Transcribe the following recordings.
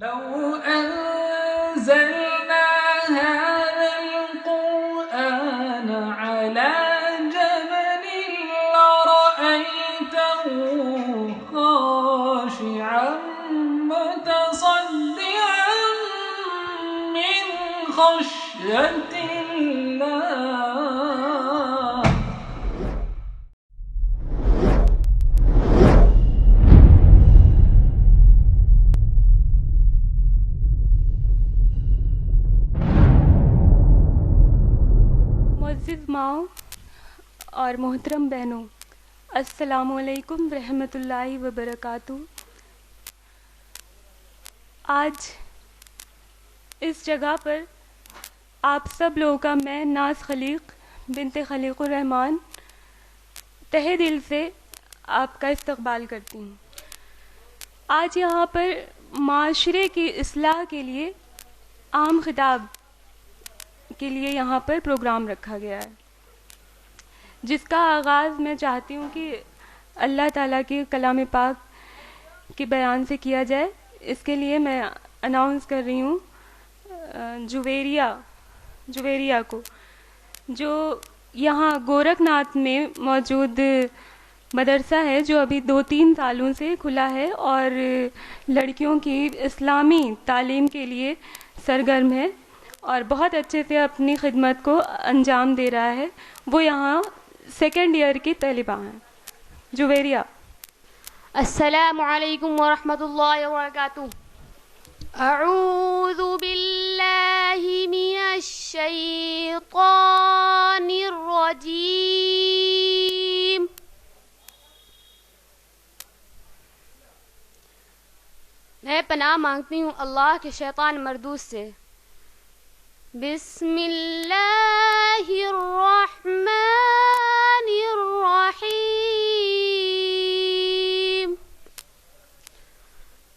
لو أنزلنا هذا القرآن على جبل لرأيته خاشعا متصدعا من خشية الله. معزز ماؤں اور محترم بہنوں، السلام علیکم ورحمۃ اللہ وبرکاتہ۔ آج اس جگہ پر آپ سب لوگوں کا میں ناز خلیق بنت خلیق الرحمن تہہ دل سے آپ کا استقبال کرتی ہوں۔ آج یہاں پر معاشرے کی اصلاح کے لیے عام خطاب کے لیے یہاں پر پروگرام رکھا گیا ہے، جس کا آغاز میں چاہتی ہوں کہ اللہ تعالیٰ کے کلام پاک کے بیان سے کیا جائے۔ اس کے لیے میں اناؤنس کر رہی ہوں جویریہ کو، جو یہاں گورکھ ناتھ میں موجود مدرسہ ہے، جو ابھی 2-3 سالوں سے کھلا ہے اور لڑکیوں کی اسلامی تعلیم کے لیے سرگرم ہے اور بہت اچھے سے اپنی خدمت کو انجام دے رہا ہے۔ وہ یہاں 2nd ایئر کی طالبہ ہیں۔ جویریہ۔ السلام علیکم ورحمۃ اللہ وبرکاتہ۔ اعوذ باللہ من الشیطان الرجیم۔ میں پناہ مانگتی ہوں اللہ کے شیطان مردود سے۔ بسم اللہ الرحمن الرحیم۔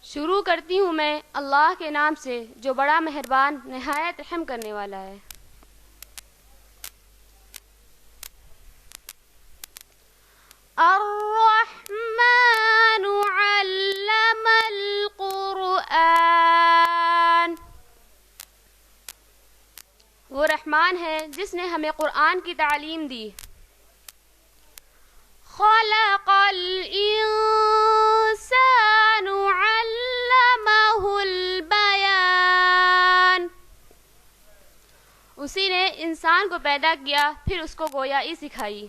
شروع کرتی ہوں میں اللہ کے نام سے جو بڑا مہربان نہایت رحم کرنے والا ہے۔ الرحمن علم القرآن۔ وہ رحمان ہے جس نے ہمیں قرآن کی تعلیم دی۔ خلق الانسان علمہ البیان۔ اسی نے انسان کو پیدا کیا پھر اس کو گویائی سکھائی۔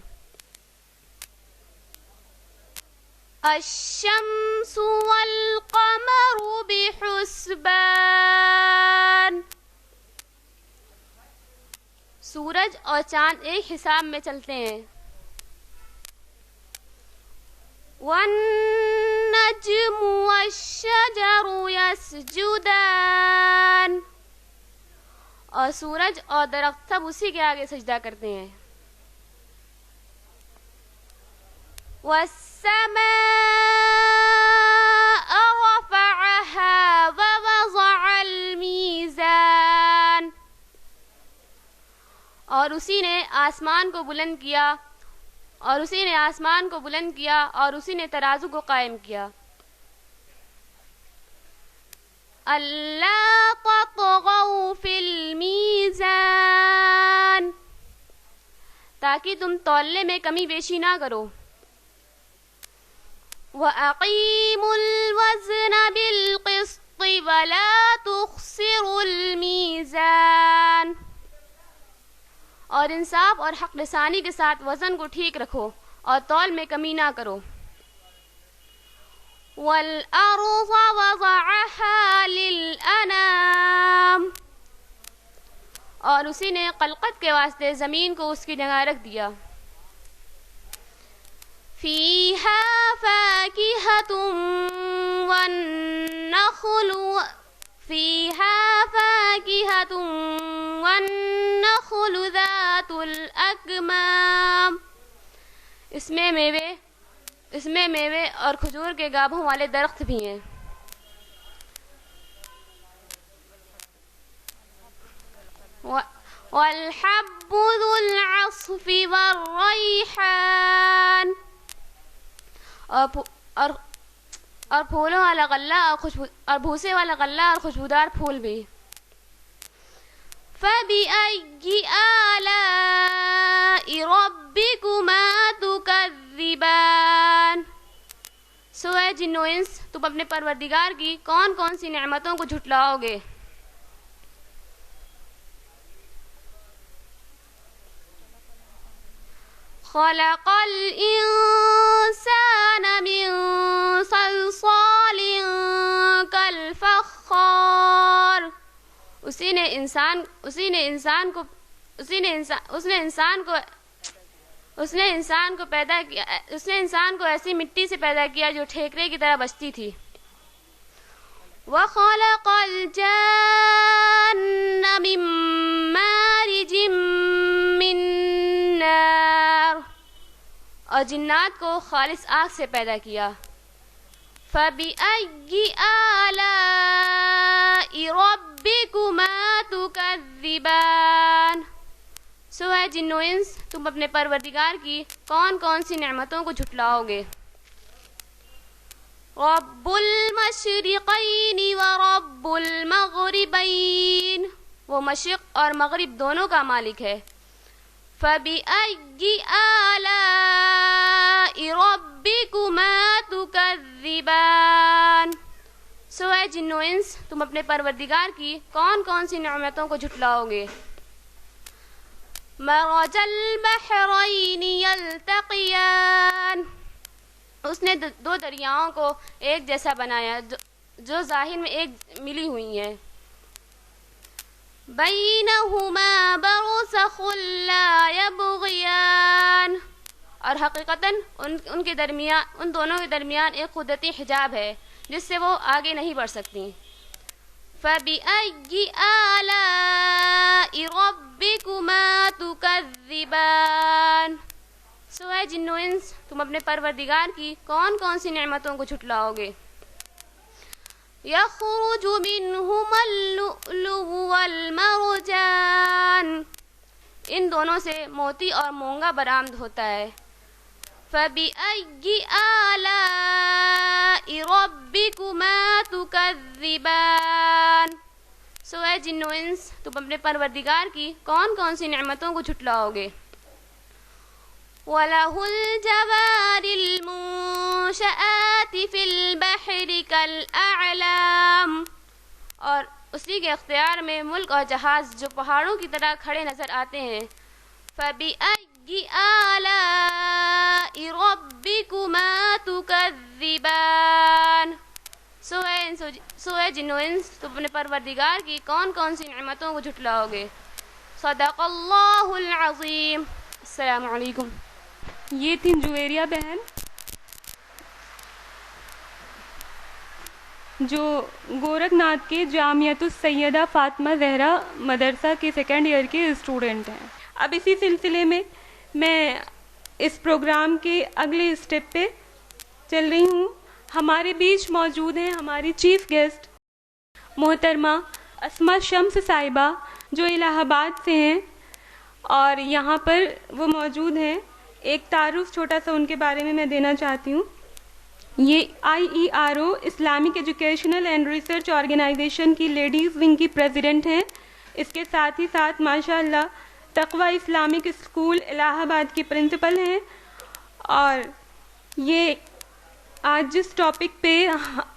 الشمس والقمر بحسبان۔ سورج اور چاند ایک حساب میں چلتے ہیں۔ والنجم والشجر يسجدان۔ اور سورج اور درخت سب اسی کے آگے سجدہ کرتے ہیں۔ والسماء رفعها ووضع الميزان۔ اور اسی نے آسمان کو بلند کیا اور اسی نے ترازو کو قائم کیا۔ اللہ تطغوا فی المیزان۔ تاکہ تم تولنے میں کمی بیشی نہ کرو۔ وَأَقِيمُوا الْوَزْنَ بِالْقِسْطِ وَلَا تُخْسِرُوا الْمِيزَانَ۔ اور انصاف اور حق رسانی کے ساتھ وزن کو ٹھیک رکھو اور تول میں کمی نہ کرو۔ وَالْأَرْضَ وَضَعَهَا لِلْأَنَامِ۔ اور اسی نے خلقت کے واسطے زمین کو اس کی جگہ رکھ دیا۔ فِيهَا فَاكِهَةٌ وَالنَّخْلُ ذَاتُ الْأَكْمَامِ۔ اس میں میوے اور کھجور کے گابھوں والے درخت بھی ہیں۔ وَالْحَبُّ ذُو الْعَصْفِ وَالرَّيْحَانِ۔ اور پھولوں والا غلہ اور بھوسے والا غلہ اور خوشبودار پھول بھی. فَبِأَيِّ آلَاءِ رَبِّكُمَا تُكَذِّبَانِ. سو اے جن و انس تم اپنے پروردگار کی کون کون سی نعمتوں کو جھٹلاؤ گے. خلق الانسان من صلصال کالفخار. اسی نے انسان کو ایسی مٹی سے پیدا کیا جو ٹھیکرے کی طرح بجتی تھی. وَخَلَقَ الْجَانَّ مِن مَّارِجٍ مِّن نَّارٍ. اور جنات کو خالص آگ سے پیدا کیا. فَبِأَيِّ آلَاءِ رَبِّكُمَا تُكَذِّبَانِ. سو ہے جن و انس تم اپنے پروردگار کی کون کون سی نعمتوں کو جھٹلاؤ گے. رب المشرقین ورب المغربین. وہ مشرق اور مغرب دونوں کا مالک ہے. فَبِأَيِّ آلَاءِ رَبِّكُمَا تُكَذِّبَانِ. سو ہے جن و انس تم اپنے پروردگار کی کون کون سی نعمتوں کو جھٹلاؤ گے. مرج البحرین یلتقیان. اس نے دو دریاؤں کو ایک جیسا بنایا جو ظاہر میں ایک ملی ہوئی ہیں. بینہما برزخ لا یبغیان. اور حقیقتاً ان دونوں کے درمیان ایک قدرتی حجاب ہے جس سے وہ آگے نہیں بڑھ سکتی. فَبِأَيِّ آلَاءِ رَبِّكُمَا تُكَذِّبَانِ. سو ہے جن و انس تم اپنے پروردگار کی کون کون سی نعمتوں کو جھٹلاؤ گے. يَخْرُجُ مِنْهُمَا اللُّؤْلُؤُ وَالْمَرْجَانُ. ان دونوں سے موتی اور مونگا برآمد ہوتا ہے. فَبِأَيِّ آلَاءِ رَبِّكُمَا تُكَذِّبَانِ. سو اے جن و انس تم اپنے پروردگار کی کون کون سی نعمتوں کو جھٹلاؤ گے. وَلَهُ الْجَوَارِ الْمُنشَآتِ فِي الْبَحْرِ كَالْأَعْلَامِ. اور اسی کے اختیار میں ملک اور جہاز جو پہاڑوں کی طرح کھڑے نظر آتے ہیں. فَبِأَيِّ آلَاءِ رَبِّكُمَا تُكَذِّبَانِ. سو ہے جن و انس تم اپنے پروردگار کی کون کون سی نعمتوں کو جھٹلاؤ گے. صدق اللہ العظیم. السلام علیکم. یہ تھی جویریہ بہن جو گورکھ ناتھ کے جامعۃ السیدہ فاطمہ زہرا مدرسہ کے سیکنڈ ایئر کے اسٹوڈنٹ ہیں. اب اسی سلسلے میں اس پروگرام کے اگلے اسٹیپ پہ چل رہی ہوں. ہمارے بیچ موجود ہیں ہماری چیف گیسٹ محترمہ اسما شمس صاحبہ جو الہ آباد سے ہیں اور یہاں پر وہ موجود ہیں. ایک تعارف چھوٹا سا ان کے بارے میں دینا چاہتی ہوں. یہ IERO Islamic educational and research organisation کی لیڈیز ونگ کی پریزیڈنٹ ہیں. اس کے ساتھ ہی ساتھ ماشاء اللہ تقویٰ اسلامک اسکول الہ آباد کی پرنسپل ہیں. اور یہ آج جس ٹاپک پہ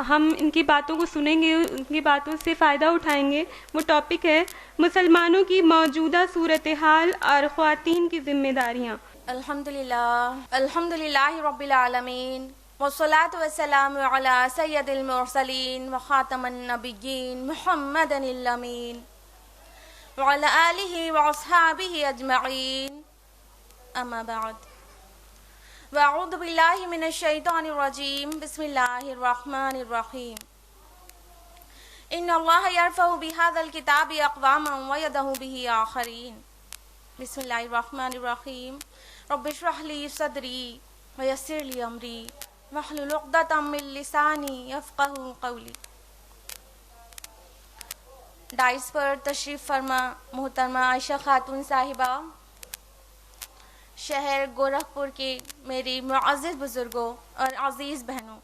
ہم ان کی باتوں کو سنیں گے ان کی باتوں سے فائدہ اٹھائیں گے وہ ٹاپک ہے مسلمانوں کی موجودہ صورتحال اور خواتین کی ذمہ داریاں. الحمدللہ رب العالمین والصلاة والسلام علی سید المرسلین وخاتم النبیین محمد الامین وعلی آلہ واصحابہ اجمعین. اما بعد واعوذ باللہ من الشیطان الرجیم. بسم اللہ الرحمن الرحیم. ان اللہ یرفع بہذا الکتاب اقواما ویدہ بہ آخرین. بسم اللہ الرحمن الرحیم. رب اشرح لی صدری ویسر لی امری واحلل عقدۃ من لسانی یفقہوا قولی. ڈائس پر تشریف فرما محترمہ عائشہ خاتون صاحبہ، شہر گورکھپور کی میری معزز بزرگوں اور عزیز بہنوں،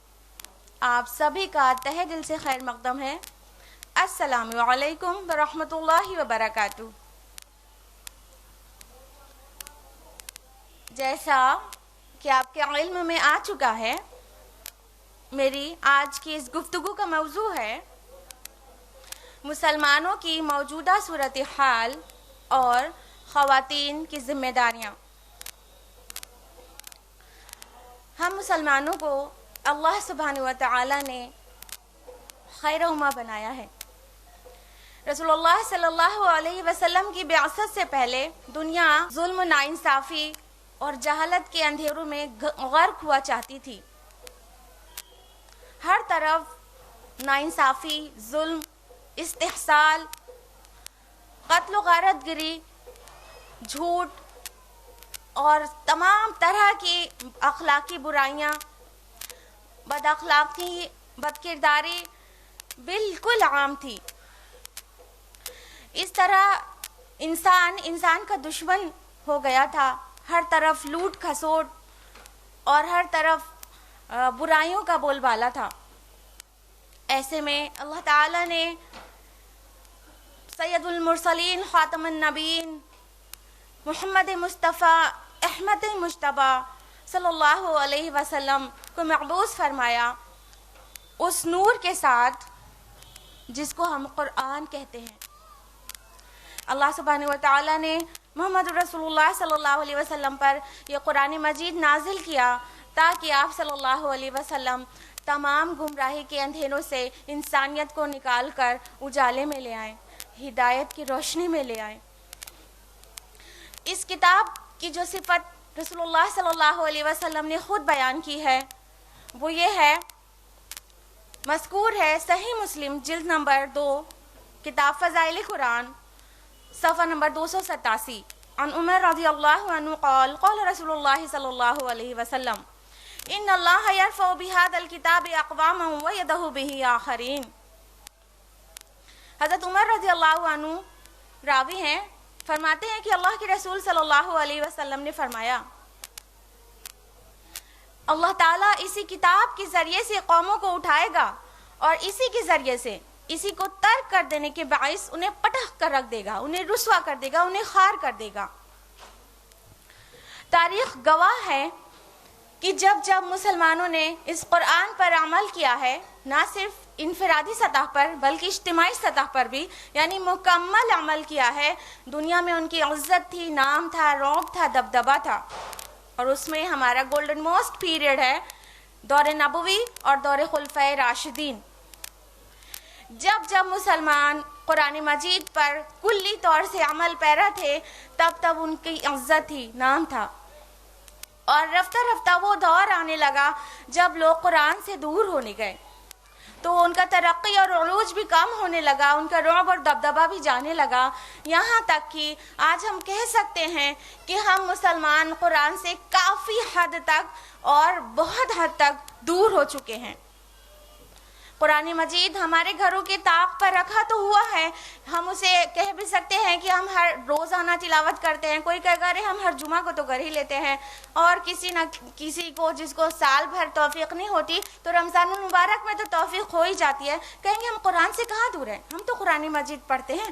آپ سبھی کا تہہ دل سے خیر مقدم ہے۔ السلام علیکم ورحمۃ اللہ وبرکاتہ۔ جیسا کہ آپ کے علم میں آ چکا ہے، میری آج کی اس گفتگو کا موضوع ہے مسلمانوں کی موجودہ صورتحال اور خواتین کی ذمہ داریاں۔ ہم مسلمانوں کو اللہ سبحانہ و تعالی نے خیر امہ بنایا ہے۔ رسول اللہ صلی اللہ علیہ وسلم کی بعثت سے پہلے دنیا ظلم و ناانصافی اور جہالت کے اندھیروں میں غرق ہوا چاہتی تھی۔ ہر طرف ناانصافی، ظلم، استحصال، قتل و غارت گری، جھوٹ اور تمام طرح کی اخلاقی برائیاں، بد اخلاقی، بد کرداری بالکل عام تھی۔ اس طرح انسان کا دشمن ہو گیا تھا۔ ہر طرف لوٹ کھسوٹ اور ہر طرف برائیوں کا بول بالا تھا۔ ایسے میں اللہ تعالی نے سید المرسلین، خاتم النبیین، محمد مصطفیٰ، احمد مجتبیٰ صلی اللہ علیہ وسلم کو مبعوث فرمایا اس نور کے ساتھ جس کو ہم قرآن کہتے ہیں۔ اللہ سبحانہ و تعالی نے محمد رسول اللہ صلی اللہ علیہ وسلم پر یہ قرآن مجید نازل کیا تاکہ آپ صلی اللہ علیہ وسلم تمام گمراہی کے اندھیروں سے انسانیت کو نکال کر اجالے میں لے آئیں، ہدایت کی روشنی میں لے آئیں۔ اس کتاب کی جو صفت رسول اللہ صلی اللہ علیہ وسلم نے خود بیان کی ہے وہ یہ ہے، مذکور ہے صحیح مسلم جلد نمبر 2، کتاب فضائل قرآن، صفحہ نمبر 287، عن عمر رضی اللہ عنہ قال قال رسول اللہ صلی اللہ علیہ وسلم ان اللہ یرفع بهذا الکتاب اقواما ویدہ به آخرین۔ حضرت عمر رضی اللہ عنہ راوی ہیں، فرماتے ہیں کہ اللہ کے رسول صلی اللہ علیہ وسلم نے فرمایا اللہ تعالیٰ اسی کتاب کے ذریعے سے قوموں کو اٹھائے گا اور اسی کے ذریعے سے اسی کو ترک کر دینے کے باعث انہیں پٹخ کر رکھ دے گا، انہیں رسوا کر دے گا، انہیں خار کر دے گا۔ تاریخ گواہ ہے کہ جب مسلمانوں نے اس قرآن پر عمل کیا ہے، نہ صرف انفرادی سطح پر بلکہ اجتماعی سطح پر بھی، یعنی مکمل عمل کیا ہے، دنیا میں ان کی عزت تھی، نام تھا، رعب تھا، دبدبہ تھا۔ اور اس میں ہمارا گولڈن موسٹ پیریڈ ہے دور نبوی اور دور خلفائے راشدین۔ جب مسلمان قرآن مجید پر کلی طور سے عمل پیرا تھے تب ان کی عزت تھی، نام تھا۔ اور رفتہ رفتہ وہ دور آنے لگا جب لوگ قرآن سے دور ہونے گئے تو ان کا ترقی اور عروج بھی کم ہونے لگا، ان کا رعب اور دبدبہ بھی جانے لگا، یہاں تک کہ آج ہم کہہ سکتے ہیں کہ ہم مسلمان قرآن سے کافی حد تک اور بہت حد تک دور ہو چکے ہیں۔ قرآن مجید ہمارے گھروں کے طاق پر رکھا تو ہوا ہے، ہم اسے کہہ بھی سکتے ہیں کہ ہم ہر روزانہ تلاوت کرتے ہیں، کوئی کہے گا ہم ہر جمعہ کو تو کر ہی لیتے ہیں، اور کسی نہ کسی کو جس کو سال بھر توفیق نہیں ہوتی تو رمضان المبارک میں تو توفیق ہو ہی جاتی ہے، کہیں گے ہم قرآن سے کہاں دور ہیں، ہم تو قرآن مجید پڑھتے ہیں۔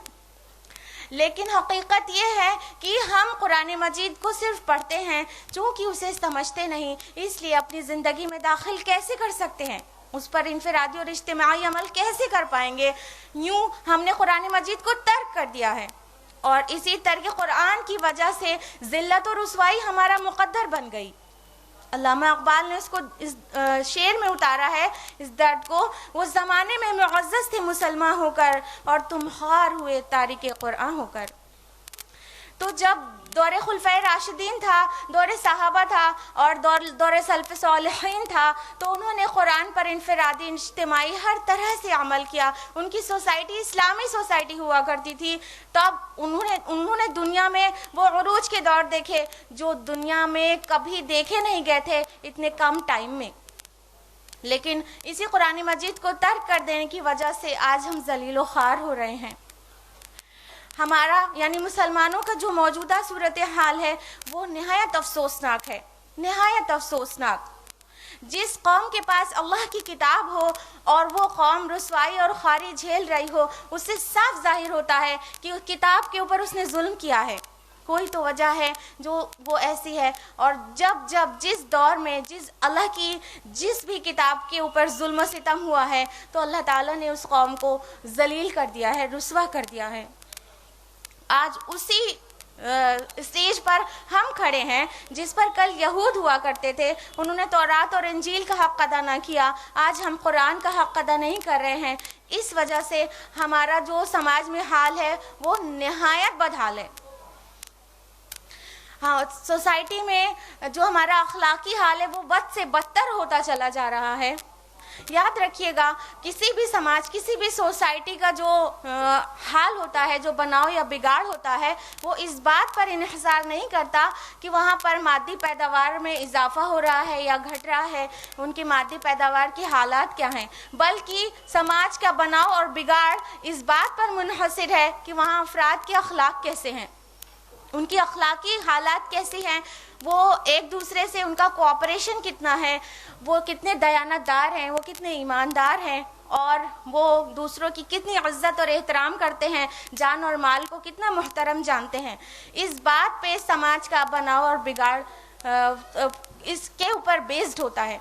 لیکن حقیقت یہ ہے کہ ہم قرآن مجید کو صرف پڑھتے ہیں، چونکہ اسے سمجھتے نہیں، اس لیے اپنی زندگی میں داخل کیسے کر سکتے ہیں، اس پر انفرادی اور اجتماعی عمل کیسے کر پائیں گے؟ یوں ہم نے قرآن مجید کو ترک کر دیا ہے، اور اسی ترک قرآن کی وجہ سے ذلت و رسوائی ہمارا مقدر بن گئی۔ علامہ اقبال نے اس کو اس شعر میں اتارا ہے، اس درد کو، وہ زمانے میں معزز تھے مسلمان ہو کر اور تم خوار ہوئے تارک قرآن ہو کر۔ تو جب دور خلفائے راشدین تھا، دور صحابہ تھا اور دور سلف صالحین تھا تو انہوں نے قرآن پر انفرادی، اجتماعی ہر طرح سے عمل کیا۔ ان کی سوسائٹی اسلامی سوسائٹی ہوا کرتی تھی، تب انہوں نے دنیا میں وہ عروج کے دور دیکھے جو دنیا میں کبھی دیکھے نہیں گئے تھے اتنے کم ٹائم میں۔ لیکن اسی قرآن مجید کو ترک کر دینے کی وجہ سے آج ہم ذلیل و خوار ہو رہے ہیں۔ ہمارا یعنی مسلمانوں کا جو موجودہ صورتحال ہے وہ نہایت افسوسناک ہے، نہایت افسوسناک۔ جس قوم کے پاس اللہ کی کتاب ہو اور وہ قوم رسوائی اور خواری جھیل رہی ہو، اس سے صاف ظاہر ہوتا ہے کہ اس کتاب کے اوپر اس نے ظلم کیا ہے. کوئی تو وجہ ہے جو وہ ایسی ہے. اور جب جس دور میں اللہ کی جس بھی کتاب کے اوپر ظلم و ستم ہوا ہے تو اللہ تعالیٰ نے اس قوم کو ذلیل کر دیا ہے، رسوا کر دیا ہے. آج اسی اسٹیج پر ہم کھڑے ہیں جس پر کل یہود ہوا کرتے تھے، انہوں نے تورات اور انجیل کا حق ادا نہ کیا. آج ہم قرآن کا حق ادا نہیں کر رہے ہیں. اس وجہ سے ہمارا جو سماج میں حال ہے وہ نہایت بدحال ہے. ہاں، سوسائٹی میں جو ہمارا اخلاقی حال ہے وہ بد سے بدتر ہوتا چلا جا رہا ہے. یاد رکھیے گا، کسی بھی سماج، کسی بھی سوسائٹی کا جو حال ہوتا ہے، جو بناؤ یا بگاڑ ہوتا ہے، وہ اس بات پر انحصار نہیں کرتا کہ وہاں پر مادی پیداوار میں اضافہ ہو رہا ہے یا گھٹ رہا ہے، ان کی مادی پیداوار کے حالات کیا ہیں، بلکہ سماج کا بناؤ اور بگاڑ اس بات پر منحصر ہے کہ وہاں افراد کے اخلاق کیسے ہیں، ان کی اخلاقی حالات کیسی ہیں، وہ ایک دوسرے سے ان کا کوآپریشن کتنا ہے، وہ کتنے دیانت دار ہیں، وہ کتنے ایماندار ہیں، اور وہ دوسروں کی کتنی عزت اور احترام کرتے ہیں، جان اور مال کو کتنا محترم جانتے ہیں. اس بات پہ سماج کا بناؤ اور بگاڑ اس کے اوپر بیسڈ ہوتا ہے.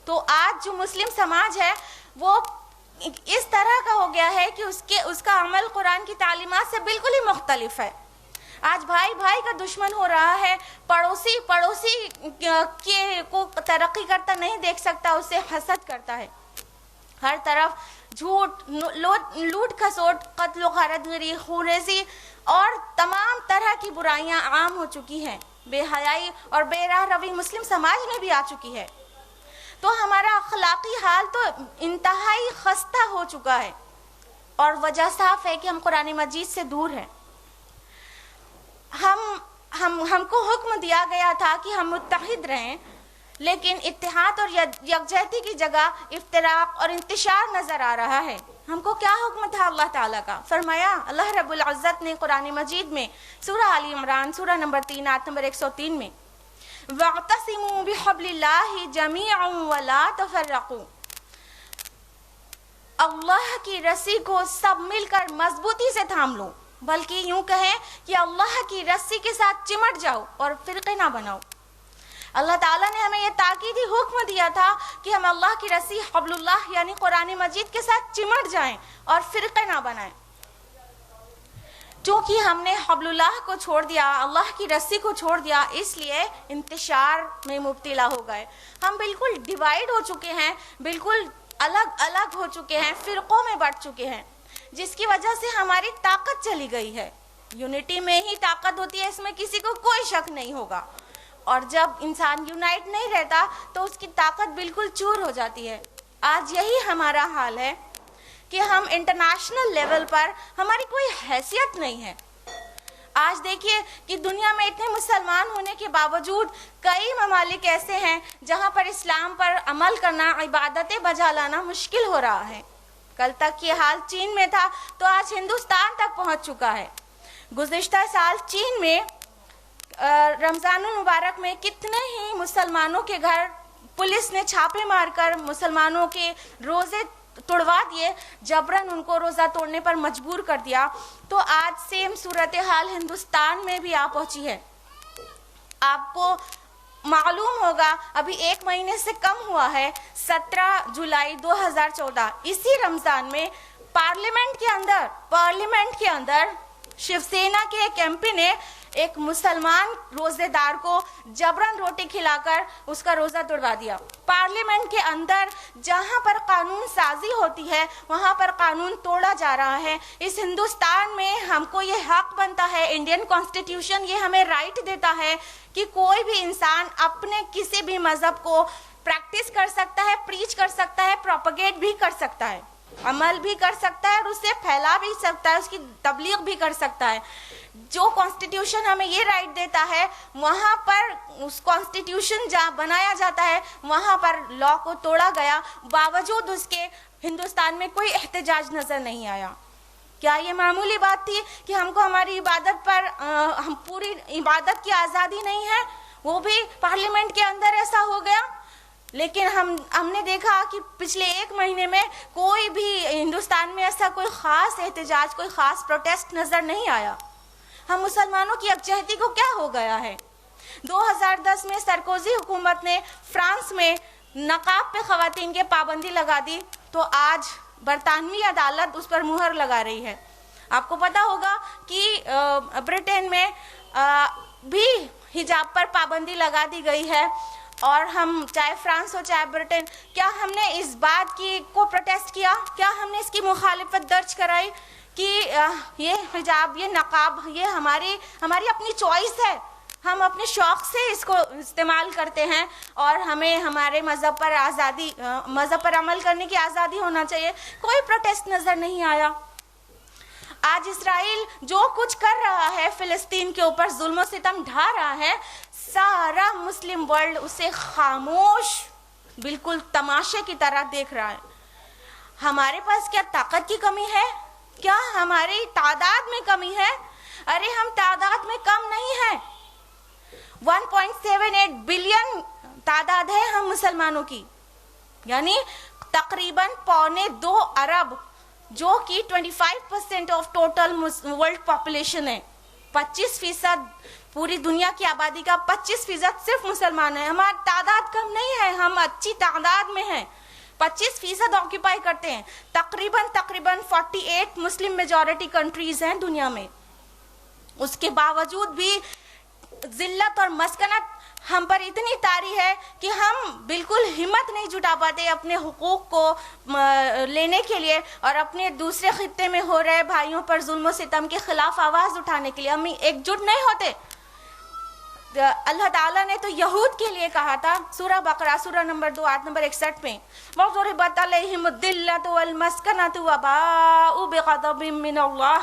تو آج جو مسلم سماج ہے وہ اس طرح کا ہو گیا ہے کہ اس کا عمل قرآن کی تعلیمات سے بالکل ہی مختلف ہے. آج بھائی بھائی کا دشمن ہو رہا ہے، پڑوسی کو ترقی کرتا نہیں دیکھ سکتا، اسے حسد کرتا ہے. ہر طرف جھوٹ، لوٹ کھسوٹ، قتل و غارت گری، خونریزی اور تمام طرح کی برائیاں عام ہو چکی ہیں. بے حیائی اور بے راہ روی مسلم سماج میں بھی آ چکی ہے. تو ہمارا اخلاقی حال تو انتہائی خستہ ہو چکا ہے، اور وجہ صاف ہے کہ ہم قرآن مجید سے دور ہیں. ہم کو حکم دیا گیا تھا کہ ہم متحد رہیں، لیکن اتحاد اور یکجہتی کی جگہ افتراق اور انتشار نظر آ رہا ہے. ہم کو کیا حکم تھا اللہ تعالیٰ کا؟ فرمایا اللہ رب العزت نے قرآن مجید میں سورہ آل عمران سورہ نمبر 3 آیت نمبر 103 میں وَاعْتَصِمُوا بِحَبْلِ اللَّهِ جَمِيعًا وَلَا تَفَرَّقُوا، اللہ کی رسی کو سب مل کر مضبوطی سے تھام لو، بلکہ یوں کہیں کہ اللہ کی رسی کے ساتھ چمٹ جاؤ اور فرقے نہ بناؤ. اللہ تعالیٰ نے ہمیں یہ تاکیدی حکم دیا تھا کہ ہم اللہ کی رسی حبل اللہ یعنی قرآن مجید کے ساتھ چمٹ جائیں اور فرقے نہ بنائیں. چونکہ ہم نے حبل اللہ کو چھوڑ دیا، اللہ کی رسی کو چھوڑ دیا، اس لیے انتشار میں مبتلا ہو گئے. ہم بالکل ڈیوائیڈ ہو چکے ہیں، بالکل الگ الگ ہو چکے ہیں، فرقوں میں بٹ چکے ہیں، جس کی وجہ سے ہماری طاقت چلی گئی ہے. یونٹی میں ہی طاقت ہوتی ہے، اس میں کسی کو کوئی شک نہیں ہوگا. اور جب انسان یونائٹ نہیں رہتا تو اس کی طاقت بالکل چور ہو جاتی ہے. آج یہی ہمارا حال ہے کہ ہم انٹرنیشنل لیول پر ہماری کوئی حیثیت نہیں ہے. آج دیکھیے کہ دنیا میں اتنے مسلمان ہونے کے باوجود کئی ممالک ایسے ہیں جہاں پر اسلام پر عمل کرنا، عبادتیں بجا لانا مشکل ہو رہا ہے. کل تک یہ حال چین میں تھا تو آج ہندوستان تک پہنچ چکا ہے. گزشتہ سال چین میں رمضان المبارک میں کتنے ہی مسلمانوں کے گھر پولیس نے چھاپے مار کر مسلمانوں کے روزے توڑوا دیے، جبراً ان کو روزہ توڑنے پر مجبور کر دیا. تو آج سیم صورتحال ہندوستان میں بھی آ پہنچی ہے. آپ کو معلوم ہوگا ابھی 1 مہینے سے کم ہوا ہے، 17 جولائی 2014 اسی رمضان میں پارلیمنٹ کے اندر شیو سینا کے ایک ایم پی نے ایک مسلمان روزے دار کو جبراً روٹی کھلا کر اس کا روزہ توڑوا دیا. پارلیمنٹ کے اندر جہاں پر قانون سازی ہوتی ہے وہاں پر قانون توڑا جا رہا ہے. اس ہندوستان میں ہم کو یہ حق بنتا ہے، انڈین کانسٹیٹیوشن یہ ہمیں رائٹ دیتا ہے کہ کوئی بھی انسان اپنے کسی بھی مذہب کو پریکٹس کر سکتا ہے، پریچ کر سکتا ہے، پروپیگیٹ بھی کر سکتا ہے، عمل بھی کر سکتا ہے اور اسے پھیلا بھی سکتا ہے، اس کی تبلیغ بھی کر سکتا ہے. جو کانسٹیٹیوشن ہمیں یہ رائٹ دیتا ہے وہاں پر اس کانسٹیٹیوشن جہاں بنایا جاتا ہے وہاں پر لا کو توڑا گیا، باوجود اس کے ہندوستان میں کوئی احتجاج نظر نہیں آیا. کیا یہ معمولی بات تھی کہ ہم کو ہماری عبادت پر ہم پوری عبادت کی آزادی نہیں ہے؟ وہ بھی پارلیمنٹ کے اندر ایسا ہو گیا. لیکن ہم نے دیکھا کہ پچھلے 1 مہینے میں کوئی بھی ہندوستان میں ایسا کوئی خاص احتجاج، کوئی خاص پروٹیسٹ نظر نہیں آیا. ہم مسلمانوں کی یکجہتی کو کیا ہو گیا ہے؟ 2010 میں سرکوزی حکومت نے فرانس میں نقاب پہ خواتین کے پابندی لگا دی، تو آج برطانوی عدالت اس پر مہر لگا رہی ہے. آپ کو پتا ہوگا کہ برٹن میں بھی حجاب پر پابندی لگا دی گئی ہے، اور ہم چاہے فرانس ہو چاہے برٹن، کیا ہم نے اس بات کی کو پروٹیسٹ کیا؟ کیا ہم نے اس کی مخالفت درج کرائی کہ یہ حجاب، یہ نقاب، یہ ہماری اپنی چوائس ہے، ہم اپنے شوق سے اس کو استعمال کرتے ہیں، اور ہمیں ہمارے مذہب پر عمل کرنے کی آزادی ہونا چاہیے؟ کوئی پروٹیسٹ نظر نہیں آیا. آج اسرائیل جو کچھ کر رہا ہے، فلسطین کے اوپر ظلم و ستم ڈھا رہا ہے، سارا مسلم ورلڈ اسے خاموش بالکل تماشے کی طرح دیکھ رہا ہے. ہمارے پاس کیا طاقت کی کمی ہے؟ کیا ہماری تعداد میں کمی ہے؟ ارے ہم تعداد میں کم نہیں ہیں. 1.78 بلین تعداد ہے ہم مسلمانوں کی، یعنی تقریباً 1.25 ارب، جو کہ 25% آف ٹوٹل ورلڈ پاپولیشن ہے. 25% پوری دنیا کی آبادی کا 25% صرف مسلمان ہیں. ہماری تعداد کم نہیں ہے، ہم اچھی تعداد میں ہیں. 25% آکیپائی کرتے ہیں. تقریباً 48 مسلم میجورٹی کنٹریز ہیں دنیا میں. اس کے باوجود بھی ذلت اور مسکنت ہم پر اتنی طاری ہے کہ ہم بالکل ہمت نہیں جٹا پاتے اپنے حقوق کو لینے کے لیے، اور اپنے دوسرے خطے میں ہو رہے بھائیوں پر ظلم و ستم کے خلاف آواز اٹھانے کے لیے ہم ایک جٹ نہیں ہوتے. اللہ تعالیٰ نے تو یہود کے لیے کہا تھا، سورہ بقرہ سورہ نمبر 2 آیت نمبر 61 میں، وَضُرِبَتْ عَلَيْهِمُ الذِّلَّةُ وَالْمَسْكَنَةُ وَبَاءُوا بِغَضَبٍ مِّنَ اللَّهِ.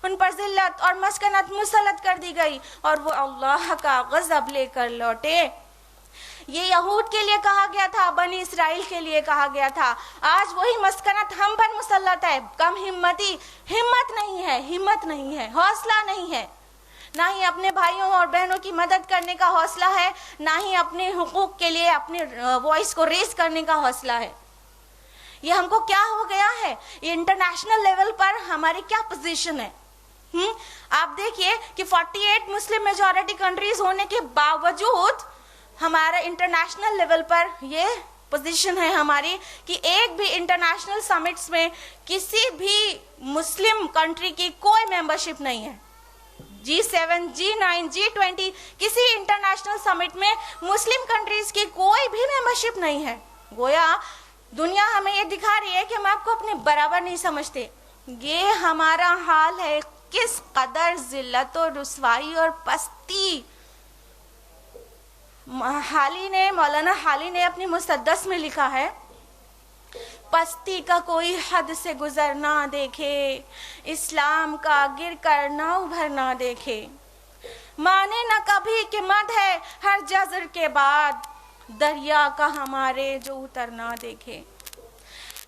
ان پر ذلت اور مسکنت مسلط کر دی گئی اور وہ اللہ کا غضب لے کر لوٹے. یہ یہود کے لیے کہا گیا تھا، بنی اسرائیل کے لیے کہا گیا تھا. آج وہی مسکنت ہم پر مسلط ہے. کم ہمتی، ہمت نہیں ہے، حوصلہ نہیں ہے. نہ ہی اپنے بھائیوں اور بہنوں کی مدد کرنے کا حوصلہ ہے، نہ ہی اپنے حقوق کے لیے اپنے وائس کو ریز کرنے کا حوصلہ ہے. یہ ہم کو کیا ہو گیا ہے؟ یہ انٹرنیشنل لیول پر ہماری کیا پوزیشن ہے؟ آپ دیکھیے کہ 48 مسلم میجورٹی کنٹریز ہونے کے باوجود ہمارا انٹرنیشنل لیول پر یہ پوزیشن ہے ہماری کہ ایک بھی انٹرنیشنل سمٹس میں کسی بھی مسلم کنٹری کی کوئی ممبرشپ نہیں ہے. G7, G9, G20 کسی انٹرنیشنل سمٹ میں مسلم کنٹریز کی کوئی بھی ممبرشپ نہیں ہے. گویا دنیا ہمیں یہ دکھا رہی ہے کہ ہم آپ کو اپنے برابر نہیں سمجھتے. یہ ہمارا حال ہے. کس قدر ذلت و رسوائی اور پستی. مولانا حالی نے اپنی مسدس میں لکھا ہے، پستی کا کوئی حد سے گزر نہ دیکھے، اسلام کا گر کر نہ ابھر نہ دیکھے، مانے نہ کبھی کہ مد ہے ہر جزر کے بعد، دریا کا ہمارے جو اتر نہ دیکھے.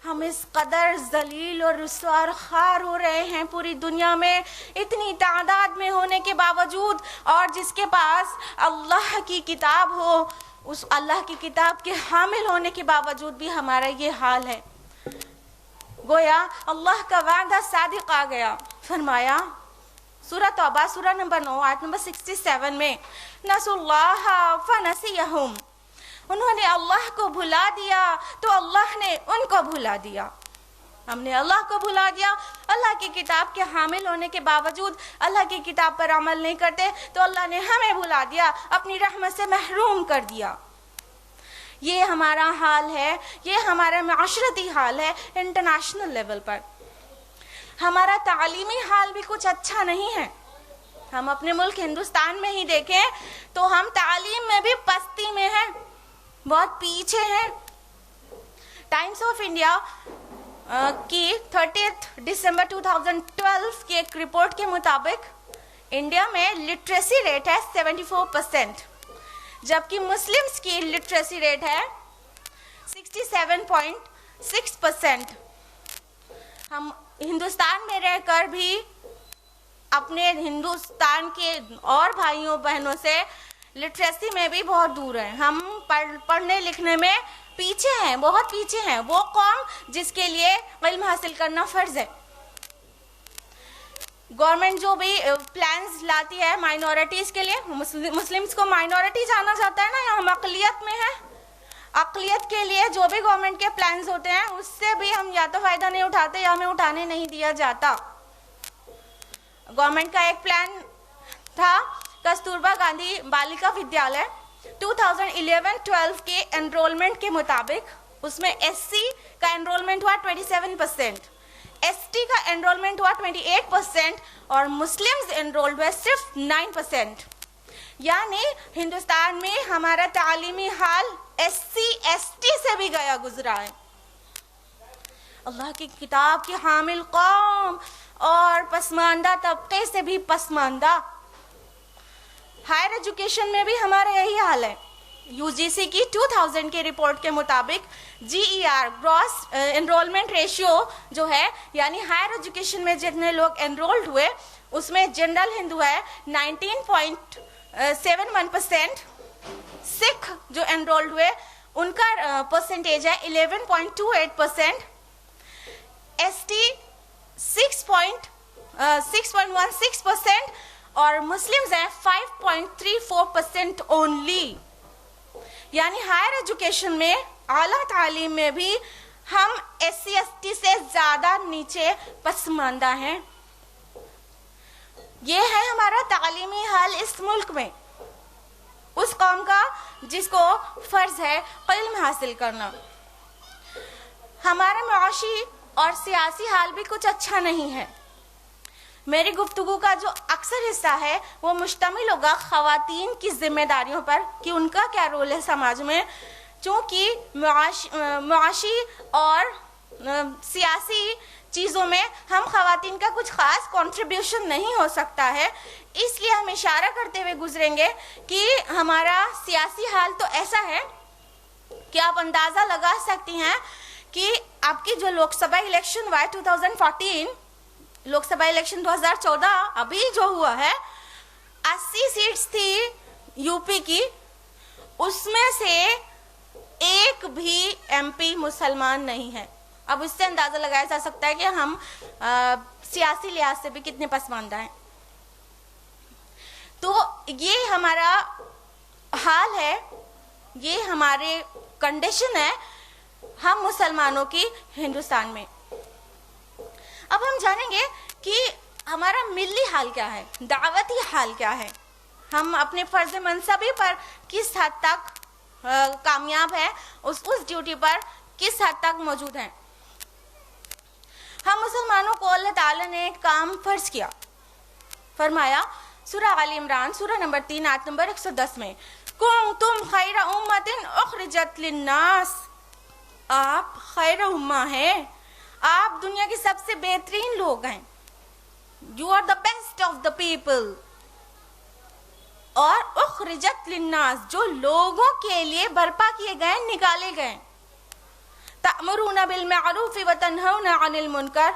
ہم اس قدر ذلیل اور رسوا اور خوار ہو رہے ہیں پوری دنیا میں، اتنی تعداد میں ہونے کے باوجود، اور جس کے پاس اللہ کی کتاب ہو، اس اللہ کی کتاب کے حامل ہونے کے باوجود بھی ہمارا یہ حال ہے. گویا اللہ کا وعدہ صادق آ گیا. فرمایا سورہ توبہ سورہ نمبر 9 آیت نمبر 67 میں، نسوا اللہ فنسیہم. انہوں نے اللہ کو بھلا دیا تو اللہ نے ان کو بھلا دیا. ہم نے اللہ کو بھلا دیا، اللہ کی کتاب کے حامل ہونے کے باوجود اللہ کی کتاب پر عمل نہیں کرتے تو اللہ نے ہمیں بھلا دیا، اپنی رحمت سے محروم کر دیا. یہ ہمارا حال ہے، یہ ہمارا معاشرتی حال ہے انٹرنیشنل لیول پر. ہمارا تعلیمی حال بھی کچھ اچھا نہیں ہے. ہم اپنے ملک ہندوستان میں ہی دیکھیں تو ہم تعلیم میں بھی پستی میں ہیں، بہت پیچھے ہیں. ٹائمز آف انڈیا کی 30 دسمبر 2012 کی ایک رپورٹ کے مطابق انڈیا میں لٹریسی ریٹ ہے 74%، جبکہ مسلمز کی لٹریسی ریٹ ہے 67.6%. ہم ہندوستان میں رہ کر بھی اپنے ہندوستان کے اور بھائیوں بہنوں سے لٹریسی میں بھی بہت دور ہیں. ہم پڑھنے لکھنے میں پیچھے ہیں, بہت پیچھے ہیں وہ قوم جس کے لیے علم حاصل کرنا فرض ہے. گورنمنٹ جو بھی پلانز لاتی ہے مائنورٹیز کے لیے, مسلمس کو مائنورٹی جانا جاتا ہے نا, یا ہم اقلیت میں ہیں, اقلیت کے لیے جو بھی گورنمنٹ کے پلانز ہوتے ہیں اس سے بھی ہم یا تو فائدہ نہیں اٹھاتے یا ہمیں اٹھانے نہیں دیا جاتا. گورنمنٹ کا ایک پلان تھا کستوربا گاندھی بالیکا ودیالیہ 2011-12 کے انرولمنٹ کے مطابق اس میں ایس سی کا انرولمنٹ ہوا 27%, ایس ٹی کا انرولمنٹ ہوا 28% اور مسلمز انرولڈ ہوئے صرف 9%. یعنی ہندوستان میں ہمارا تعلیمی حال ایس سی ایس ٹی سے بھی گیا گزرا ہے. اللہ کی کتاب کی حامل قوم اور پسماندہ طبقے سے بھی پسماندہ. ہائر ایجوکیشن میں بھی ہمارا یہی حال ہے. یو جی سی کی 2000 کی رپورٹ کے مطابق G E R gross enrolment ratio جو ہے, یعنی ہائر ایجوکیشن میں جتنے لوگ انرولڈ ہوئے اس میں جنرل ہندو ہے 19.71%, سکھ جو انرولڈ ہوئے ان کا پرسنٹیج ہے 11.28%, ایس ٹی 6.16% اور مسلمز ہیں 5.34% اونلی. یعنی ہائر ایجوکیشن میں, اعلیٰ تعلیم میں بھی ہم ایس سی ایس ٹی سے زیادہ نیچے پسماندہ ہیں. یہ ہے ہمارا تعلیمی حال اس ملک میں, اس قوم کا جس کو فرض ہے علم حاصل کرنا. ہمارا معاشی اور سیاسی حال بھی کچھ اچھا نہیں ہے. میری گفتگو کا جو اکثر حصہ ہے وہ مشتمل ہوگا خواتین کی ذمہ داریوں پر کہ ان کا کیا رول ہے سماج میں. چونکہ معاشی اور سیاسی چیزوں میں ہم خواتین کا کچھ خاص کنٹریبیوشن نہیں ہو سکتا ہے, اس لیے ہم اشارہ کرتے ہوئے گزریں گے کہ ہمارا سیاسی حال تو ایسا ہے کہ آپ اندازہ لگا سکتی ہیں کہ آپ کی جو لوک سبھا الیکشن ہوا ہے 2014, لوک سبھا الیکشن 2014 ابھی جو ہوا ہے, 80 سیٹس تھی یو پی کی, اس میں سے ایک بھی ایم پی مسلمان نہیں ہے. اب اس سے اندازہ لگایا جا سکتا ہے کہ ہم سیاسی لحاظ سے بھی کتنے پسماندہ ہیں. تو یہ ہمارا حال ہے, یہ ہمارے کنڈیشن ہے ہم مسلمانوں کی ہندوستان میں. اب ہم جانیں گے کہ ہمارا ملی حال کیا ہے, دعوتی حال کیا ہے, ہم اپنے فرض منصبی پر کس حد تک کامیاب ہیں, اس ڈیوٹی پر کس حد تک موجود ہیں. ہم مسلمانوں کو اللہ تعالیٰ نے ایک کام فرض کیا, فرمایا سورہ آل عمران سورہ نمبر 3 آیت نمبر 110 میں, کنتم خیر امۃ اخرجت للناس, آپ خیر امہ ہیں, آپ دنیا کے سب سے بہترین لوگ ہیں, you are the best of the people. اور اخرجت للناس, جو لوگوں کے لیے برپا کیے گئے, نکالے گئے. تأمرون بالمعروف وتنہون عن المنکر,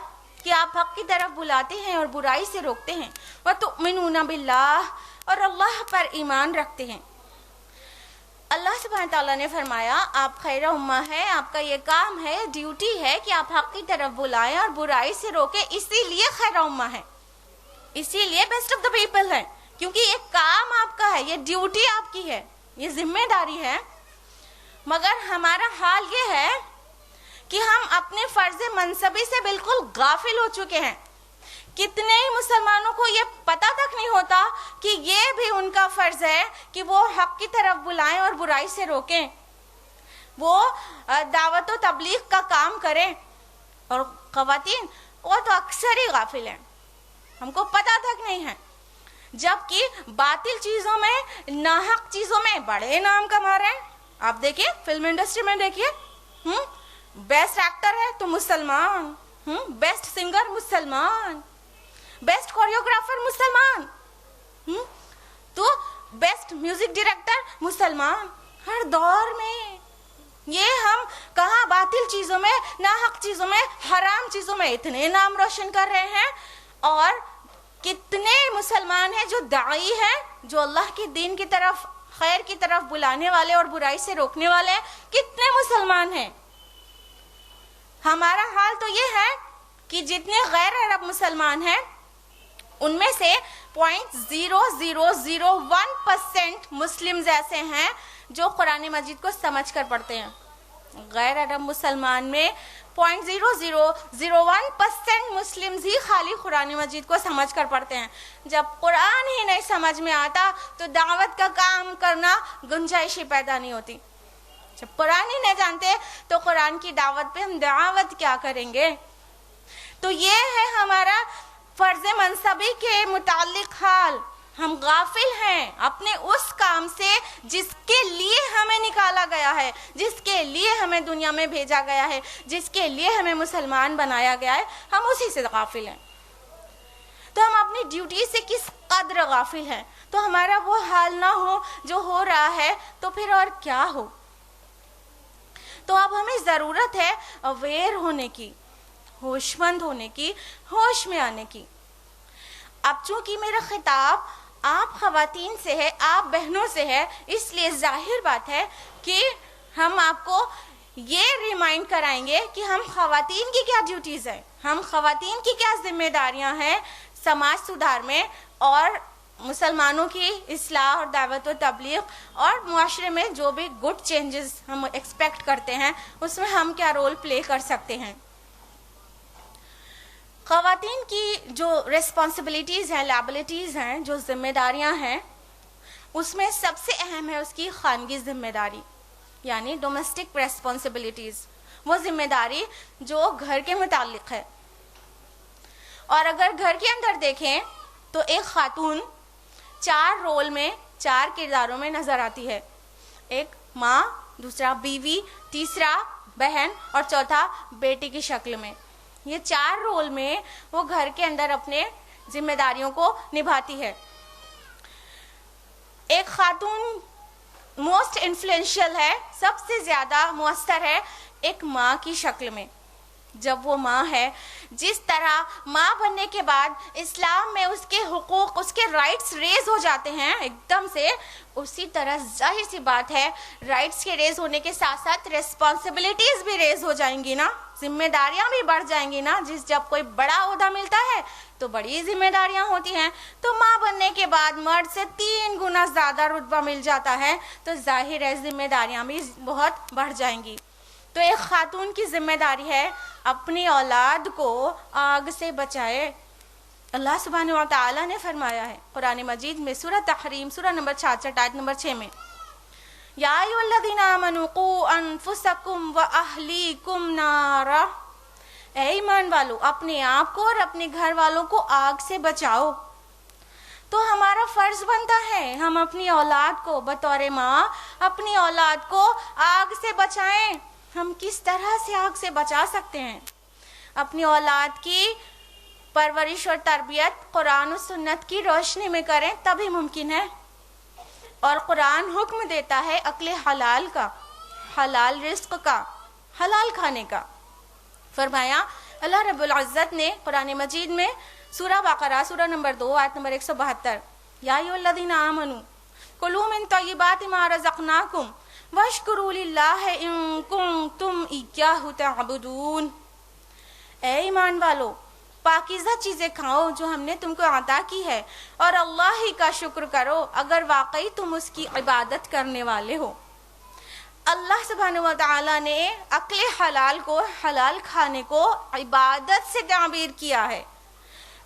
کہ آپ حق کی طرف بلاتے ہیں اور برائی سے روکتے ہیں. وتؤمنون باللہ, اور اللہ پر ایمان رکھتے ہیں. اللہ سبحانہ تعالیٰ نے فرمایا آپ خیر امہ ہے, آپ کا یہ کام ہے, ڈیوٹی ہے کہ آپ حق کی طرف بلائیں اور برائی سے روکیں, اسی لیے خیر امہ ہے, اسی لیے بیسٹ آف دا پیپل ہے, کیونکہ یہ کام آپ کا ہے, یہ ڈیوٹی آپ کی ہے, یہ ذمہ داری ہے. مگر ہمارا حال یہ ہے کہ ہم اپنے فرض منصبی سے بالکل غافل ہو چکے ہیں. کتنے ہی مسلمانوں کو یہ پتہ تک نہیں ہوتا کہ یہ بھی ان کا فرض ہے کہ وہ حق کی طرف بلائیں اور برائی سے روکیں, وہ دعوت و تبلیغ کا کام کریں. اور خواتین وہ تو اکثر ہی غافل ہیں, ہم کو پتہ تک نہیں ہے, جبکہ باطل چیزوں میں, ناحق چیزوں میں بڑے نام کما رہے ہیں. آپ دیکھیں فلم انڈسٹری میں, دیکھیے بیسٹ ایکٹر ہے تو مسلمان, بیسٹ سنگر مسلمان, بیسٹ کوریوگرافر مسلمان, تو بیسٹ میوزک ڈائریکٹر مسلمان. ہر دور میں یہ ہم کہاں باطل چیزوں میں, ناحق چیزوں میں, حرام چیزوں میں اتنے نام روشن کر رہے ہیں, اور کتنے مسلمان ہیں جو داعی ہیں, جو اللہ کے دین کی طرف خیر کی طرف بلانے والے اور برائی سے روکنے والے کتنے مسلمان ہیں؟ ہمارا حال تو یہ ہے کہ جتنے غیر عرب مسلمان ہیں ان میں سے 0.0001% مسلمز ایسے ہیں جو قرآن مجید کو سمجھ کر پڑھتے ہیں. غیر عرب مسلمان میں 0.0001% مسلمز ہی خالی قرآن مجید کو سمجھ کر پڑھتے ہیں. جب قرآن ہی نہیں سمجھ میں آتا تو دعوت کا کام کرنا گنجائش ہی پیدا نہیں ہوتی. جب قرآن ہی نہیں جانتے تو قرآن کی دعوت پہ ہم دعوت کیا کریں گے؟ تو یہ ہے ہمارا فرض منصبی کے متعلق حال. ہم غافل ہیں اپنے اس کام سے جس کے لیے ہمیں نکالا گیا ہے، جس کے لیے ہمیں دنیا میں بھیجا گیا ہے، جس کے لیے ہمیں مسلمان بنایا گیا ہے. ہم اسی سے غافل ہیں. تو ہم اپنی ڈیوٹی سے کس قدر غافل ہیں. تو ہمارا وہ حال نہ ہو جو ہو رہا ہے تو پھر اور کیا ہو. تو اب ہمیں ضرورت ہے اویئر ہونے کی، ہوش مند ہونے کی، ہوش میں آنے کی. اب چونکہ میرا خطاب آپ خواتین سے ہے، آپ بہنوں سے ہے، اس لیے ظاہر بات ہے کہ ہم آپ کو یہ ریمائنڈ کرائیں گے کہ ہم خواتین کی کیا ڈیوٹیز ہیں، ہم خواتین کی کیا ذمہ داریاں ہیں سماج سدھار میں، اور مسلمانوں کی اصلاح اور دعوت و تبلیغ اور معاشرے میں جو بھی گڈ چینجز ہم ایکسپیکٹ کرتے ہیں اس میں ہم کیا رول پلے کر سکتے ہیں. خواتین کی جو ریسپانسبلٹیز ہیں، لائبلٹیز ہیں، جو ذمہ داریاں ہیں، اس میں سب سے اہم ہے اس کی خانگی ذمہ داری، یعنی ڈومیسٹک ریسپانسبلٹیز، وہ ذمہ داری جو گھر کے متعلق ہے. اور اگر گھر کے اندر دیکھیں تو ایک خاتون 4 رول میں، 4 کرداروں میں نظر آتی ہے. ایک ماں، دوسرا بیوی، تیسرا بہن اور چوتھا بیٹی کی شکل میں. یہ 4 رول میں وہ گھر کے اندر اپنے ذمہ داریوں کو نبھاتی ہے. ایک خاتون موسٹ انفلوئنشل ہے، سب سے زیادہ مؤثر ہے ایک ماں کی شکل میں. جب وہ ماں ہے، جس طرح ماں بننے کے بعد اسلام میں اس کے حقوق، اس کے رائٹس ریز ہو جاتے ہیں ایک دم سے، اسی طرح ظاہر سی بات ہے رائٹس کے ریز ہونے کے ساتھ ساتھ ریسپانسبلٹیز بھی ریز ہو جائیں گی نا، ذمہ داریاں بھی بڑھ جائیں گی نا. جب کوئی بڑا عہدہ ملتا ہے تو بڑی ذمہ داریاں ہوتی ہیں. تو ماں بننے کے بعد مرد سے 3 گنا زیادہ رتبہ مل جاتا ہے، تو ظاہر ہے ذمہ داریاں بھی بہت بڑھ جائیں گی. تو ایک خاتون کی ذمہ داری ہے اپنی اولاد کو آگ سے بچائے. اللہ سبحانہ و تعالیٰ نے فرمایا ہے قرآن مجید میں سورہ تحریم سورہ نمبر 66 آیت نمبر 6 میں، یا ایھا الذین آمنوا قوا انفسکم واہلیکم نارا، اے ایمان والو اپنے آپ کو اور اپنے گھر والوں کو آگ سے بچاؤ. تو ہمارا فرض بنتا ہے ہم اپنی اولاد کو بطور ماں اپنی اولاد کو آگ سے بچائیں. ہم کس طرح سے آگ سے بچا سکتے ہیں؟ اپنی اولاد کی پرورش اور تربیت قرآن و سنت کی روشنی میں کریں تبھی ممکن ہے. اور قرآن حکم دیتا ہے اکل حلال کا، حلال رزق کا، حلال کھانے کا. فرمایا اللہ رب العزت نے قرآن مجید میں سورہ بقرہ سورہ نمبر 2 آیت نمبر 172، یا ایھا الذین آمنوا کلوا من طیبات ما رزقناکم واشکروا للہ ان کنتم ایاہ تعبدون. اے ایمان والو پاکیزہ چیزیں کھاؤ جو ہم نے تم کو عطا کی ہے، اور اللہ ہی کا شکر کرو اگر واقعی تم اس کی عبادت کرنے والے ہو. اللہ سبحانہ و تعالیٰ نے اکل حلال کو، حلال کھانے کو عبادت سے تعبیر کیا ہے.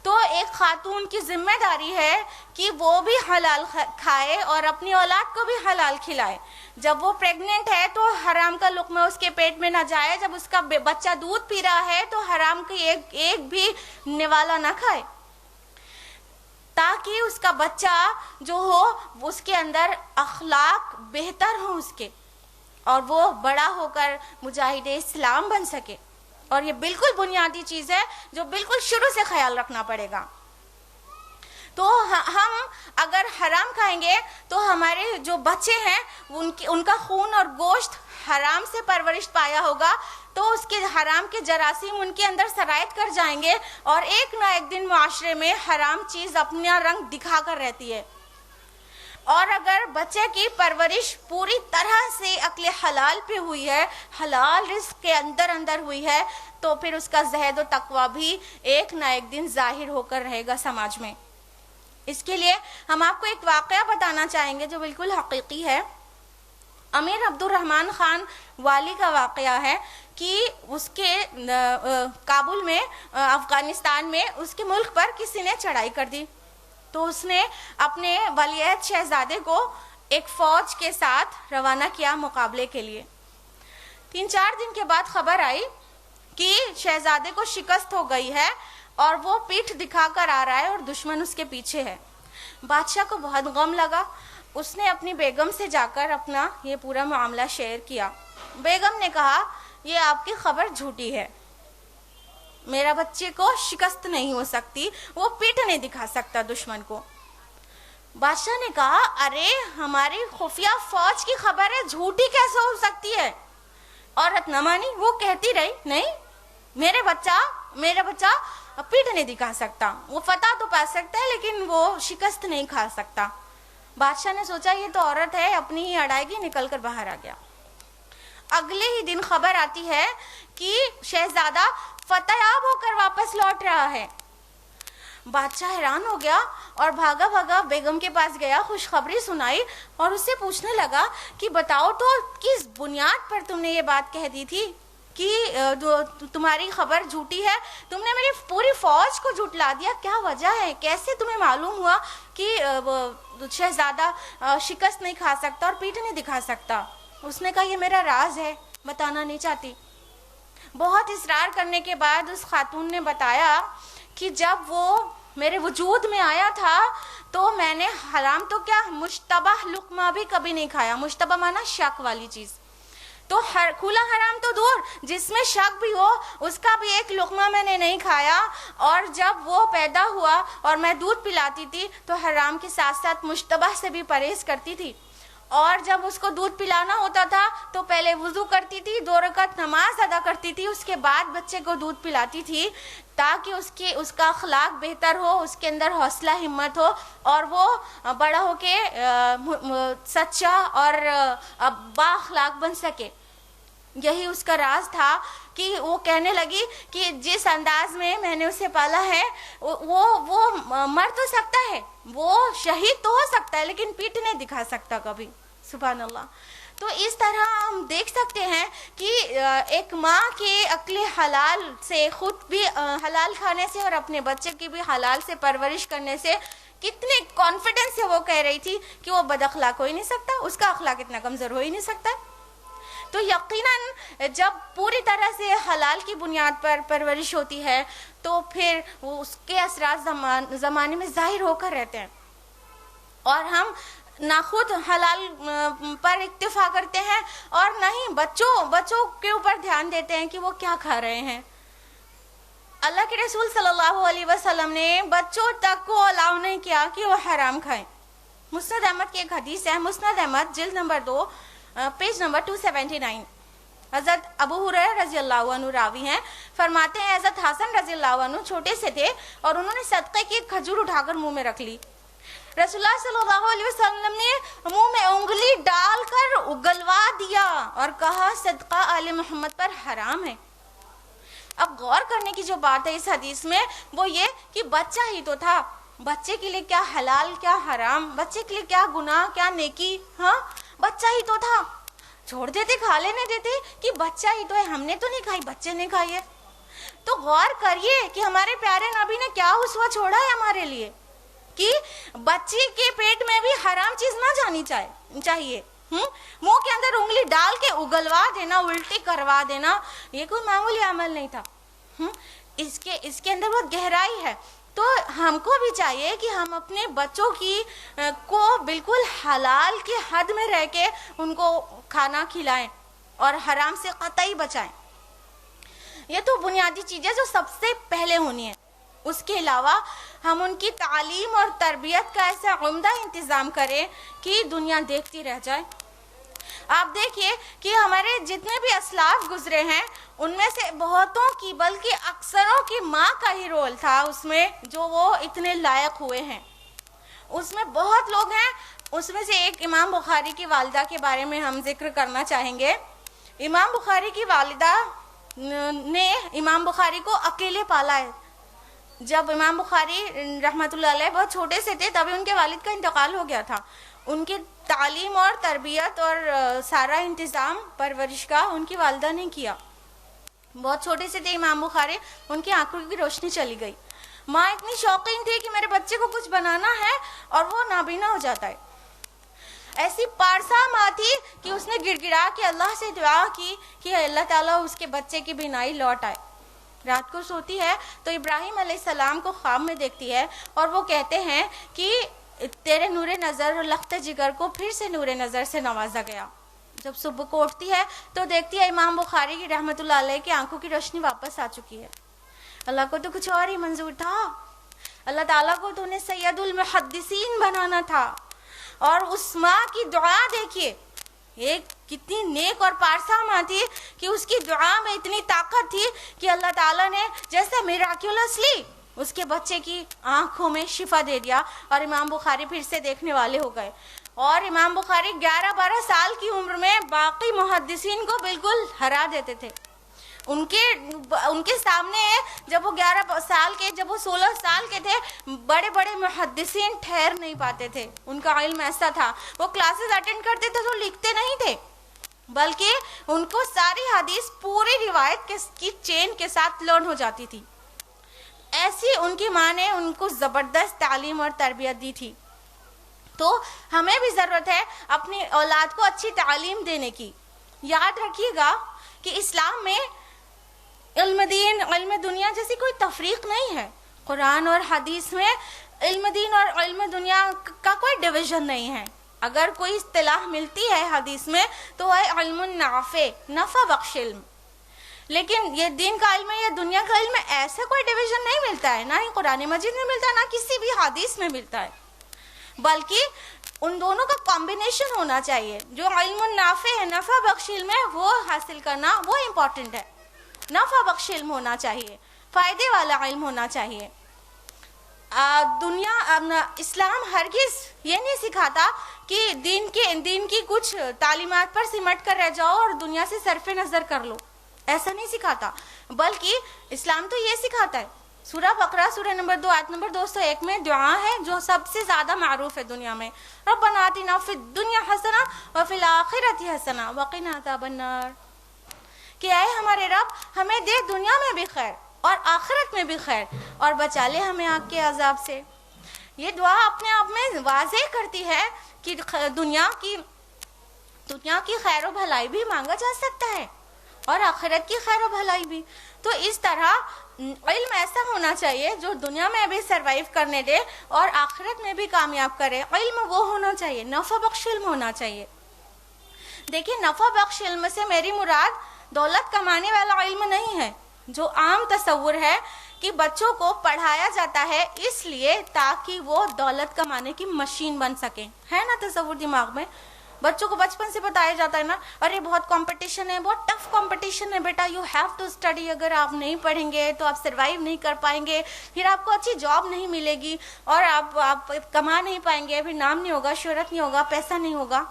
تو ایک خاتون کی ذمہ داری ہے کہ وہ بھی حلال کھائے اور اپنی اولاد کو بھی حلال کھلائے. جب وہ پریگننٹ ہے تو حرام کا لقمہ اس کے پیٹ میں نہ جائے. جب اس کا بچہ دودھ پی رہا ہے تو حرام کی ایک بھی نوالا نہ کھائے، تاکہ اس کا بچہ جو ہو اس کے اندر اخلاق بہتر ہوں اس کے، اور وہ بڑا ہو کر مجاہد اسلام بن سکے. اور یہ بالکل بنیادی چیز ہے جو بالکل شروع سے خیال رکھنا پڑے گا. تو ہم اگر حرام کھائیں گے تو ہمارے جو بچے ہیں ان کا خون اور گوشت حرام سے پرورش پایا ہوگا، تو اس کے حرام کے جراثیم ان کے اندر سرایت کر جائیں گے، اور ایک نہ ایک دن معاشرے میں حرام چیز اپنا رنگ دکھا کر رہتی ہے. اور اگر بچے کی پرورش پوری طرح سے عقل حلال پہ ہوئی ہے، حلال رزق کے اندر ہوئی ہے، تو پھر اس کا زہد و تقویٰ بھی ایک نہ ایک دن ظاہر ہو کر رہے گا سماج میں۔ اس کے لیے ہم آپ کو ایک واقعہ بتانا چاہیں گے جو بالکل حقیقی ہے۔ امیر عبد الرحمن خان والی کا واقعہ ہے کہ اس کے کابل میں، افغانستان میں، اس کے ملک پر کسی نے چڑھائی کر دی، تو اس نے اپنے ولیعہد شہزادے کو ایک فوج کے ساتھ روانہ کیا مقابلے کے لیے۔ 3-4 دن کے بعد خبر آئی کہ شہزادے کو شکست ہو گئی ہے اور وہ پیٹھ دکھا کر آ رہا ہے اور دشمن اس کے پیچھے ہے۔ بادشاہ کو بہت غم لگا، اس نے اپنی بیگم سے جا کر اپنا یہ پورا معاملہ شیئر کیا۔ بیگم نے کہا یہ آپ کی خبر جھوٹی ہے، میرا بچے کو شکست نہیں ہو سکتی، وہ پیٹھ نہیں دکھا سکتا دشمن کو۔ بادشاہ نے کہا ارے ہماری خفیہ فوج کی خبر ہے، جھوٹی کیسے ہو سکتی ہے؟ عورت نہ مانی، وہ کہتی رہی نہیں میرا بچہ پیٹھ نہیں دکھا سکتا، وہ فتح تو پا سکتا ہے لیکن وہ شکست نہیں کھا سکتا۔ بادشاہ نے سوچا یہ تو عورت ہے، اپنی ہی اڑائیگی، نکل کر باہر آ گیا۔ اگلے ہی دن خبر آتی ہے کہ شہزادہ فتح یاب ہو کر واپس لوٹ رہا ہے۔ بادشاہ حیران ہو گیا اور بھاگا بیگم کے پاس گیا، خوشخبری سنائی اور اس سے پوچھنے لگا کہ بتاؤ تو کس بنیاد پر تم نے یہ بات کہہ دی تھی کہ تمہاری خبر جھوٹی ہے، تم نے میری پوری فوج کو جھٹلا دیا، کیا وجہ ہے؟ کیسے تمہیں معلوم ہوا کہ شہزادہ شکست نہیں کھا سکتا اور پیٹھ نہیں دکھا سکتا؟ اس نے کہا یہ میرا راز ہے، بتانا نہیں چاہتی۔ بہت اصرار کرنے کے بعد اس خاتون نے بتایا کہ جب وہ میرے وجود میں آیا تھا تو میں نے حرام تو کیا مشتبہ لقمہ بھی کبھی نہیں کھایا۔ مشتبہ مانا شک والی چیز، تو کھلا حرام تو دور، جس میں شک بھی ہو اس کا بھی ایک لقمہ میں نے نہیں کھایا۔ اور جب وہ پیدا ہوا اور میں دودھ پلاتی تھی تو حرام کے ساتھ ساتھ مشتبہ سے بھی پرہیز کرتی تھی، اور جب اس کو دودھ پلانا ہوتا تھا تو پہلے وضو کرتی تھی، 2 رکعت نماز ادا کرتی تھی، اس کے بعد بچے کو دودھ پلاتی تھی تاکہ اس کا اخلاق بہتر ہو، اس کے اندر حوصلہ ہمت ہو اور وہ بڑا ہو کے سچا اور با اخلاق بن سکے۔ یہی اس کا راز تھا کہ وہ کہنے لگی کہ جس انداز میں میں نے اسے پالا ہے وہ مر تو سکتا ہے، وہ شہید تو ہو سکتا ہے لیکن پیٹھ نہیں دکھا سکتا کبھی۔ سبحان اللہ۔ تو اس طرح ہم دیکھ سکتے ہیں کہ ایک ماں کے عقل حلال سے، خود بھی حلال کھانے سے اور اپنے بچے کی بھی حلال سے پرورش کرنے سے کتنے کانفیڈنس سے وہ کہہ رہی تھی کہ وہ بد اخلاق ہو ہی نہیں سکتا، اس کا اخلاق اتنا کمزور ہو ہی نہیں سکتا۔ تو یقیناً جب پوری طرح سے حلال کی بنیاد پر پرورش ہوتی ہے تو پھر اس کے اثرات زمانے میں ظاہر ہو کر رہتے ہیں، اور ہم نہ خود حلال پر اکتفا کرتے ہیں اور نہ ہی بچوں کے اوپر دھیان دیتے ہیں کہ وہ کیا کھا رہے ہیں۔ اللہ کے رسول صلی اللہ علیہ وسلم نے بچوں تک کو الاؤ نہیں کیا کہ وہ حرام کھائیں۔ مسند احمد کی ایک حدیث ہے، مسند احمد جلد نمبر 2 پیج نمبر 279۔ حضرت ابو ہریرہ رضی اللہ عنہ راوی ہیں، فرماتے ہیں حضرت حسن رضی اللہ عنہ چھوٹے سے تھے اور انہوں نے صدقے کی ایک کھجور اٹھا کر منہ میں رکھ لی۔ رسول اللہ صلی اللہ علیہ وسلم نے منہ میں انگلی ڈال کر اگلوا دیا اور کہا صدقہ آل محمد پر حرام ہے۔ اب غور کرنے کی جو بات ہے اس حدیث میں وہ یہ کہ بچہ ہی تو تھا، بچے کے لیے کیا حلال کیا حرام، بچے کے لیے کیا گناہ کیا نیکی، ہاں بچہ ہی تو تھا، چھوڑ دیتے، کھا لینے دیتے کہ بچہ ہی تو ہے، ہم نے تو نہیں کھائی، بچے نے کھائی ہے۔ تو غور کریے کہ ہمارے پیارے نبی نے کیا اسوہ چھوڑا ہے ہمارے لیے کہ بچے کے پیٹ میں بھی حرام چیز نہ جانی چاہیے۔ منہ کے اندر انگلی ڈال کے اگلوا دینا، الٹی کروا دینا، یہ کوئی معمولی عمل نہیں تھا۔ اس کے اندر بہت گہرائی ہے۔ تو ہم کو بھی چاہیے کہ ہم اپنے بچوں کو بالکل حلال کی حد میں رہ کے ان کو کھانا کھلائیں اور حرام سے قطعی بچائیں۔ یہ تو بنیادی چیزیں جو سب سے پہلے ہونی ہے۔ اس کے علاوہ ہم ان کی تعلیم اور تربیت کا ایسا عمدہ انتظام کریں کہ دنیا دیکھتی رہ جائے۔ آپ دیکھیے کہ ہمارے جتنے بھی اسلاف گزرے ہیں ان میں سے بہتوں کی بلکہ اکثروں کی ماں کا ہی رول تھا اس میں جو وہ اتنے لائق ہوئے ہیں۔ اس میں بہت لوگ ہیں. اس میں سے ایک امام بخاری کی والدہ کے بارے میں ہم ذکر کرنا چاہیں گے. امام بخاری کی والدہ نے امام بخاری کو اکیلے پالا ہے. جب امام بخاری رحمۃ اللہ علیہ بہت چھوٹے سے تھے تبھی ان کے والد کا انتقال ہو گیا تھا. ان کی تعلیم اور تربیت اور سارا انتظام پرورش کا ان کی والدہ نے کیا. بہت چھوٹے سے تھے امام بخاری, ان کی آنکھوں کی روشنی چلی گئی. ماں اتنی شوقین تھی کہ میرے بچے کو کچھ بنانا ہے اور وہ نابینا ہو جاتا ہے. ایسی پارسا ماں تھی کہ اس نے گڑ گڑا کے اللہ سے دعا کی کہ اللہ تعالیٰ اس کے بچے کی بینائی لوٹ آئے. رات کو سوتی ہے تو ابراہیم علیہ السلام کو خواب میں دیکھتی ہے اور وہ کہتے ہیں کہ تیرے نور نظر اور لخت جگر کو پھر سے نور نظر سے نوازا گیا. جب صبح کو اٹھتی ہے تو دیکھتی ہے امام بخاری کی رحمۃ اللہ علیہ کی آنکھوں کی روشنی واپس آ چکی ہے. اللہ کو تو کچھ اور ہی منظور تھا. اللہ تعالیٰ کو تو انہیں سید المحدثین بنانا تھا. اور اس ماں کی دعا دیکھیے, ایک کتنی نیک اور پارسا ماں تھی کہ اس کی دعا میں اتنی طاقت تھی کہ اللہ تعالیٰ نے جیسے میراکیولسلی اس کے بچے کی آنکھوں میں شفا دے دیا اور امام بخاری پھر سے دیکھنے والے ہو گئے. اور امام بخاری 11-12 سال کی عمر میں باقی محدثین کو بالکل ہرا دیتے تھے. ان کے سامنے جب وہ 11 سال کے, جب وہ 16 سال کے تھے, بڑے بڑے محدثین ٹھہر نہیں پاتے تھے. ان کا علم ایسا تھا, وہ کلاسز اٹینڈ کرتے تھے تو لکھتے نہیں تھے, بلکہ ان کو ساری حدیث پوری روایت کی چین کے ساتھ لرن ہو جاتی تھی. ایسی ان کی ماں نے ان کو زبردست تعلیم اور تربیت دی تھی. تو ہمیں بھی ضرورت ہے اپنی اولاد کو اچھی تعلیم دینے کی. یاد رکھیے گا کہ اسلام میں علم دین علم دنیا جیسی کوئی تفریق نہیں ہے. قرآن اور حدیث میں علم دین اور علم دنیا کا کوئی ڈویژن نہیں ہے. اگر کوئی اصطلاح ملتی ہے حدیث میں تو ہے علم نافع, نفع بخش علم. لیکن یہ دین کا علم ہے یا دنیا کا علم ہے, ایسا کوئی ڈویژن نہیں ملتا ہے. نہ ہی قرآن مجید میں ملتا ہے, نہ کسی بھی حدیث میں ملتا ہے. بلکہ ان دونوں کا کمبینیشن ہونا چاہیے. جو علم نافع ہے, نفع بخش علم ہے, وہ حاصل کرنا وہ امپورٹنٹ ہے. نفع بخش علم ہونا چاہیے, فائدے والا علم ہونا چاہیے. اسلام ہرگز یہ نہیں سکھاتا کہ دین کی کچھ تعلیمات پر سمٹ کر رہ جاؤ اور دنیا سے صرف نظر کر لو. ایسا نہیں سکھاتا, بلکہ اسلام تو یہ سکھاتا ہے. سورہ بقرہ سورہ نمبر 2 آیت نمبر 201 میں دعا ہے جو سب سے زیادہ معروف ہے دنیا میں, ربنا آتنا فی الدنیا حسنہ وفی الآخرۃ حسنہ وقنا عذاب النار. کہ اے ہمارے رب ہمیں دے دنیا میں بھی خیر اور آخرت میں بھی خیر, اور بچا لے ہمیں آگ کے عذاب سے. یہ دعا اپنے آپ میں واضح کرتی ہے کہ دنیا کی خیر و بھلائی بھی مانگا جا سکتا ہے اور آخرت کی خیر و بھلائی بھی. تو اس طرح علم ایسا ہونا چاہیے جو دنیا میں بھی سروائیو کرنے دے اور آخرت میں بھی کامیاب کرے. علم وہ ہونا چاہیے, نفع بخش علم ہونا چاہیے. دیکھیں, نفع بخش علم سے میری مراد دولت کمانے والا علم نہیں ہے جو عام تصور ہے کہ بچوں کو پڑھایا جاتا ہے اس لیے تاکہ وہ دولت کمانے کی مشین بن سکیں. ہے نا تصور دماغ میں؟ بچوں کو بچپن سے بتایا جاتا ہے نا, ارے بہت کمپٹیشن ہے, بہت ٹف کمپٹیشن ہے بیٹا, یو ہیو ٹو اسٹڈی. اگر آپ نہیں پڑھیں گے تو آپ سروائیو نہیں کر پائیں گے, پھر آپ کو اچھی جاب نہیں ملے گی اور آپ کما نہیں پائیں گے, پھر نام نہیں ہوگا, شہرت نہیں ہوگا, پیسہ نہیں ہوگا.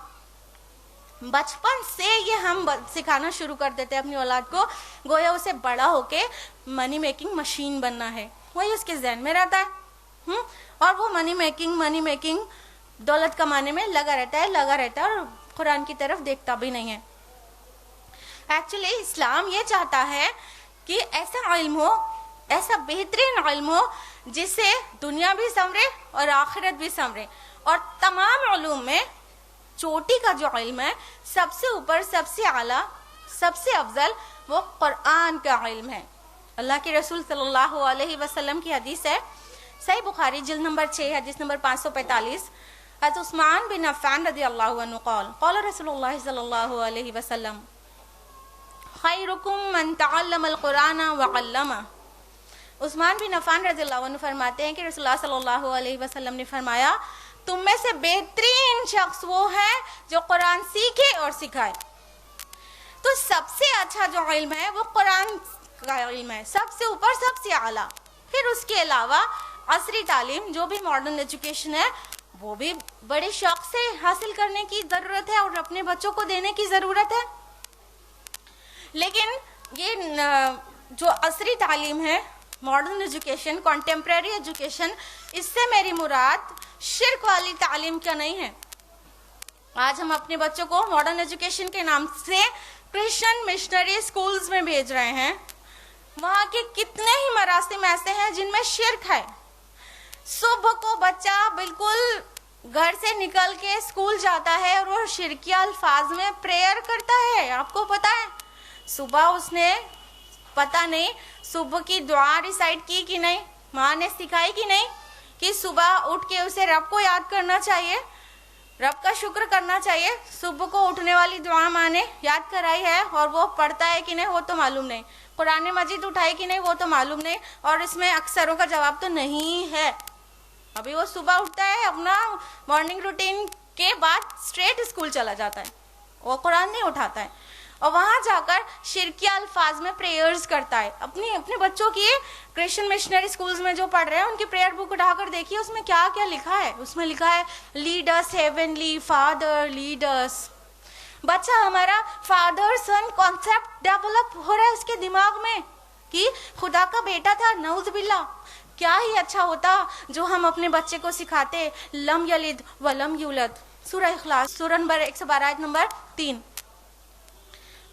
بچپن سے یہ ہم سکھانا شروع کر دیتے ہیں اپنی اولاد کو, گویا اسے بڑا ہو کے منی میکنگ مشین بننا ہے, وہی اس کے ذہن میں رہتا ہے. اور وہ منی میکنگ دولت کمانے میں لگا رہتا ہے اور قرآن کی طرف دیکھتا بھی نہیں ہے. ایکچولی اسلام یہ چاہتا ہے کہ ایسا علم ہو, ایسا بہترین علم ہو جس سے دنیا بھی سنورے اور آخرت بھی سنورے. اور تمام علوم میں چوٹی کا جو علم ہے, سب سے اوپر, سب سے اعلیٰ, سب سے افضل, وہ قرآن کا علم ہے. اللہ کے رسول صلی اللہ علیہ وسلم کی حدیث ہے, صحیح بخاری جلد نمبر 6 حدیث نمبر 545. حضرت عثمان بن عفان رضی اللہ عنہ قال رسول اللہ صلی اللہ علیہ وسلم خیرکم من تعلم القرآن وعلمہ. عثمان بن عفان رضی اللہ عنہ فرماتے ہیں کہ رسول اللہ صلی اللہ علیہ وسلم نے فرمایا, تم میں سے بہترین شخص وہ ہے جو قرآن سیکھے اور سکھائے. تو سب سے اچھا جو علم ہے وہ قرآن کا علم ہے, سب سے اوپر, سب سے اعلیٰ. پھر اس کے علاوہ عصری تعلیم جو بھی ماڈرن ایجوکیشن ہے وہ بھی بڑے شوق سے حاصل کرنے کی ضرورت ہے اور اپنے بچوں کو دینے کی ضرورت ہے. لیکن یہ جو عصری تعلیم ہے، ماڈرن ایجوکیشن، کنٹمپریری ایجوکیشن، اس سے میری مراد شرک والی تعلیم کا نہیں ہے. آج ہم اپنے بچوں کو ماڈرن ایجوکیشن کے نام سے کرسچن مشنری اسکولز میں بھیج رہے ہیں. وہاں کے کتنے ہی مراسم ایسے ہیں جن میں شرک ہے. صبح کو بچہ بالکل گھر سے نکل کے اسکول جاتا ہے اور وہ شرکیہ الفاظ میں پریئر کرتا ہے. آپ کو پتا ہے صبح اس نے پتہ نہیں صبح کی دعا ریسائٹ کی کہ نہیں، ماں نے سکھائی کہ نہیں کہ صبح اٹھ کے اسے رب کو یاد کرنا چاہیے، رب کا شکر کرنا چاہیے. صبح کو اٹھنے والی دعا ماں نے یاد کرائی ہے اور وہ پڑھتا ہے کہ نہیں وہ تو معلوم نہیں، قرآن مجید اٹھائی کہ نہیں وہ تو معلوم نہیں، اور اس میں اکثروں کا جواب تو نہیں ہے. ابھی وہ صبح اٹھتا ہے، اپنا مارننگ روٹین کے بعد اسٹریٹ اسکول چلا جاتا ہے، وہ قرآن نہیں اٹھاتا ہے اور وہاں جا کر شرکیہ الفاظ میں پریئرز کرتا ہے. اپنے بچوں کی کرسچن مشنری اسکولز میں جو پڑھ رہے ہیں ان کی پریئر بک اٹھا کر دیکھیے، اس میں کیا کیا لکھا ہے. اس میں لکھا ہے لیڈ اس ہیونلی فادر لیڈ اس. بچہ ہمارا فادر سن کانسیپٹ ڈیولپ ہو رہا ہے اس کے دماغ میں کہ خدا کا بیٹا تھا. نعوذ باللہ. کیا ہی اچھا ہوتا جو ہم اپنے بچے کو سکھاتے لم یلد ولم یولد. سورہ اخلاص سورہ نمبر 112 آیت نمبر 3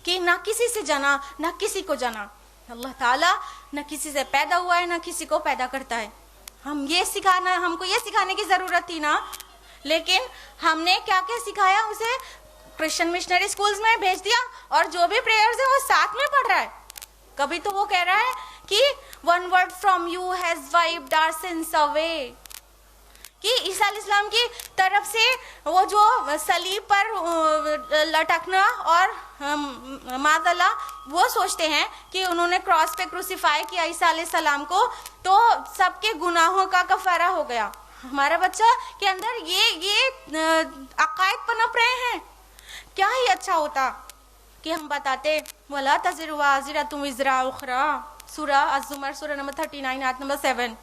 کہ نہ کسی سے جنا نہ کسی کو جنا. اللہ تعالیٰ نہ کسی سے پیدا ہوا ہے نہ کسی کو پیدا کرتا ہے. ہم کو یہ سکھانے کی ضرورت تھی نا، لیکن ہم نے کیا کیا سکھایا اسے؟ کرسچن مشنری اسکولز میں بھیج دیا اور جو بھی پریئرز ہیں وہ ساتھ میں پڑھ رہا ہے. کبھی تو وہ کہہ رہا ہے کہ one word from you has wiped our sense away, کہ عیسیٰ علیہ السلام کی طرف سے وہ جو صلیب پر لٹکنا اور معاذ اللہ وہ سوچتے ہیں کہ انہوں نے کراس پہ کروسیفائی کیا عیسیٰ علیہ السلام کو تو سب کے گناہوں کا کفارہ ہو گیا. ہمارا بچہ کے اندر یہ عقائد پنپ رہے ہیں. کیا ہی اچھا ہوتا کہ ہم بتاتے وَلَا تَزِرُ وَازِرَةٌ وِزْرَ أُخْرَى، سورہ الزمر سورہ نمبر 39 آیت نمبر 7.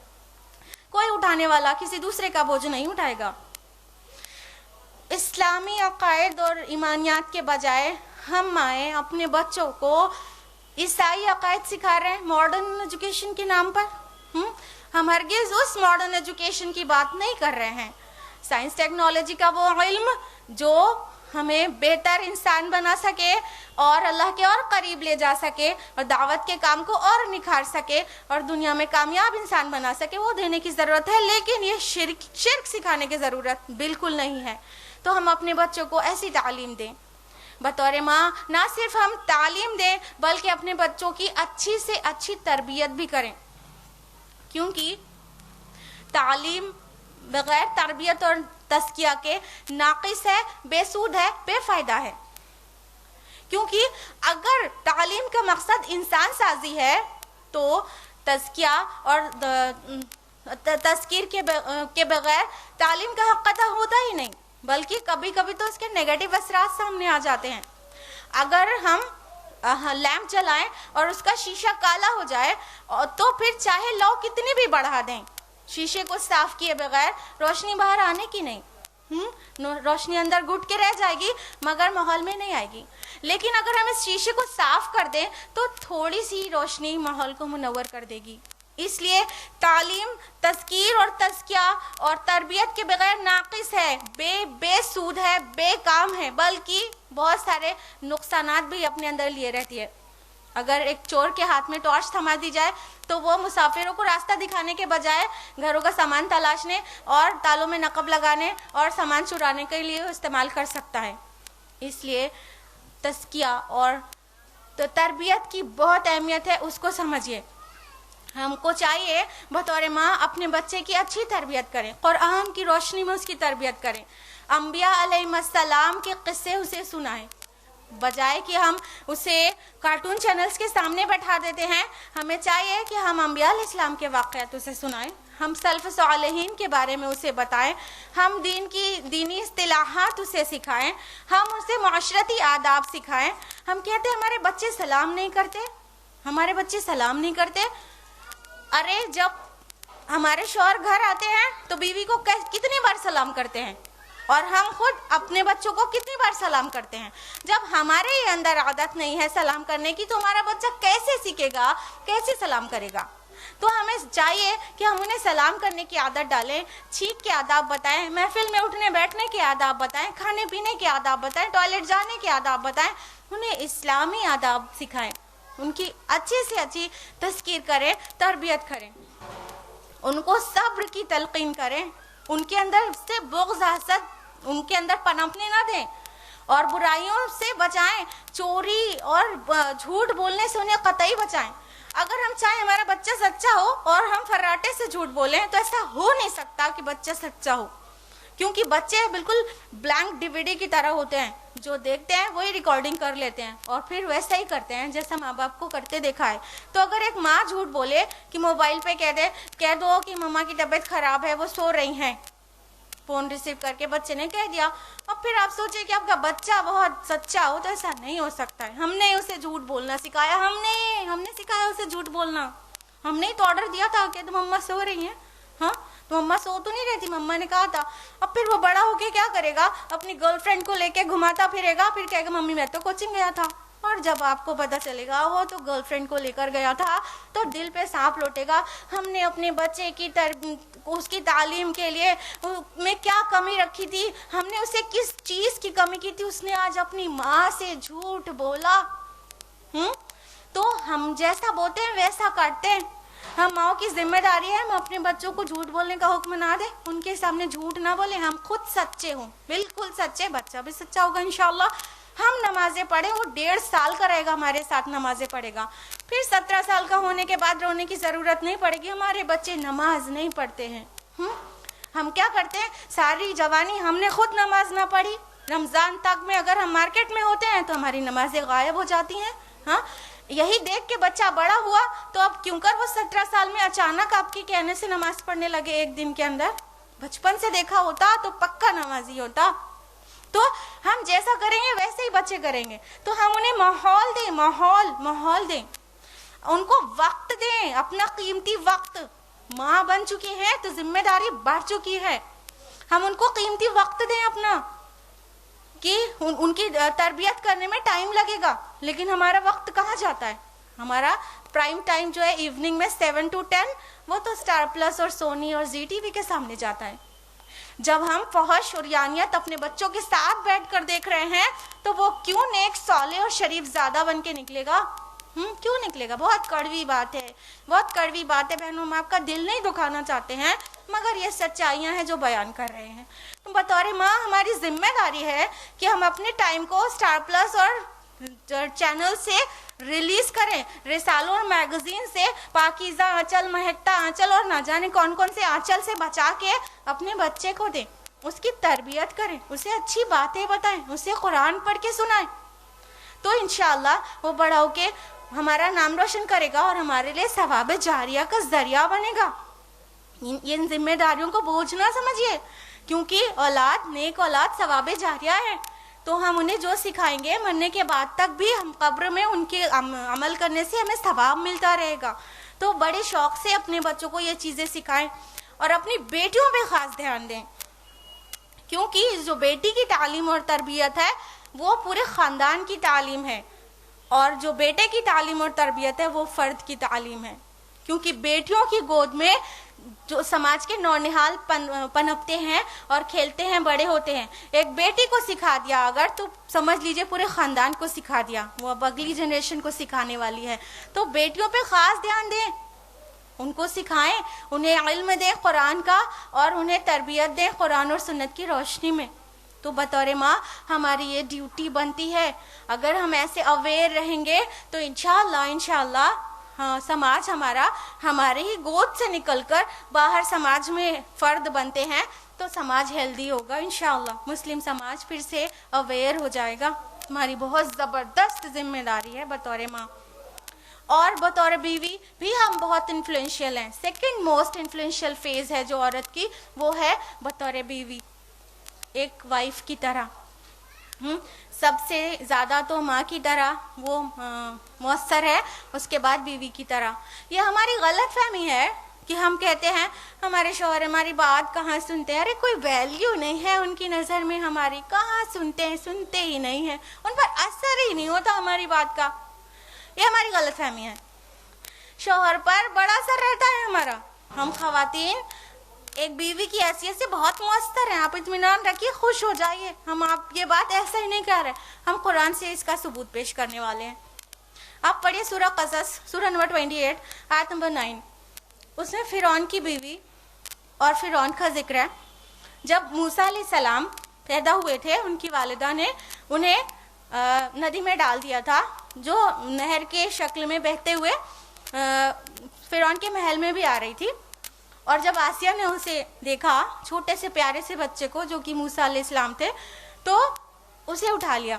کوئی اٹھانے والا کسی دوسرے کا بوجھ نہیں اٹھائے گا. اسلامی عقائد اور ایمانیات کے بجائے ہم مائیں اپنے بچوں کو عیسائی عقائد سکھا رہے ہیں ماڈرن ایجوکیشن کے نام پر. ہم ہرگز اس ماڈرن ایجوکیشن کی بات نہیں کر رہے ہیں. سائنس ٹیکنالوجی کا وہ علم جو ہمیں بہتر انسان بنا سکے اور اللہ کے اور قریب لے جا سکے اور دعوت کے کام کو اور نکھار سکے اور دنیا میں کامیاب انسان بنا سکے، وہ دینے کی ضرورت ہے. لیکن یہ شرک سکھانے کی ضرورت بالکل نہیں ہے. تو ہم اپنے بچوں کو ایسی تعلیم دیں. بطور ماں نہ صرف ہم تعلیم دیں بلکہ اپنے بچوں کی اچھی سے اچھی تربیت بھی کریں، کیونکہ تعلیم بغیر تربیت اور تزکیہ کے ناقص ہے، بے سود ہے، بے فائدہ ہے. کیونکہ اگر تعلیم کا مقصد انسان سازی ہے تو تزکیہ اور تذکیر کے بغیر تعلیم کا حق قطع ہوتا ہی نہیں، بلکہ کبھی کبھی تو اس کے نیگیٹو اثرات سامنے آ جاتے ہیں. اگر ہم لیمپ جلائیں اور اس کا شیشہ کالا ہو جائے تو پھر چاہے لو کتنی بھی بڑھا دیں، شیشے کو صاف کیے بغیر روشنی باہر آنے کی نہیں. روشنی اندر گھٹ کے رہ جائے گی مگر ماحول میں نہیں آئے گی. لیکن اگر ہم اس شیشے کو صاف کر دیں تو تھوڑی سی روشنی ماحول کو منور کر دے گی. اس لیے تعلیم تذکیر اور تزکیہ اور تربیت کے بغیر ناقص ہے، بے سود ہے، بے کام ہے، بلکہ بہت سارے نقصانات بھی اپنے اندر لیے رہتی ہے. اگر ایک چور کے ہاتھ میں ٹارچ تھما دی جائے تو وہ مسافروں کو راستہ دکھانے کے بجائے گھروں کا سامان تلاشنے اور تالوں میں نقب لگانے اور سامان چرانے کے لیے استعمال کر سکتا ہے. اس لیے تزکیہ اور تربیت کی بہت اہمیت ہے، اس کو سمجھیے. ہم کو چاہیے بطور ماں اپنے بچے کی اچھی تربیت کریں، قرآن کی روشنی میں اس کی تربیت کریں، انبیاء علیہ السلام کے قصے اسے سنائیں، بجائے کہ ہم اسے کارٹون چینلز کے سامنے بیٹھا دیتے ہیں. ہمیں چاہیے کہ ہم انبیاء علیہ السلام کے واقعات اسے سنائیں، ہم سلف صالحین کے بارے میں اسے بتائیں، ہم دینی اصطلاحات اسے سکھائیں، ہم اسے معاشرتی آداب سکھائیں. ہم کہتے ہیں ہمارے بچے سلام نہیں کرتے، ہمارے بچے سلام نہیں کرتے. ارے جب ہمارے شوہر گھر آتے ہیں تو بیوی کو کتنی بار سلام کرتے ہیں، اور ہم خود اپنے بچوں کو کتنی بار سلام کرتے ہیں. جب ہمارے ہی اندر عادت نہیں ہے سلام کرنے کی تو ہمارا بچہ کیسے سیکھے گا، کیسے سلام کرے گا؟ تو ہمیں چاہیے کہ ہم انہیں سلام کرنے کی عادت ڈالیں، چھینک کے آداب بتائیں، محفل میں اٹھنے بیٹھنے کے آداب بتائیں، کھانے پینے کے آداب بتائیں، ٹوائلٹ جانے کے آداب بتائیں، انہیں اسلامی آداب سکھائیں، ان کی اچھی سے اچھی تذکیر کریں، تربیت کریں، ان کو صبر کی تلقین کریں، ان کے اندر سے بغض حسد ان کے اندر پنپنے نہ دیں، اور برائیوں سے بچائیں، چوری اور جھوٹ بولنے سے انہیں قطعی بچائیں. اگر ہم چاہیں ہمارا بچہ سچا ہو اور ہم فراٹے سے جھوٹ بولیں تو ایسا ہو نہیں سکتا کہ بچہ سچا ہو، کیونکہ بچے بالکل بلینک ڈی وی ڈی کی طرح ہوتے ہیں، جو دیکھتے ہیں وہی ریکارڈنگ کر لیتے ہیں اور پھر ویسا ہی کرتے ہیں جیسا ماں باپ کو کرتے دیکھا ہے. تو اگر ایک ماں جھوٹ بولے کہ موبائل پہ کہہ دو کہ مما کی طبیعت خراب ہے وہ سو رہی ہیں، فون ریسیو کر کے بچے نے کہہ دیا، اب پھر آپ سوچیں کہ آپ کا بچہ بہت سچا ہو، تو ایسا نہیں ہو سکتا ہے. ہم نے اسے جھوٹ بولنا سکھایا، ہم نے سکھایا اسے جھوٹ بولنا. ہم نے تو آرڈر دیا تھا کہ تم مما سو رہی ہیں، ہاں تو مما سو تو نہیں رہی تھی، مما نے کہا تھا. اب پھر وہ بڑا ہو کے کیا کرے گا، اپنی گرل فرینڈ کو لے کے گھماتا پھرے گا، پھر کہے گا ممی میں تو کوچنگ گیا تھا. اور جب آپ کو پتہ چلے گا وہ تو گرل فرینڈ کو لے کر گیا تھا تو دل پہ سانپ لوٹے گا. ہم نے اپنے بچے کی اس کی تعلیم کے لیے میں کیا کمی رکھی تھی، ہم نے اسے کس چیز کی کمی کی تھی، اس نے آج اپنی ماں سے جھوٹ بولا. تو ہم جیسا بولتے ہیں ویسا کرتے ہیں. ہم ماؤں کی ذمہ داری ہے ہم اپنے بچوں کو جھوٹ بولنے کا حکم نہ دیں، ان کے سامنے جھوٹ نہ بولیں، ہم خود سچے ہوں، بالکل سچے، بچہ بھی سچا ہوگا انشاءاللہ. ہم نمازیں پڑھیں، وہ 1.5 سال کا رہے گا ہمارے ساتھ نمازیں پڑھے گا، پھر 17 سال کا ہونے کے بعد رونے کی ضرورت نہیں پڑے گی. ہمارے بچے نماز نہیں پڑھتے ہیں. ہم کیا کرتے ہیں، ساری جوانی ہم نے خود نماز نہ پڑھی. رمضان تک میں اگر ہم مارکیٹ میں ہوتے ہیں تو ہماری نمازیں غائب ہو جاتی ہیں. یہی دیکھ کے بچہ بڑا ہوا تو اب کیوں کر وہ 17 سال میں اچانک آپ کے کہنے سے نماز پڑھنے لگے ایک دن کے اندر. بچپن سے دیکھا ہوتا تو پکا نمازی ہوتا. تو ہم جیسا کریں گے ویسے ہی بچے کریں گے. تو ہم انہیں ماحول دیں، ماحول دیں، ان کو وقت دیں، اپنا قیمتی وقت. ماں بن چکی ہے تو ذمہ داری بڑھ چکی ہے، ہم ان کو قیمتی وقت دیں اپنا، کہ ان کی تربیت کرنے میں ٹائم لگے گا، لیکن ہمارا وقت کہاں جاتا ہے. ہمارا پرائم ٹائم جو ہے ایوننگ میں 7 to 10 وہ تو اسٹار پلس اور سونی اور زی ٹی وی کے سامنے جاتا ہے. جب ہم فحش اور یانیت اپنے بچوں کے ساتھ بیٹھ کر دیکھ رہے ہیں تو وہ کیوں نیک صالح اور شریف زادہ بن کے نکلے گا؟ کیوں نکلے گا؟ بہت کڑوی بات ہے، بہت کڑوی بات ہے بہنوں. ہم آپ کا دل نہیں دکھانا چاہتے ہیں مگر یہ سچائیاں ہیں جو بیان کر رہے ہیں. تو بطور ماں ہماری ذمہ داری ہے کہ ہم اپنے ٹائم کو اسٹار پلس اور چینل سے ریلیز کریں، رسالوں اور میگزین سے پاکیزہ آنچل، مہکتا آنچل اور نہ جانے کون کون سے آنچل سے بچا کے اپنے بچے کو دیں، اس کی تربیت کریں، اسے اچھی باتیں بتائیں، اسے قرآن پڑھ کے سنائیں. تو انشاءاللہ وہ بڑا ہو کے ہمارا نام روشن کرے گا اور ہمارے لیے ثواب جاریہ کا ذریعہ بنے گا. ان ذمہ داریوں کو بوجھ نہ سمجھیے، کیونکہ اولاد، نیک اولاد ثواب جاریہ ہے. تو ہم انہیں جو سکھائیں گے مرنے کے بعد تک بھی ہم قبر میں ان کے عمل کرنے سے ہمیں ثواب ملتا رہے گا. تو بڑے شوق سے اپنے بچوں کو یہ چیزیں سکھائیں اور اپنی بیٹیوں پہ خاص دھیان دیں، کیونکہ جو بیٹی کی تعلیم اور تربیت ہے وہ پورے خاندان کی تعلیم ہے، اور جو بیٹے کی تعلیم اور تربیت ہے وہ فرد کی تعلیم ہے. کیونکہ بیٹیوں کی گود میں جو سماج کے نونہال پنپتے ہیں اور کھیلتے ہیں، بڑے ہوتے ہیں. ایک بیٹی کو سکھا دیا اگر تو سمجھ لیجئے پورے خاندان کو سکھا دیا، وہ اب اگلی جنریشن کو سکھانے والی ہے. تو بیٹیوں پہ خاص دھیان دیں، ان کو سکھائیں، انہیں علم دیں قرآن کا اور انہیں تربیت دیں قرآن اور سنت کی روشنی میں. تو بطور ماں ہماری یہ ڈیوٹی بنتی ہے. اگر ہم ایسے اویئر رہیں گے تو انشاءاللہ سماج ہمارا ہمارے ہی گود سے نکل کر باہر سماج میں فرد بنتے ہیں تو سماج ہیلدی ہوگا انشاءاللہ. مسلم سماج پھر سے اویئر ہو جائے گا. ہماری بہت زبردست ذمہ داری ہے بطور ماں. اور بطور بیوی بھی ہم بہت انفلوئنشیل ہیں. سیکنڈ موسٹ انفلوئنشیل فیز ہے جو عورت کی، وہ ہے بطور بیوی، ایک وائف کی طرح. سب سے زیادہ تو ماں کی طرح وہ مؤثر ہے، اس کے بعد بیوی کی طرح. یہ ہماری غلط فہمی ہے کہ ہم کہتے ہیں ہمارے شوہر ہماری بات کہاں سنتے ہیں. ارے کوئی ویلیو نہیں ہے ان کی نظر میں ہماری, کہاں سنتے ہیں, سنتے ہی نہیں ہیں, ان پر اثر ہی نہیں ہوتا ہماری بات کا. یہ ہماری غلط فہمی ہے. شوہر پر بڑا اثر رہتا ہے ہمارا. ہم خواتین ایک بیوی کی حیثیت سے بہت مؤثر ہیں. آپ اطمینان رکھیے, خوش ہو جائیے. ہم آپ یہ بات ایسا ہی نہیں کہہ رہے, ہم قرآن سے اس کا ثبوت پیش کرنے والے ہیں. آپ پڑھیے سورہ قصص, سورہ نمبر 28 آیت نمبر 9. اس میں فرعون کی بیوی اور فرعون کا ذکر ہے. جب موسیٰ علیہ السلام پیدا ہوئے تھے, ان کی والدہ نے انہیں ندی میں ڈال دیا تھا, جو نہر کے شکل میں بہتے ہوئے فرعون کے محل میں بھی آ رہی تھی. اور جب آسیہ نے اسے دیکھا, چھوٹے سے پیارے سے بچے کو جو کہ موسیٰ علیہ السلام تھے, تو اسے اٹھا لیا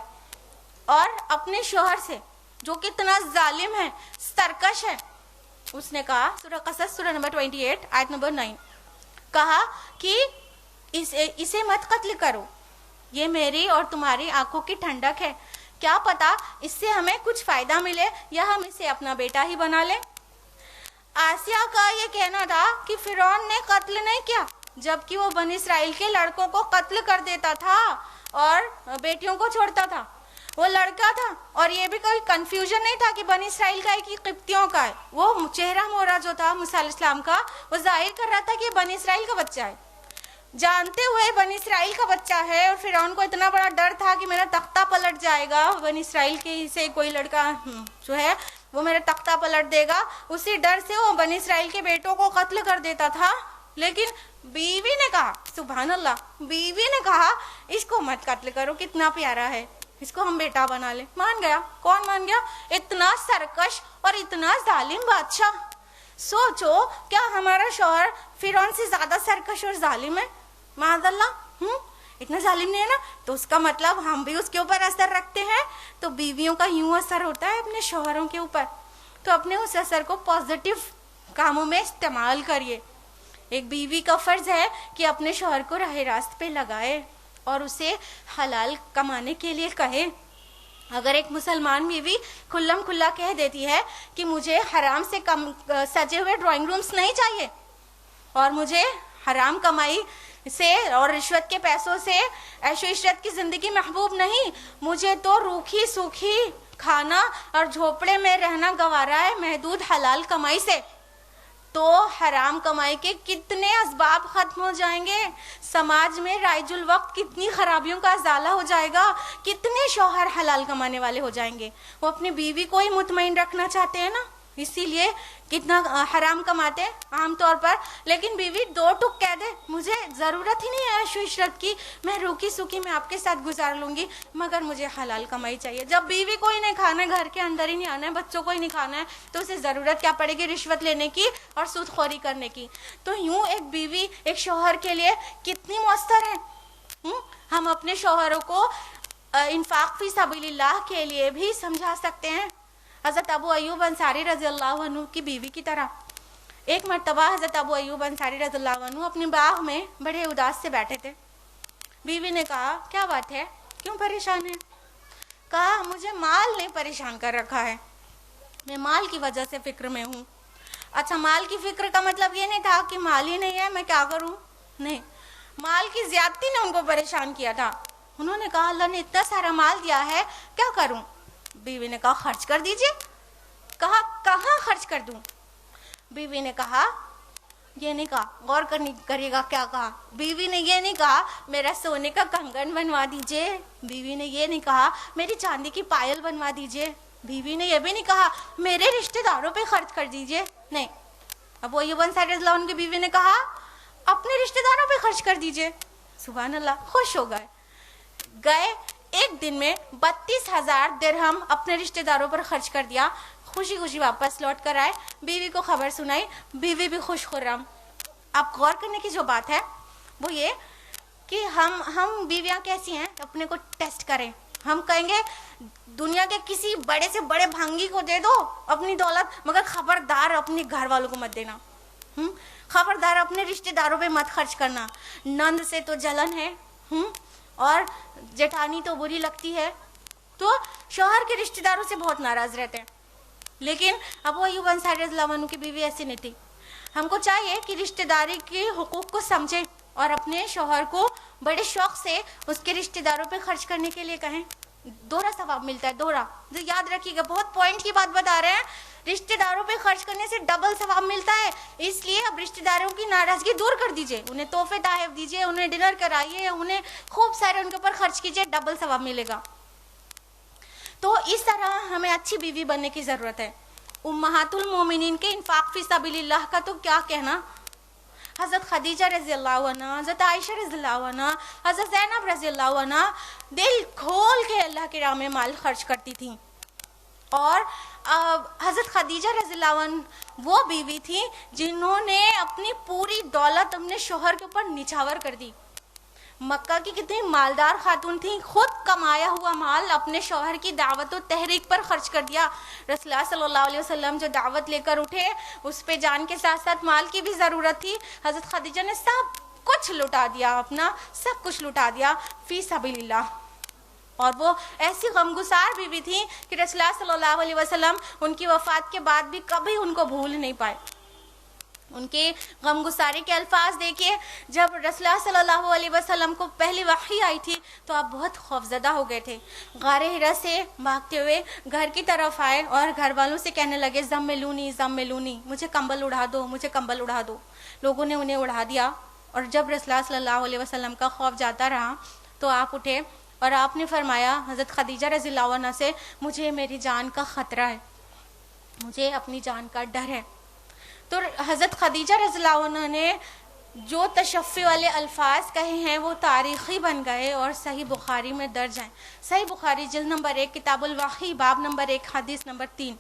اور اپنے شوہر سے جو کہ اتنا ظالم ہے, سرکش ہے, اس نے کہا, سورہ قصص سورہ نمبر 28 آیت نمبر 9, کہا کہ اسے مت قتل کرو, یہ میری اور تمہاری آنکھوں کی ٹھنڈک ہے, کیا پتا اس سے ہمیں کچھ فائدہ ملے یا ہم اسے اپنا بیٹا ہی بنا لیں. آسیہ کا یہ کہنا تھا کہ فرعون نے قتل نہیں کیا, جبکہ وہ بنی اسرائیل کے لڑکوں کو قتل کر دیتا تھا اور بیٹیوں کو چھوڑتا تھا. وہ لڑکا تھا, اور یہ بھی کوئی کنفیوژن نہیں تھا کہ بنی اسرائیل کا ہے کہ قبطیوں کا ہے. وہ چہرہ مہرہ جو تھا موسیٰ علیہ السلام کا, وہ ظاہر کر رہا تھا کہ یہ بنی اسرائیل کا بچہ ہے. جانتے ہوئے بنی اسرائیل کا بچہ ہے, اور فرعون کو اتنا بڑا ڈر تھا کہ میرا تختہ پلٹ جائے گا, بنی اسرائیل کے سے کوئی لڑکا جو ہے وہ میرا تختہ پلٹ دے گا, اسی ڈر سے وہ بنی اسرائیل کے بیٹوں کو قتل کر دیتا تھا. لیکن بیوی نے کہا, سبحان اللہ, بیوی نے کہا اس کو مت قتل کرو, کتنا پیارا ہے, اس کو ہم بیٹا بنا لیں. مان گیا. کون مان گیا؟ اتنا سرکش اور اتنا ظالم بادشاہ. سوچو, کیا ہمارا شوہر فرعون سے زیادہ سرکش اور ظالم ہے؟ معاذ اللہ. اتنا ظالم نہیں ہے نا, تو اس کا مطلب ہم بھی اس کے اوپر اثر رکھتے ہیں. تو بیویوں کا یوں اثر ہوتا ہے اپنے شوہروں کے اوپر, تو اپنے اس اثر کو پازیٹیو کاموں میں استعمال کریے. ایک بیوی کا فرض ہے کہ اپنے شوہر کو راہ راست پہ لگائے اور اسے حلال کمانے کے لیے کہے. اگر ایک مسلمان بیوی کھلم کھلا کہہ دیتی ہے کہ مجھے حرام سے سجے ہوئے ڈرائنگ رومز نہیں چاہیے, اور مجھے حرام کمائی سے اور رشوت کے پیسوں سے عیش و عشرت کی زندگی محبوب نہیں, مجھے تو روکھی سوکھی کھانا اور جھوپڑے میں رہنا گوارا ہے محدود حلال کمائی سے, تو حرام کمائی کے کتنے اسباب ختم ہو جائیں گے, سماج میں رائج الوقت کتنی خرابیوں کا ازالہ ہو جائے گا, کتنے شوہر حلال کمانے والے ہو جائیں گے. وہ اپنی بیوی کو ہی مطمئن رکھنا چاہتے ہیں نا, اسی لیے کتنا حرام کماتے ہیں عام طور پر. لیکن بیوی دو ٹک کہہ دے, مجھے ضرورت ہی نہیں ہے عیش و عشرت کی, میں روکی سوکی میں آپ کے ساتھ گزار لوں گی, مگر مجھے حلال کمائی چاہیے. جب بیوی کو ہی نہیں کھانا ہے, گھر کے اندر ہی نہیں آنا ہے, بچوں کو ہی نہیں کھانا ہے, تو اسے ضرورت کیا پڑے گی رشوت لینے کی اور سود خوری کرنے کی. تو یوں ایک بیوی ایک شوہر کے لیے کتنی مؤثر ہے. ہم اپنے شوہروں کو انفاق فی سبیل اللہ کے لیے بھی سمجھا سکتے ہیں. حضرت ابو ایوب انصاری رضی اللہ عنہ کی بیوی کی طرح. ایک مرتبہ حضرت ابو ایوب انصاری رضی اللہ عنہ اپنے باغ میں بڑے اداس سے بیٹھے تھے. بیوی نے کہا, کیا بات ہے, کیوں پریشان ہے؟ کہا, مجھے مال نے پریشان کر رکھا ہے, میں مال کی وجہ سے فکر میں ہوں. اچھا, مال کی فکر کا مطلب یہ نہیں تھا کہ مال ہی نہیں ہے میں کیا کروں, نہیں, مال کی زیادتی نے ان کو پریشان کیا تھا. انہوں نے کہا, اللہ نے اتنا سارا مال دیا ہے, کیا کروں؟ بیوی نے کہا, خرچ کر دیجئے. کہا, کہاں خرچ کر دوں؟ بیوی نے کہا, یہ نہیں کہا, غور کریے گا کیا کہا. بیوی نے یہ نہیں کہا میرا سونے کا کنگن بنوا دیجئے, بیوی نے یہ نہیں کہا میری چاندی کی پائل بنوا دیجئے, بیوی نے یہ بھی نہیں کہا میرے رشتہ داروں پہ خرچ کر دیجئے. نہیں, ابو ایوب انصاری رضی اللہ عنہ کی بیوی نے کہا اپنے رشتہ داروں پہ خرچ کر دیجئے. سبحان اللہ, خوش ہو گئے. ایک دن میں 32,000 درہم اپنے رشتہ داروں پر خرچ کر دیا. خوشی خوشی واپس لوٹ کر آئے, بیوی کو خبر سنائی, بیوی بھی خوش خرم. اب غور کرنے کی جو بات ہے وہ یہ کہ ہم بیویاں کیسی ہیں, اپنے کو ٹیسٹ کریں. ہم کہیں گے دنیا کے کسی بڑے سے بڑے بھنگی کو دے دو اپنی دولت, مگر خبردار اپنے گھر والوں کو مت دینا, خبردار اپنے رشتہ داروں پہ مت خرچ کرنا. نند سے تو جلن ہے, اور جٹھانی تو بری لگتی ہے, تو شوہر کے رشتہ داروں سے بہت ناراض رہتے ہیں. لیکن ابو ایوب انصاری رضی اللہ عنہ کی بیوی ایسی نہیں تھی. ہم کو چاہیے کہ رشتہ داری کے حقوق کو سمجھیں اور اپنے شوہر کو بڑے شوق سے اس کے رشتہ داروں پہ خرچ کرنے کے لیے کہیں. دوہرا ثواب ملتا ہے, دوہرا. یاد رکھیے گا, بہت پوائنٹ کی بات بتا رہے ہیں. رشتہ داروں پہ خرچ کرنے سے ڈبل ثواب ملتا ہے. اس لیے اب رشتہ داروں کی ناراضگی دور کر دیجئے, انہیں تحفے تحائف دیجئے, انہیں ڈنر کرائیے, انہیں خوب سارے ان کے اوپر خرچ کیجئے, ڈبل ثواب ملے گا. تو اس طرح ہمیں اچھی بیوی بننے کی ضرورت ہے. امہات المومنین کے انفاق فی سبیل اللہ کا تو کیا کہنا. حضرت خدیجہ رضی اللہ عنہ, حضرت عائشہ رضی اللہ عنہ, حضرت زینب رضی اللہ عنہ دل کھول کے اللہ کی راہ میں مال خرچ کرتی تھیں. اور حضرت خدیجہ رضی اللہ عنہ وہ بیوی تھی جنہوں نے اپنی پوری دولت اپنے شوہر کے اوپر نچھاور کر دی. مکہ کی کتنی مالدار خاتون تھیں, خود کمایا ہوا مال اپنے شوہر کی دعوت و تحریک پر خرچ کر دیا. رسول اللہ صلی اللہ علیہ وسلم جو دعوت لے کر اٹھے, اس پہ جان کے ساتھ ساتھ مال کی بھی ضرورت تھی. حضرت خدیجہ نے سب کچھ لٹا دیا, اپنا سب کچھ لٹا دیا فی سبیل اللہ. اور وہ ایسی غمگسار بیوی تھی کہ رسول اللہ صلی اللہ علیہ وسلم ان کی وفات کے بعد بھی کبھی ان کو بھول نہیں پائے. ان کے غمگساری کے الفاظ دیکھیے, جب رسول اللہ صلی اللہ علیہ وسلم کو پہلی وحی آئی تھی تو آپ بہت خوفزدہ ہو گئے تھے. غار حرا سے بھاگتے ہوئے گھر کی طرف آئے اور گھر والوں سے کہنے لگے, زملونی زملونی, مجھے کمبل اڑا دو, مجھے کمبل اڑا دو. لوگوں نے انہیں اڑا دیا. اور جب رسول اللہ صلی اللہ علیہ وسلم کا خوف جاتا رہا تو آپ اٹھے اور آپ نے فرمایا حضرت خدیجہ رضی اللہ عنہ سے, مجھے میری جان کا خطرہ ہے, مجھے اپنی جان کا ڈر ہے. تو حضرت خدیجہ رضی اللہ عنہ نے جو تشفی والے الفاظ کہے ہیں وہ تاریخی بن گئے اور صحیح بخاری میں درج ہیں. صحیح بخاری جلد نمبر 1 کتاب الوحی باب نمبر 1 حدیث نمبر 3.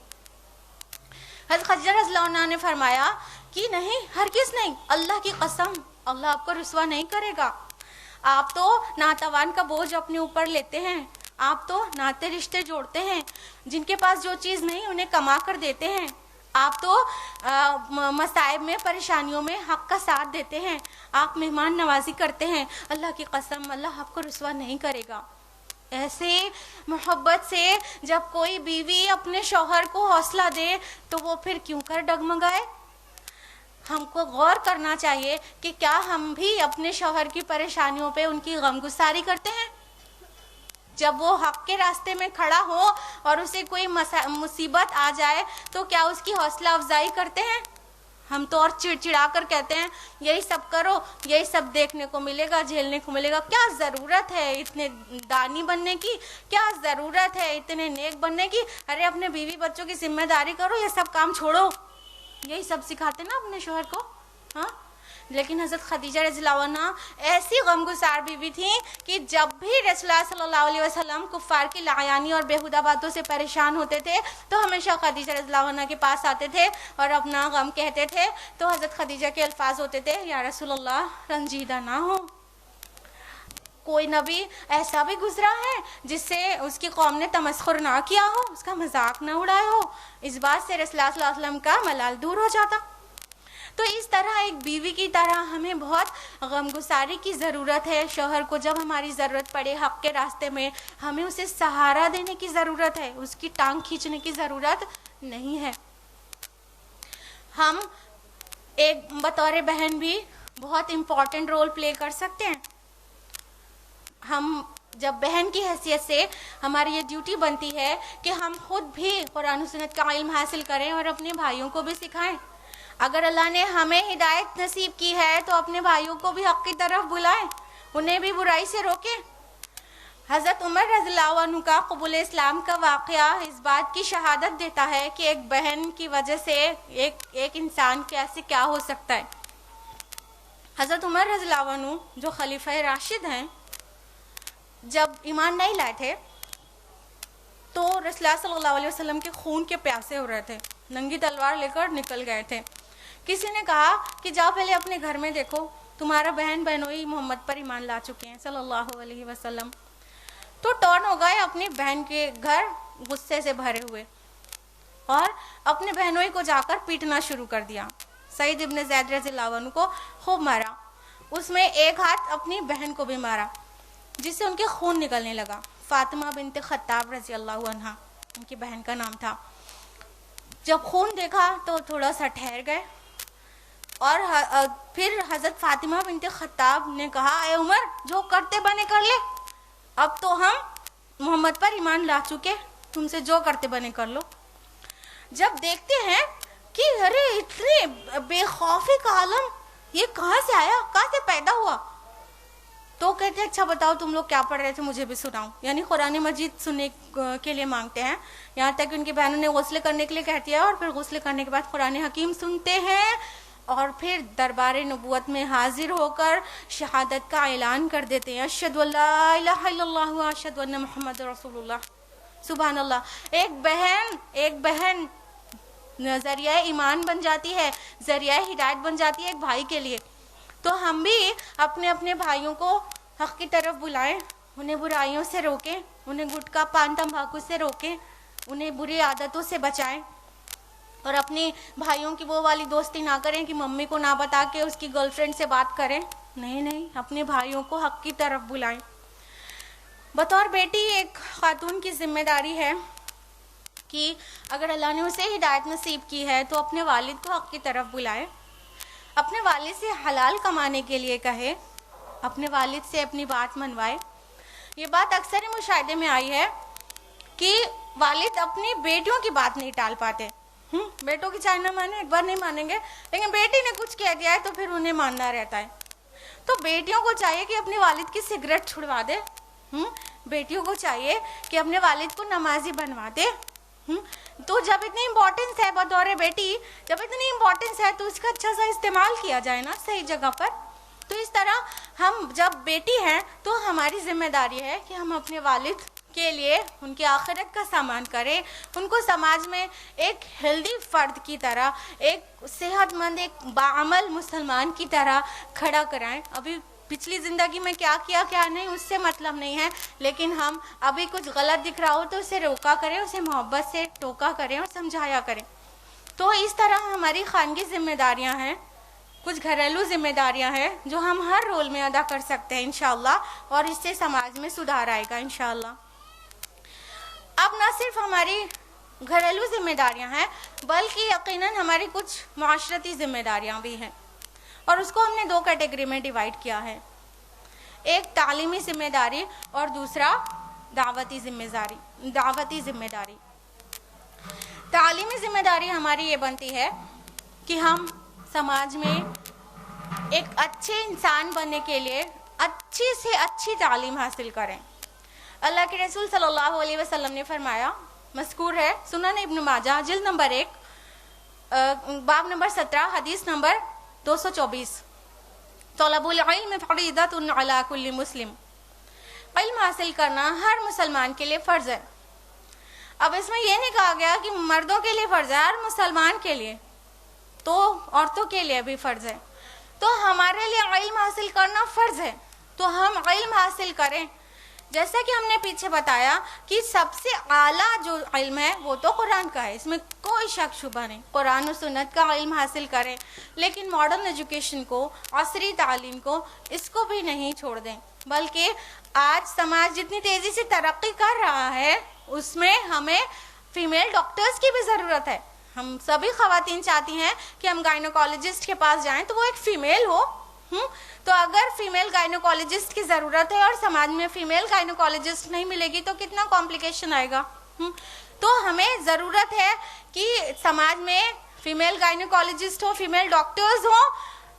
حضرت خدیجہ رضی اللہ عنہ نے فرمایا کہ نہیں, ہرگز نہیں, اللہ کی قسم, اللہ آپ کو رسوا نہیں کرے گا. آپ تو ناتوان کا بوجھ اپنے اوپر لیتے ہیں, آپ تو ناتے رشتے جوڑتے ہیں, جن کے پاس جو چیز نہیں انہیں کما کر دیتے ہیں, آپ تو مصائب میں پریشانیوں میں حق کا ساتھ دیتے ہیں, آپ مہمان نوازی کرتے ہیں. اللہ کی قسم اللہ آپ کو رسوا نہیں کرے گا. ایسے محبت سے جب کوئی بیوی اپنے شوہر کو حوصلہ دے تو وہ پھر کیوں کر ڈگمگائے. ہم کو غور کرنا چاہیے کہ کیا ہم بھی اپنے شوہر کی پریشانیوں پہ ان کی غمگساری کرتے ہیں. جب وہ حق کے راستے میں کھڑا ہو اور اسے کوئی مصیبت آ جائے تو کیا اس کی حوصلہ افزائی کرتے ہیں. ہم تو اور چڑچڑا کر کہتے ہیں یہی سب کرو, یہی سب دیکھنے کو ملے گا, جھیلنے کو ملے گا. کیا ضرورت ہے اتنے دانی بننے کی, کیا ضرورت ہے اتنے نیک بننے کی. ارے اپنے بیوی بچوں کی ذمہ داری کرو, یہ سب کام چھوڑو. یہی سب سکھاتے نا اپنے شوہر کو. ہاں, لیکن حضرت خدیجہ رضی اللہ عنہ ایسی غمگسار بیوی تھیں کہ جب بھی رسول اللہ صلی اللہ علیہ وسلم کفار کی لعیانی اور بیہودہ باتوں سے پریشان ہوتے تھے تو ہمیشہ خدیجہ رضی اللہ عنہ کے پاس آتے تھے اور اپنا غم کہتے تھے. تو حضرت خدیجہ کے الفاظ ہوتے تھے, یا رسول اللہ رنجیدہ نہ ہو. کوئی نبی ایسا بھی گزرا ہے جس سے اس کی قوم نے تمسخر نہ کیا ہو, اس کا مذاق نہ اڑایا ہو. اس بات سے رسول اللہ صلی اللہ علیہ وسلم کا ملال دور ہو جاتا. تو اس طرح ایک بیوی کی طرح ہمیں بہت غمگساری کی ضرورت ہے. شوہر کو جب ہماری ضرورت پڑے حق کے راستے میں, ہمیں اسے سہارا دینے کی ضرورت ہے, اس کی ٹانگ کھینچنے کی ضرورت نہیں ہے. ہم ایک بطور بہن بھی بہت امپورٹنٹ رول پلے کر سکتے ہیں. ہم جب بہن کی حیثیت سے ہماری یہ ڈیوٹی بنتی ہے کہ ہم خود بھی قرآن و سنت کا علم حاصل کریں اور اپنے بھائیوں کو بھی سکھائیں. اگر اللہ نے ہمیں ہدایت نصیب کی ہے تو اپنے بھائیوں کو بھی حق کی طرف بلائیں, انہیں بھی برائی سے روکیں. حضرت عمر رضی اللہ عنہ کا قبول اسلام کا واقعہ اس بات کی شہادت دیتا ہے کہ ایک بہن کی وجہ سے ایک انسان کیسے کیا ہو سکتا ہے. حضرت عمر رضی اللہ عنہ جو خلیفہ راشد ہیں, جب ایمان نہیں لائے تھے تو رسول اللہ صلی اللہ علیہ وسلم کے خون کے پیاسے ہو رہے تھے, ننگی تلوار لے کر نکل گئے تھے. کسی نے کہا کہ جاؤ پہلے اپنے گھر میں دیکھو, تمہارا بہن بہنوئی محمد پر ایمان لا چکے ہیں صلی اللہ علیہ وسلم. تو ٹورن ہو گئے اپنی بہن کے گھر غصے سے بھرے ہوئے اور اپنے بہنوئی کو جا کر پیٹنا شروع کر دیا. سعید ابن زید رضی اللہ عنہ کو خوب مارا, اس میں ایک ہاتھ اپنی بہن کو بھی مارا جس سے ان کے خون نکلنے لگا. فاطمہ بنت خطاب رضی اللہ عنہ ان کی بہن کا نام تھا. جب خون دیکھا تو تھوڑا سا ٹھہر گئے, اور پھر حضرت فاطمہ بنت خطاب نے کہا اے عمر جو کرتے بنے کر لے، اب تو ہم محمد پر ایمان لا چکے، تم سے جو کرتے بنے کر لو۔ جب دیکھتے ہیں کہ ارے اتنے بے خوفی کا عالم یہ کہاں سے آیا، کہاں سے پیدا ہوا، تو کہتے ہیں اچھا بتاؤ تم لوگ کیا پڑھ رہے تھے مجھے بھی سناؤ، یعنی قرآن مجید سننے کے لیے مانگتے ہیں، یہاں تک کہ ان کی بہنوں نے غسل کرنے کے لیے کہہ دیا، اور پھر غسل کرنے کے بعد قرآن حکیم سنتے ہیں، اور پھر دربار نبوت میں حاضر ہو کر شہادت کا اعلان کر دیتے ہیں، اشہد ان لا الہ الا اللہ و اشہد ان محمد رسول اللہ۔ سبحان اللہ، ایک بہن ذریعہ ایمان بن جاتی ہے، ذریعہ ہدایت بن جاتی ہے ایک بھائی کے لیے۔ تو ہم بھی اپنے اپنے بھائیوں کو حق کی طرف بلائیں، انہیں برائیوں سے روکیں، انہیں گٹکا پان تمباکو سے روکیں، انہیں بری عادتوں سے بچائیں، اور اپنی بھائیوں کی وہ والی دوستی نہ کریں کہ ممی کو نہ بتا کے اس کی گرل فرینڈ سے بات کریں، نہیں، اپنے بھائیوں کو حق کی طرف بلائیں۔ بطور بیٹی ایک خاتون کی ذمہ داری ہے کہ اگر اللہ نے اسے ہدایت نصیب کی ہے تو اپنے والد کو حق کی طرف بلائے، اپنے والد سے حلال کمانے کے لیے کہے، اپنے والد سے اپنی بات منوائے۔ یہ بات اکثر ہی مشاہدے میں آئی ہے کہ والد اپنی بیٹیوں کی بات نہیں ٹال پاتے، بیٹوں کی چاہے نہ مانے، ایک بار نہیں مانیں گے، لیکن بیٹی نے کچھ کہہ دیا ہے تو پھر انہیں ماننا رہتا ہے۔ تو بیٹیوں کو چاہیے کہ اپنے والد کی سگریٹ چھڑوا دے، بیٹیوں کو چاہیے کہ اپنے والد کو نمازی بنوا دے۔ تو جب اتنی امپورٹنس ہے بطور بیٹی، جب اتنی امپورٹنس ہے تو اس کا اچھا سا استعمال کیا جائے نا صحیح جگہ پر۔ تو اس طرح ہم جب بیٹی ہیں تو ہماری ذمہ داری ہے کہ ہم اپنے والد کے لیے ان کی آخرت کا سامان کریں، ان کو سماج میں ایک ہیلدی فرد کی طرح، ایک صحت مند، ایک باعمل مسلمان کی طرح کھڑا کرائیں۔ ابھی پچھلی زندگی میں کیا کیا کیا نہیں اس سے مطلب نہیں ہے، لیکن ہم ابھی کچھ غلط دکھ رہا ہو تو اسے روکا کریں، اسے محبت سے ٹوکا کریں اور سمجھایا کریں۔ تو اس طرح ہماری خانگی ذمہ داریاں ہیں، کچھ گھریلو ذمہ داریاں ہیں جو ہم ہر رول میں ادا کر سکتے ہیں انشاءاللہ، اور اس سے سماج میں سدھار آئے گا انشاءاللہ۔ اب نہ صرف ہماری گھریلو ذمہ داریاں ہیں بلکہ یقیناً ہماری کچھ معاشرتی ذمہ داریاں بھی ہیں، اور اس کو ہم نے دو کیٹیگری میں ڈیوائیڈ کیا ہے، ایک تعلیمی ذمہ داری اور دوسرا دعوتی ذمہ داری۔ تعلیمی ذمہ داری ہماری یہ بنتی ہے کہ ہم سماج میں ایک اچھے انسان بننے کے لیے اچھی سے اچھی تعلیم حاصل کریں۔ اللہ کے رسول صلی اللہ علیہ وسلم نے فرمایا، مذکور ہے سنن ابن ماجہ جلد نمبر 1 باب نمبر 17 حدیث نمبر 224، طلب العلم فریضۃ علی کل مسلم، علم حاصل کرنا ہر مسلمان کے لیے فرض ہے۔ اب اس میں یہ نہیں کہا گیا کہ مردوں کے لیے فرض ہے، ہر مسلمان کے لیے، تو عورتوں کے لیے بھی فرض ہے۔ تو ہمارے لیے علم حاصل کرنا فرض ہے، تو ہم علم حاصل کریں۔ جیسا کہ ہم نے پیچھے بتایا کہ سب سے اعلیٰ جو علم ہے وہ تو قرآن کا ہے، اس میں کوئی شک شبہ نہیں، قرآن و سنت کا علم حاصل کریں، لیکن ماڈرن ایجوکیشن کو، عصری تعلیم کو، اس کو بھی نہیں چھوڑ دیں، بلکہ آج سماج جتنی تیزی سے ترقی کر رہا ہے اس میں ہمیں فیمیل ڈاکٹرز کی بھی ضرورت ہے۔ ہم سبھی خواتین چاہتی ہیں کہ ہم گائنوکالوجسٹ کے پاس جائیں تو وہ ایک فیمیل ہو، تو اگر فیمیل گائنوکالوجسٹ کی ضرورت ہے اور سماج میں فیمیل گائنوکالوجسٹ نہیں ملے گی تو کتنا کمپلیکیشن آئے گا۔ تو ہمیں ضرورت ہے کہ سماج میں فیمیل گائنوکالوجسٹ ہو، فیمیل ڈاکٹرز ہوں،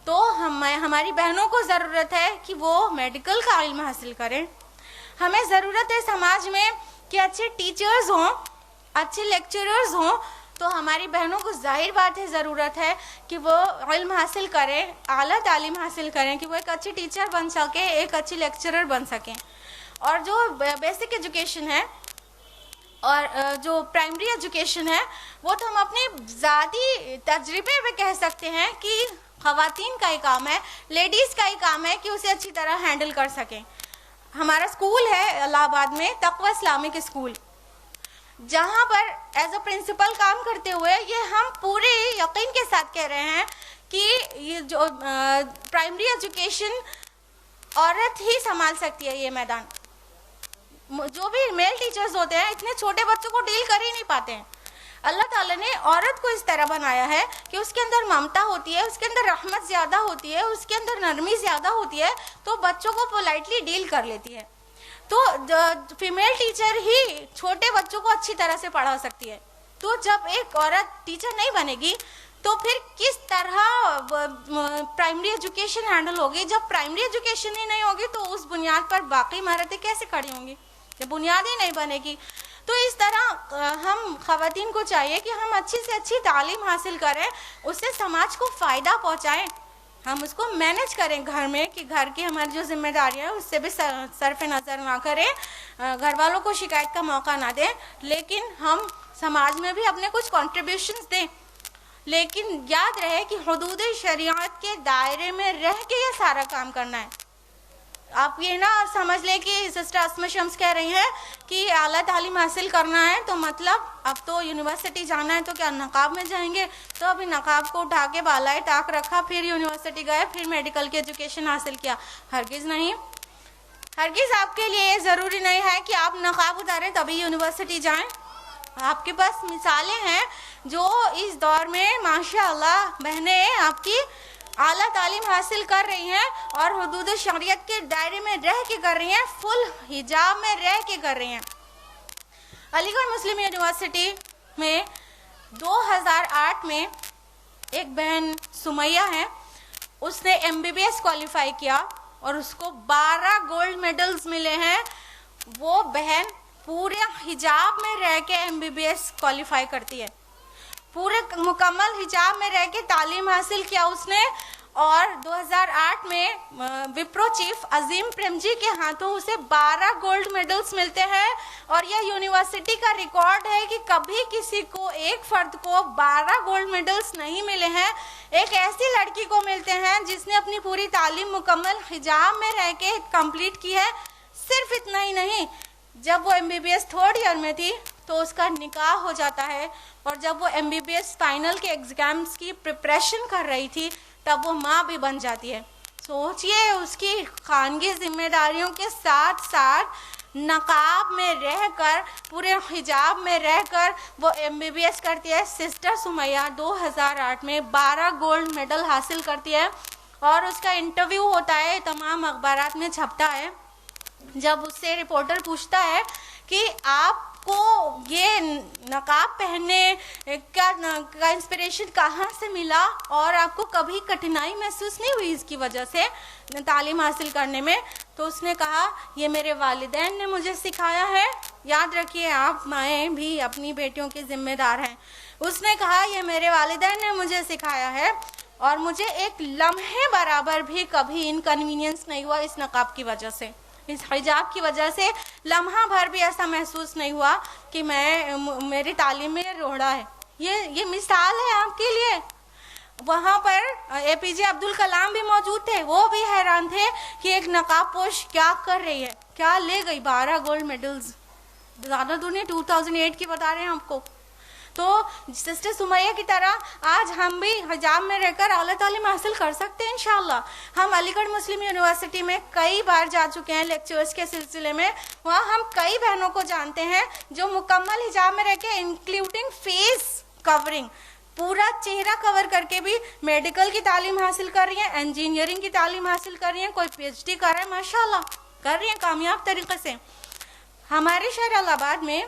تو ہماری بہنوں کو ضرورت ہے کہ وہ میڈیکل کا علم حاصل کریں۔ ہمیں ضرورت ہے سماج میں کہ اچھے ٹیچرز ہوں، اچھے لیکچررز ہوں، تو ہماری بہنوں کو ظاہر بات ہے ضرورت ہے کہ وہ علم حاصل کریں، اعلیٰ تعلیم حاصل کریں کہ وہ ایک اچھی ٹیچر بن سکیں، ایک اچھی لیکچرر بن سکیں۔ اور جو بیسک ایجوکیشن ہے اور جو پرائمری ایجوکیشن ہے وہ تو ہم اپنے ذاتی تجربے میں کہہ سکتے ہیں کہ خواتین کا ہی کام ہے، لیڈیز کا ہی کام ہے کہ اسے اچھی طرح ہینڈل کر سکیں۔ ہمارا اسکول ہے الہ آباد میں تقوی اسلامک اسکول، جہاں پر ایز اے پرنسپل کام کرتے ہوئے یہ ہم پورے یقین کے ساتھ کہہ رہے ہیں کہ یہ جو پرائمری ایجوکیشن عورت ہی سنبھال سکتی ہے یہ میدان۔ جو بھی میل ٹیچرز ہوتے ہیں اتنے چھوٹے بچوں کو ڈیل کر ہی نہیں پاتے ہیں، اللہ تعالیٰ نے عورت کو اس طرح بنایا ہے کہ اس کے اندر ممتا ہوتی ہے, اس کے اندر رحمت زیادہ ہوتی ہے, اس کے اندر نرمی زیادہ ہوتی ہے, تو بچوں کو پولائٹلی ڈیل کر لیتی ہے. تو فیمیل ٹیچر ہی چھوٹے بچوں کو اچھی طرح سے پڑھا سکتی ہے. تو جب ایک عورت ٹیچر نہیں بنے گی تو پھر کس طرح پرائمری ایجوکیشن ہینڈل ہوگی؟ جب پرائمری ایجوکیشن ہی نہیں ہوگی تو اس بنیاد پر باقی مہارتیں کیسے کھڑی ہوں گی جب بنیاد ہی نہیں بنے گی؟ تو اس طرح ہم خواتین کو چاہیے کہ ہم اچھی سے اچھی تعلیم حاصل کریں, اس سے سماج کو فائدہ پہنچائیں, ہم اس کو مینیج کریں گھر میں, کہ گھر کی ہماری جو ذمہ داریاں ہیں اس سے بھی صرف نظر نہ کریں, گھر والوں کو شکایت کا موقع نہ دیں, لیکن ہم سماج میں بھی اپنے کچھ کنٹریبیوشنز دیں. لیکن یاد رہے کہ حدود شریعت کے دائرے میں رہ کے یہ سارا کام کرنا ہے. آپ یہ نہ سمجھ لیں کہ سسٹر اسما شمس کہہ رہی ہیں کہ اعلیٰ تعلیم حاصل کرنا ہے تو مطلب اب تو یونیورسٹی جانا ہے تو کیا نقاب میں جائیں گے, تو ابھی نقاب کو اٹھا کے بالائے ٹاک رکھا, پھر یونیورسٹی گئے, پھر میڈیکل کی ایجوکیشن حاصل کیا. ہرگز نہیں, ہرگز آپ کے لیے یہ ضروری نہیں ہے کہ آپ نقاب اتاریں تبھی یونیورسٹی جائیں. آپ کے پاس مثالیں ہیں جو اس دور میں ماشاء اللہ بہنیں آپ کی اعلیٰ تعلیم حاصل کر رہی ہیں اور حدود شریعت کے دائرے میں رہ کے کر رہی ہیں, فل حجاب میں رہ کے کر رہی ہیں. علی گڑھ مسلم یونیورسٹی میں 2008 میں ایک بہن سمیہ ہے, اس نے MBBS کوالیفائی کیا اور اس کو 12 گولڈ میڈلز ملے ہیں. وہ بہن پورے حجاب میں رہ کے MBBS کوالیفائی کرتی ہے, پورے مکمل حجاب میں رہ کے تعلیم حاصل کیا اس نے. اور 2008 میں وپرو چیف عظیم پریم جی کے ہاتھوں اسے 12 گولڈ میڈلز ملتے ہیں, اور یہ یونیورسٹی کا ریکارڈ ہے کہ کبھی کسی کو, ایک فرد کو 12 گولڈ میڈلز نہیں ملے ہیں. ایک ایسی لڑکی کو ملتے ہیں جس نے اپنی پوری تعلیم مکمل حجاب میں رہ کے کمپلیٹ کی ہے. صرف اتنا ہی نہیں, جب وہ MBBS تھرڈ ایئر میں تھی تو اس کا نکاح ہو جاتا ہے, اور جب وہ MBBS فائنل کے ایگزامز کی پریپریشن کر رہی تھی تب وہ ماں بھی بن جاتی ہے. سوچئے اس کی خانگی ذمہ داریوں کے ساتھ ساتھ نقاب میں رہ کر, پورے حجاب میں رہ کر وہ MBBS کرتی ہے. سسٹر سمیہ 2008 میں 12 گولڈ میڈل حاصل کرتی ہے, اور اس کا انٹرویو ہوتا ہے, تمام اخبارات میں چھپتا ہے. جب اس سے رپورٹر پوچھتا ہے کہ آپ کو یہ نقاب پہننے کا انسپریشن کہاں سے ملا, اور آپ کو کبھی کٹھنائی محسوس نہیں ہوئی اس کی وجہ سے تعلیم حاصل کرنے میں, تو اس نے کہا یہ میرے والدین نے مجھے سکھایا ہے. یاد رکھیے آپ مائیں بھی اپنی بیٹیوں کے ذمہ دار ہیں. اس نے کہا یہ میرے والدین نے مجھے سکھایا ہے, اور مجھے ایک لمحے برابر بھی کبھی انکنوینئنس نہیں ہوا اس نقاب کی وجہ سے, اس حجاب کی وجہ سے لمحہ بھر بھی ایسا محسوس نہیں ہوا کہ میری تعلیم میں روڑا ہے. یہ مثال ہے آپ کے لیے. وہاں پر APJ عبدالکلام بھی موجود تھے, وہ بھی حیران تھے کہ ایک نقاب پوش کیا کر رہی ہے, کیا لے گئی 12 گولڈ میڈلز. زیادہ دور نہیں, 2008 کی بتا رہے ہیں آپ کو. تو سسٹر سمیہ کی طرح آج ہم بھی حجاب میں رہ کر اعلیٰ تعلیم حاصل کر سکتے ہیں انشاءاللہ. ہم علی گڑھ مسلم یونیورسٹی میں کئی بار جا چکے ہیں لیکچرز کے سلسلے میں, وہاں ہم کئی بہنوں کو جانتے ہیں جو مکمل حجاب میں رہ کے انکلوڈنگ فیس کورنگ, پورا چہرہ کور کر کے بھی میڈیکل کی تعلیم حاصل کر رہی ہیں, انجینئرنگ کی تعلیم حاصل کر رہی ہیں, کوئی PhD کر رہا ہے, ماشاءاللہ کر رہی ہیں کامیاب طریقے سے. ہمارے شہر الہ آباد میں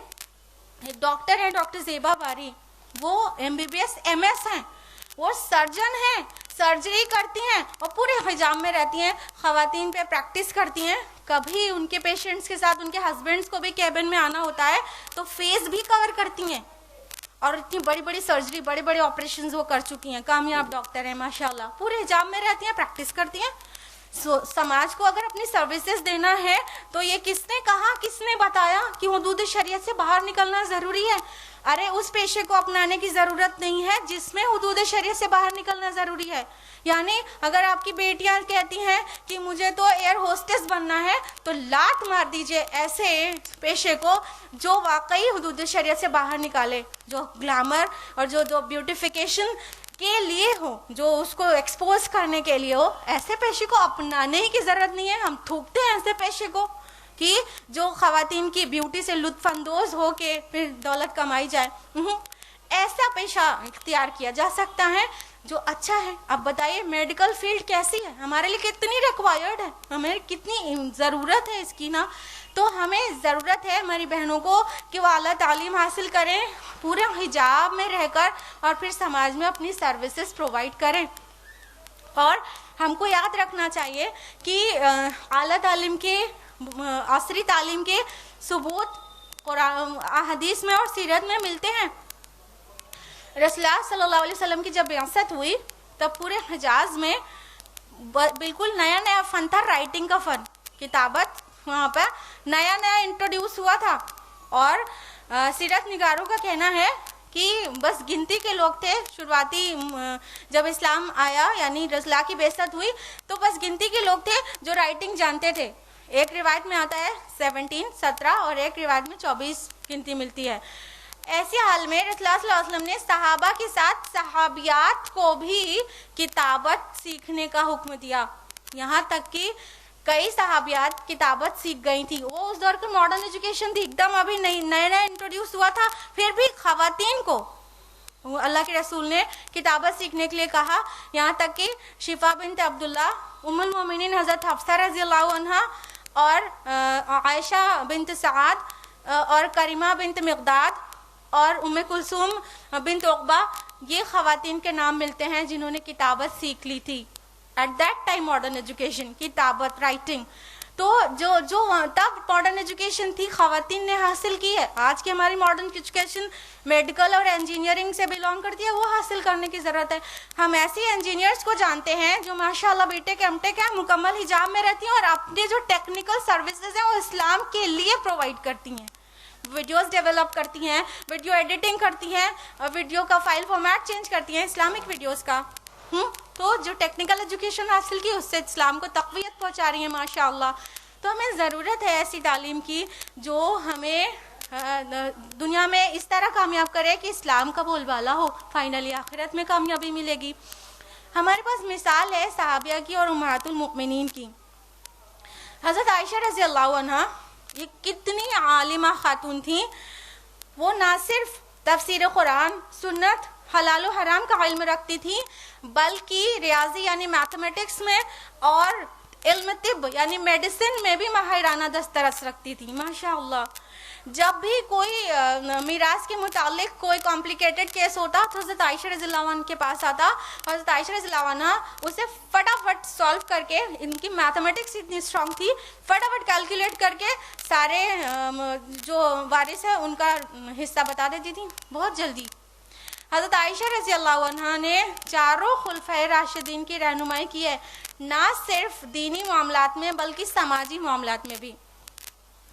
ایک ڈاکٹر ہیں, ڈاکٹر زیبا باری, وہ MBBS MS ہیں, وہ سرجن ہیں, سرجری کرتی ہیں اور پورے حجاب میں رہتی ہیں, خواتین پہ پریکٹس کرتی ہیں. کبھی ان کے پیشنٹس کے ساتھ ان کے ہسبینڈس کو بھی کیبن میں آنا ہوتا ہے تو فیس بھی کور کرتی ہیں, اور اتنی بڑی بڑی سرجری, بڑے بڑے آپریشنز وہ کر چکی ہیں, کامیاب ڈاکٹر ہیں ماشاءاللہ, پورے حجاب میں رہتی ہیں, پریکٹس کرتی ہیں. سماج کو اگر اپنی سروسز دینا ہے تو یہ کس نے کہا, کس نے بتایا کہ حدود شریعت سے باہر نکلنا ضروری ہے؟ ارے اس پیشے کو اپنانے کی ضرورت نہیں ہے جس میں حدود شریعت سے باہر نکلنا ضروری ہے. یعنی اگر آپ کی بیٹیاں کہتی ہیں کہ مجھے تو ایئر ہوسٹس بننا ہے, تو لات مار دیجئے ایسے پیشے کو جو واقعی حدود شریعت سے باہر نکالے, جو گلیمر اور جو بیوٹیفیکیشن کے لیے ہو, جو اس کو ایکسپوز کرنے کے لیے ہو. ایسے پیشے کو اپنانے کی ضرورت نہیں ہے. ہم تھوکتے ہیں ایسے پیشے کو کہ جو خواتین کی بیوٹی سے لطف اندوز ہو کے پھر دولت کمائی جائے. ایسا پیشہ اختیار کیا جا سکتا ہے جو اچھا ہے. اب بتائیے میڈیکل فیلڈ کیسی ہے, ہمارے لیے کتنی ریکوائرڈ ہے, ہمیں کتنی ضرورت ہے اس کی نا. تو ہمیں ضرورت ہے ہماری بہنوں کو کہ وہ اعلیٰ تعلیم حاصل کریں, پورے حجاب میں رہ کر, اور پھر سماج میں اپنی سروسز پرووائڈ کریں. اور ہم کو یاد رکھنا چاہیے کہ اعلیٰ تعلیم کے, عصری تعلیم کے ثبوت قرآن, احادیث میں اور سیرت میں ملتے ہیں. رسول اللہ صلی اللہ علیہ وسلم کی جب بعثت ہوئی تب پورے حجاز میں بالکل نیا نیا فن تھا, رائٹنگ کا فن, کتابت وہاں پہ نیا نیا انٹروڈیوس ہوا تھا. اور سیرت نگاروں کا کہنا ہے کہ بس گنتی کے لوگ تھے شروعاتی, جب اسلام آیا یعنی رسول اللہ کی بعثت ہوئی تو بس گنتی کے لوگ تھے جو رائٹنگ جانتے تھے. ایک روایت میں آتا ہے 17 اور ایک روایت میں 24 گنتی ملتی ہے. ایسے حال میں رسول اللہ صلی اللہ علیہ وسلم نے صحابہ کے ساتھ صحابیات کو بھی کتابت سیکھنے کا حکم دیا, یہاں تک کہ کئی صحابیات کتابت سیکھ گئی تھی. وہ اس دور کی ماڈرن ایجوکیشن تھی, ایک دم ابھی نیا نیا انٹروڈیوس ہوا تھا, پھر بھی خواتین کو اللہ کے رسول نے کتابت سیکھنے کے لیے کہا. یہاں تک کہ شفا بنت عبداللہ, ام المومنین حضرت حفصہ رضی اللہ عنہا, اور عائشہ بنت سعد, اور کریمہ بنت مقداد, اور ام کلثوم بنت عقبہ, یہ خواتین کے نام ملتے ہیں جنہوں نے کتابت سیکھ لی تھی. At that time modern education, کتابت, رائٹنگ, تو جو تب ماڈرن ایجوکیشن تھی خواتین نے حاصل کی ہے. آج کی ہماری ماڈرن ایجوکیشن میڈیکل اور انجینئرنگ سے بلانگ کرتی ہے, وہ حاصل کرنے کی ضرورت ہے. ہم ایسی انجینئرس کو جانتے ہیں جو ماشاءاللہ بی ٹیک ایم ٹیک ہیں, مکمل حجاب میں رہتی ہیں, اور اپنے جو ٹیکنیکل سروسز ہیں وہ اسلام کے لیے پرووائڈ کرتی ہیں. ویڈیوز ڈیولپ کرتی ہیں, ویڈیو ایڈیٹنگ کرتی ہیں, ویڈیو کا فائل فارمیٹ چینج کرتی ہیں اسلامک ویڈیوز کا. تو جو ٹیکنیکل ایجوکیشن حاصل کی اس سے اسلام کو تقویت پہنچا رہی ہیں ماشاءاللہ. تو ہمیں ضرورت ہے ایسی تعلیم کی جو ہمیں دنیا میں اس طرح کامیاب کرے کہ اسلام کا بول بالا ہو, فائنلی آخرت میں کامیابی ملے گی. ہمارے پاس مثال ہے صحابیہ کی اور امہات المؤمنین کی. حضرت عائشہ رضی اللہ عنہا یہ کتنی عالمہ خاتون تھیں. وہ نہ صرف تفسیر قرآن, سنت, حلال و حرام کا علم رکھتی تھیں, بلکہ ریاضی یعنی میتھمیٹکس میں اور علم طب یعنی میڈیسن میں بھی ماہرانہ دسترس رکھتی تھی ماشاءاللہ. جب بھی کوئی میراث کے متعلق کوئی کمپلیکیٹڈ کیس ہوتا تو حضرت عائشہ رضی اللہ عنہ کے پاس آتا, اور حضرت عائشہ رضی اللہ عنہ اسے فٹافٹ سالو کر کے, ان کی میتھمیٹکس اتنی اسٹرانگ تھی, فٹافٹ کیلکولیٹ کر کے سارے جو وارث ہے ان کا حصہ بتا دیتی تھی بہت جلدی. حضرت عائشہ رضی اللہ عنہ نے چاروں خلفائے راشدین کی رہنمائی کی ہے, نہ صرف دینی معاملات میں بلکہ سماجی معاملات میں بھی.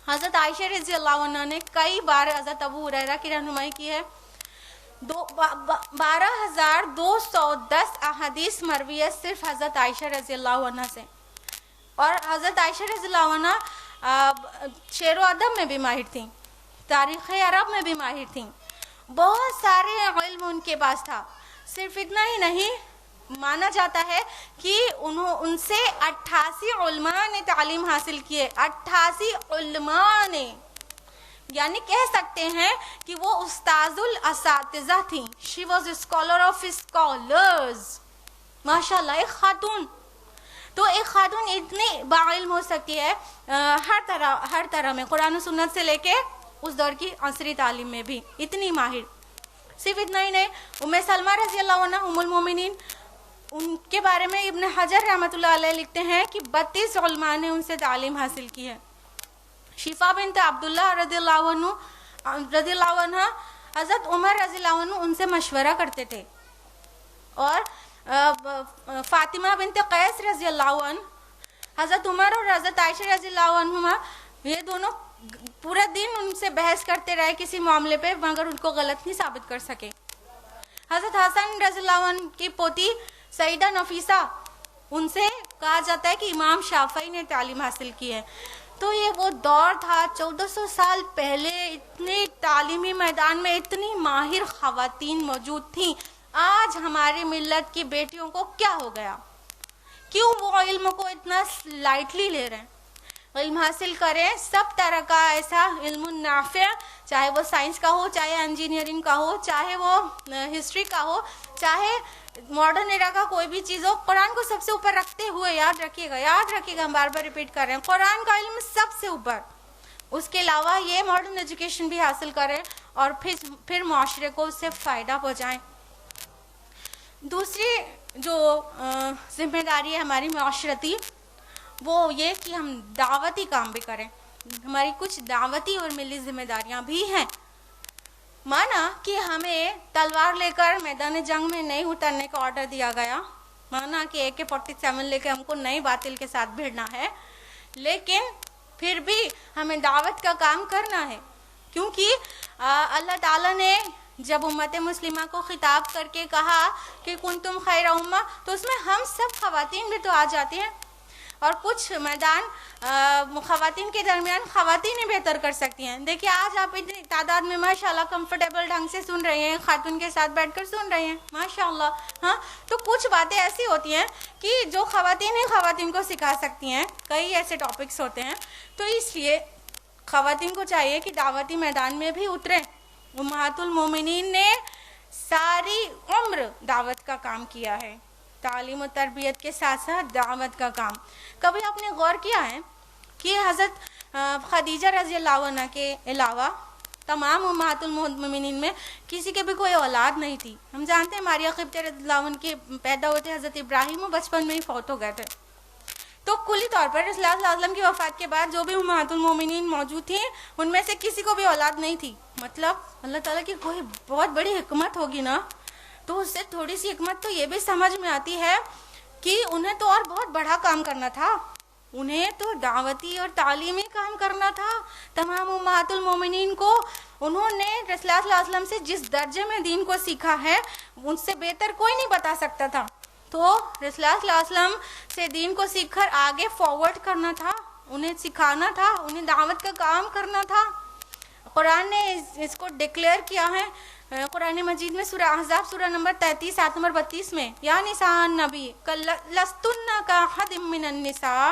حضرت عائشہ رضی اللہ عنہ نے کئی بار حضرت ابو ہریرہ کی رہنمائی کی ہے. 12,210 احادیث مروی ہے صرف حضرت عائشہ رضی اللہ عنہ سے. اور حضرت عائشہ رضی اللہ عنہ شعر و ادب میں بھی ماہر تھیں, تاریخ عرب میں بھی ماہر تھیں, بہت سارے علم ان کے پاس تھا. صرف اتنا ہی نہیں, مانا جاتا ہے کہ ان سے 88 علماء نے تعلیم حاصل کی ہے. 88 علماء نے, یعنی کہہ سکتے ہیں کہ وہ استاذ الاساتذہ تھیں. She was scholar of scholars ماشاءاللہ. ایک خاتون, تو ایک خاتون اتنی باعلم ہو سکتی ہے ہر طرح میں, قرآن و سنت سے لے کے اس دور کی عصری تعلیم میں بھی اتنی ماہر. صرف اتنا ہی نہیں, ام سلمہ رضی اللہ عنہ ام المومنین, ان کے بارے میں ابن حجر رحمۃ اللہ علیہ لکھتے ہیں کہ 32 علماء نے ان سے تعلیم حاصل کی ہے. شفا بنت عبداللہ رضی اللہ عنہ, حضرت عمر رضی اللہ عنہ ان سے مشورہ کرتے تھے, اور فاطمہ بنت قیس رضی اللہ عنہ, حضرت عمر اور حضرت عائشہ رضی اللہ عنہما, یہ دونوں پورا دن ان سے بحث کرتے رہے کسی معاملے پہ, مگر ان کو غلط نہیں ثابت کر سکے. حضرت حسن رضی اللہ عنہ کی پوتی سیدہ نفیسہ, ان سے کہا جاتا ہے کہ امام شافعی نے تعلیم حاصل کی ہے. تو یہ وہ دور تھا 1400 سال پہلے, اتنے تعلیمی میدان میں اتنی ماہر خواتین موجود تھیں. آج ہماری ملت کی بیٹیوں کو کیا ہو گیا, کیوں وہ علم کو اتنا لائٹلی لے رہے ہیں؟ علم حاصل کریں سب طرح کا ایسا علم نافع, چاہے وہ سائنس کا ہو, چاہے انجینئرنگ کا ہو, چاہے وہ ہسٹری کا ہو, چاہے ماڈرن ایرا کا کوئی بھی چیز ہو, قرآن کو سب سے اوپر رکھتے ہوئے یاد رکھیے گا, ہم بار بار ریپیٹ کر رہے ہیں, قرآن کا علم سب سے اوپر. اس کے علاوہ یہ ماڈرن ایجوکیشن بھی حاصل کریں اور پھر معاشرے کو اس سے فائدہ پہنچائیں. دوسری جو ذمہ داری ہے ہماری معاشرتی, وہ یہ کہ ہم دعوتی کام بھی کریں. ہماری کچھ دعوتی اور ملی ذمہ داریاں بھی ہیں. مانا کہ ہمیں تلوار لے کر میدان جنگ میں نہیں اترنے کا آرڈر دیا گیا, مانا کہ AK-47 لے کے ہم کو نئی باطل کے ساتھ بھیڑنا ہے, لیکن پھر بھی ہمیں دعوت کا کام کرنا ہے. کیونکہ اللہ تعالیٰ نے جب امت مسلمہ کو خطاب کر کے کہا کہ کنتم خیر امہ, تو اس میں ہم سب خواتین بھی تو آ جاتی ہیں, اور کچھ میدان خواتین کے درمیان خواتین ہی بہتر کر سکتی ہیں. دیکھیے آج آپ اتنی تعداد میں ماشاءاللہ کمفرٹیبل ڈھنگ سے سن رہے ہیں, خاتون کے ساتھ بیٹھ کر سن رہے ہیں ماشاءاللہ. ہاں, تو کچھ باتیں ایسی ہوتی ہیں کہ جو خواتین ہی خواتین کو سکھا سکتی ہیں, کئی ایسے ٹاپکس ہوتے ہیں. تو اس لیے خواتین کو چاہیے کہ دعوتی میدان میں بھی اتریں. امہات المومنین نے ساری عمر دعوت کا کام کیا ہے, تعلیم و تربیت کے ساتھ ساتھ دعوت کا کام. کبھی آپ نے غور کیا ہے کہ حضرت خدیجہ رضی اللہ عنہ کے علاوہ تمام امہات المومنین میں کسی کے بھی کوئی اولاد نہیں تھی. ہم جانتے ہیں ماریہ قبطیہ رضی اللہ عنہ کے پیدا ہوتے حضرت ابراہیم وہ بچپن میں ہی فوت ہو گئے تھے. تو کلی طور پر رسول اللہ صلی اللہ علیہ وسلم کی وفات کے بعد جو بھی امہات المومنین موجود تھیں ان میں سے کسی کو بھی اولاد نہیں تھی. مطلب اللہ تعالیٰ کی کوئی بہت بڑی حکمت ہوگی نا. تو اس سے تھوڑی سی حکمت تو یہ بھی سمجھ میں آتی ہے کہ انہیں تو اور بہت بڑا کام کرنا تھا, انہیں تو دعوتی اور تعلیمی کام کرنا تھا. تمام امہات المومنین کو انہوں نے رسول اللہ صلی اللہ علیہ وسلم سے جس درجے میں دین کو سیکھا ہے ان سے بہتر کوئی نہیں بتا سکتا تھا. تو رسول اللہ صلی اللہ علیہ وسلم سے دین کو سیکھ کر آگے فارورڈ کرنا تھا, انہیں سکھانا تھا, انہیں دعوت کا کام کرنا تھا. قرآن نے اس کو ڈکلیئر کیا ہے قرآن مجید میں سورہ احزاب سورہ نمبر 33 آیت نمبر 32 میں, یا نساء النبی لستن کاحد من النساء,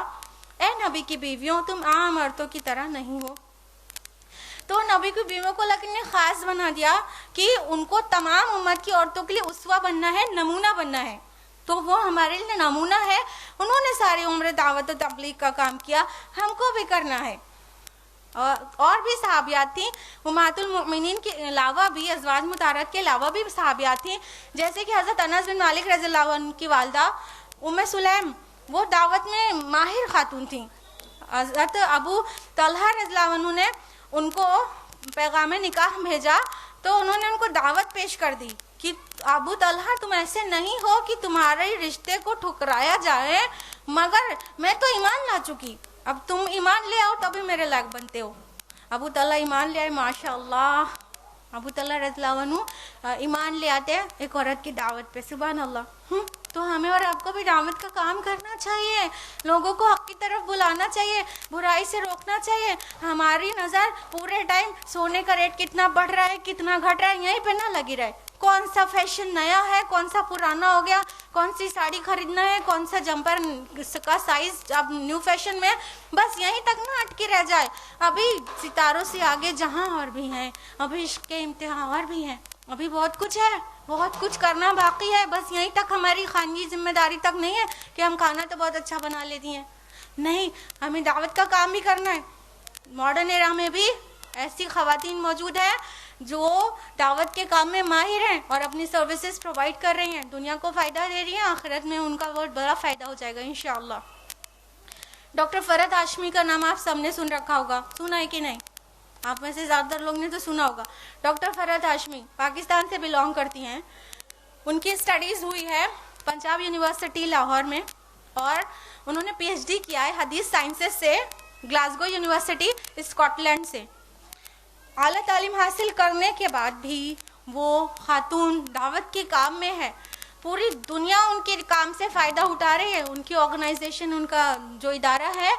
اے نبی کی بیویوں تم عام عورتوں کی طرح نہیں ہو. تو نبی کی بیویوں کو لیکن نے خاص بنا دیا کہ ان کو تمام امت کی عورتوں کے لیے اسوہ بننا ہے, نمونہ بننا ہے. تو وہ ہمارے لیے نمونہ ہے. انہوں نے ساری عمر دعوت و تبلیغ کا کام کیا, ہم کو بھی کرنا ہے. اور بھی صحابیات تھیں امہات المؤمنین کے علاوہ بھی, ازواج مطہرات کے علاوہ بھی صحابیات تھیں, جیسے کہ حضرت انس بن مالک رضی اللہ عنہ کی والدہ ام سلیم, وہ دعوت میں ماہر خاتون تھیں. حضرت ابو طلحہ رضی اللہ عنہ نے ان کو پیغام نکاح بھیجا تو انہوں نے ان کو دعوت پیش کر دی کہ ابو طلحہ تم ایسے نہیں ہو کہ تمہارے رشتے کو ٹھکرایا جائے, مگر میں تو ایمان لا چکی, اب تم ایمان لے آؤ تبھی میرے لائق بنتے ہو. ابو طلحہ ایمان لے آئے ماشاءاللہ. ابو طلحہ رضی اللہ عنہ ایمان لے آتے ہیں ایک عورت کی دعوت پہ, سبحان اللہ. تو ہمیں اور آپ کو بھی دعوت کا کام کرنا چاہیے, لوگوں کو حق کی طرف بلانا چاہیے, برائی سے روکنا چاہیے. ہماری نظر پورے ٹائم سونے کا ریٹ کتنا بڑھ رہا ہے کتنا گھٹ رہا ہے یہیں پہ نہ لگی رہے. کون سا فیشن نیا ہے, کون سا پرانا ہو گیا, کون سی ساڑی خریدنا ہے, کون سا جمپر کا سائز اب نیو فیشن میں, بس یہیں تک نہ اٹکی رہ جائے. ابھی ستاروں سے آگے جہاں اور بھی ہیں, ابھی عشق کے امتحان اور بھی ہیں, ابھی بہت کچھ ہے, بہت کچھ کرنا باقی ہے. بس یہیں تک ہماری خانگی ذمہ داری تک نہیں ہے کہ ہم کھانا تو بہت اچھا بنا لیتی ہیں, نہیں, ہمیں دعوت کا کام بھی کرنا ہے. ماڈرن ایرا میں بھی ایسی خواتین موجود ہیں جو دعوت کے کام میں ماہر ہیں اور اپنی سروسز پرووائڈ کر رہی ہیں, دنیا کو فائدہ دے رہی ہیں, آخرت میں ان کا بہت بڑا فائدہ ہو جائے گا انشاءاللہ. ڈاکٹر فرحت ہاشمی کا نام آپ سب نے سن رکھا ہوگا, سنا ہے کہ نہیں؟ آپ میں سے زیادہ تر لوگ نے تو سنا ہوگا. ڈاکٹر فرحت ہاشمی پاکستان سے بلانگ کرتی ہیں. ان کی اسٹڈیز ہوئی ہے پنجاب یونیورسٹی لاہور میں, اور انہوں نے PhD کیا ہے حدیث سائنسز سے گلاسگو یونیورسٹی اسکاٹ لینڈ سے. اعلیٰ تعلیم حاصل کرنے کے بعد بھی وہ خاتون دعوت کے کام میں ہے. پوری دنیا ان کے کام سے فائدہ اٹھا رہی ہے. ان کی آرگنائزیشن, ان کا جو ادارہ ہے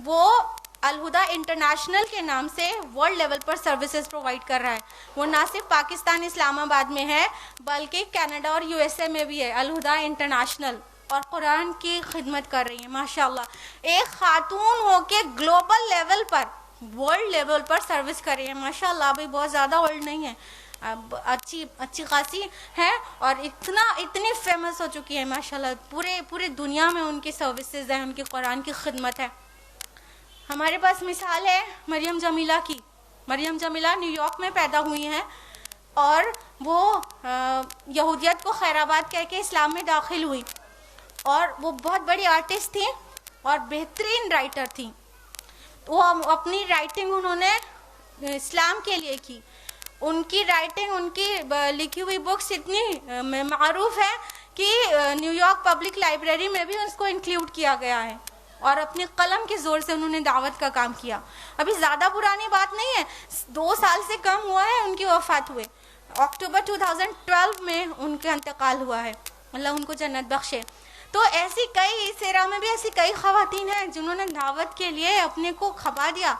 وہ الہدا انٹرنیشنل کے نام سے ورلڈ لیول پر سروسز پرووائڈ کر رہا ہے. وہ نہ صرف پاکستان اسلام آباد میں ہے بلکہ کینیڈا اور USA میں بھی ہے الہدا انٹرنیشنل. اور قرآن کی خدمت کر رہی ہیں ماشاءاللہ. ایک خاتون ہو کے گلوبل لیول پر، ورلڈ لیول پر سروس کر رہی ہیں ماشاءاللہ. ابھی بہت زیادہ ورلڈ نہیں ہے، اب اچھی خاصی ہے، اور اتنی فیمس ہو چکی ہے ماشاءاللہ. پورے دنیا میں ان کی سروسز ہیں، ان کی قرآن کی خدمت ہے. ہمارے پاس مثال ہے مریم جمیلہ کی. مریم جمیلہ نیو یارک میں پیدا ہوئی ہیں، اور وہ یہودیت کو خیرآباد کہہ کے اسلام میں داخل ہوئی، اور وہ بہت بڑی آرٹسٹ تھیں اور بہترین رائٹر تھیں. وہ اپنی رائٹنگ انہوں نے اسلام کے لیے کی. ان کی رائٹنگ، ان کی لکھی ہوئی بکس اتنی معروف ہے کہ نیو یارک پبلک لائبریری میں بھی اس کو انکلیوڈ کیا گیا ہے، اور اپنے قلم کے زور سے انہوں نے دعوت کا کام کیا. ابھی زیادہ پرانی بات نہیں ہے، 2 سال سے کم ہوا ہے ان کی وفات ہوئے. اکتوبر 2012 میں ان کا انتقال ہوا ہے، اللہ ان کو جنت بخشے. تو ایسی اس ایرا میں بھی ایسی کئی خواتین ہیں جنہوں نے دعوت کے لیے اپنے کو کھپا دیا.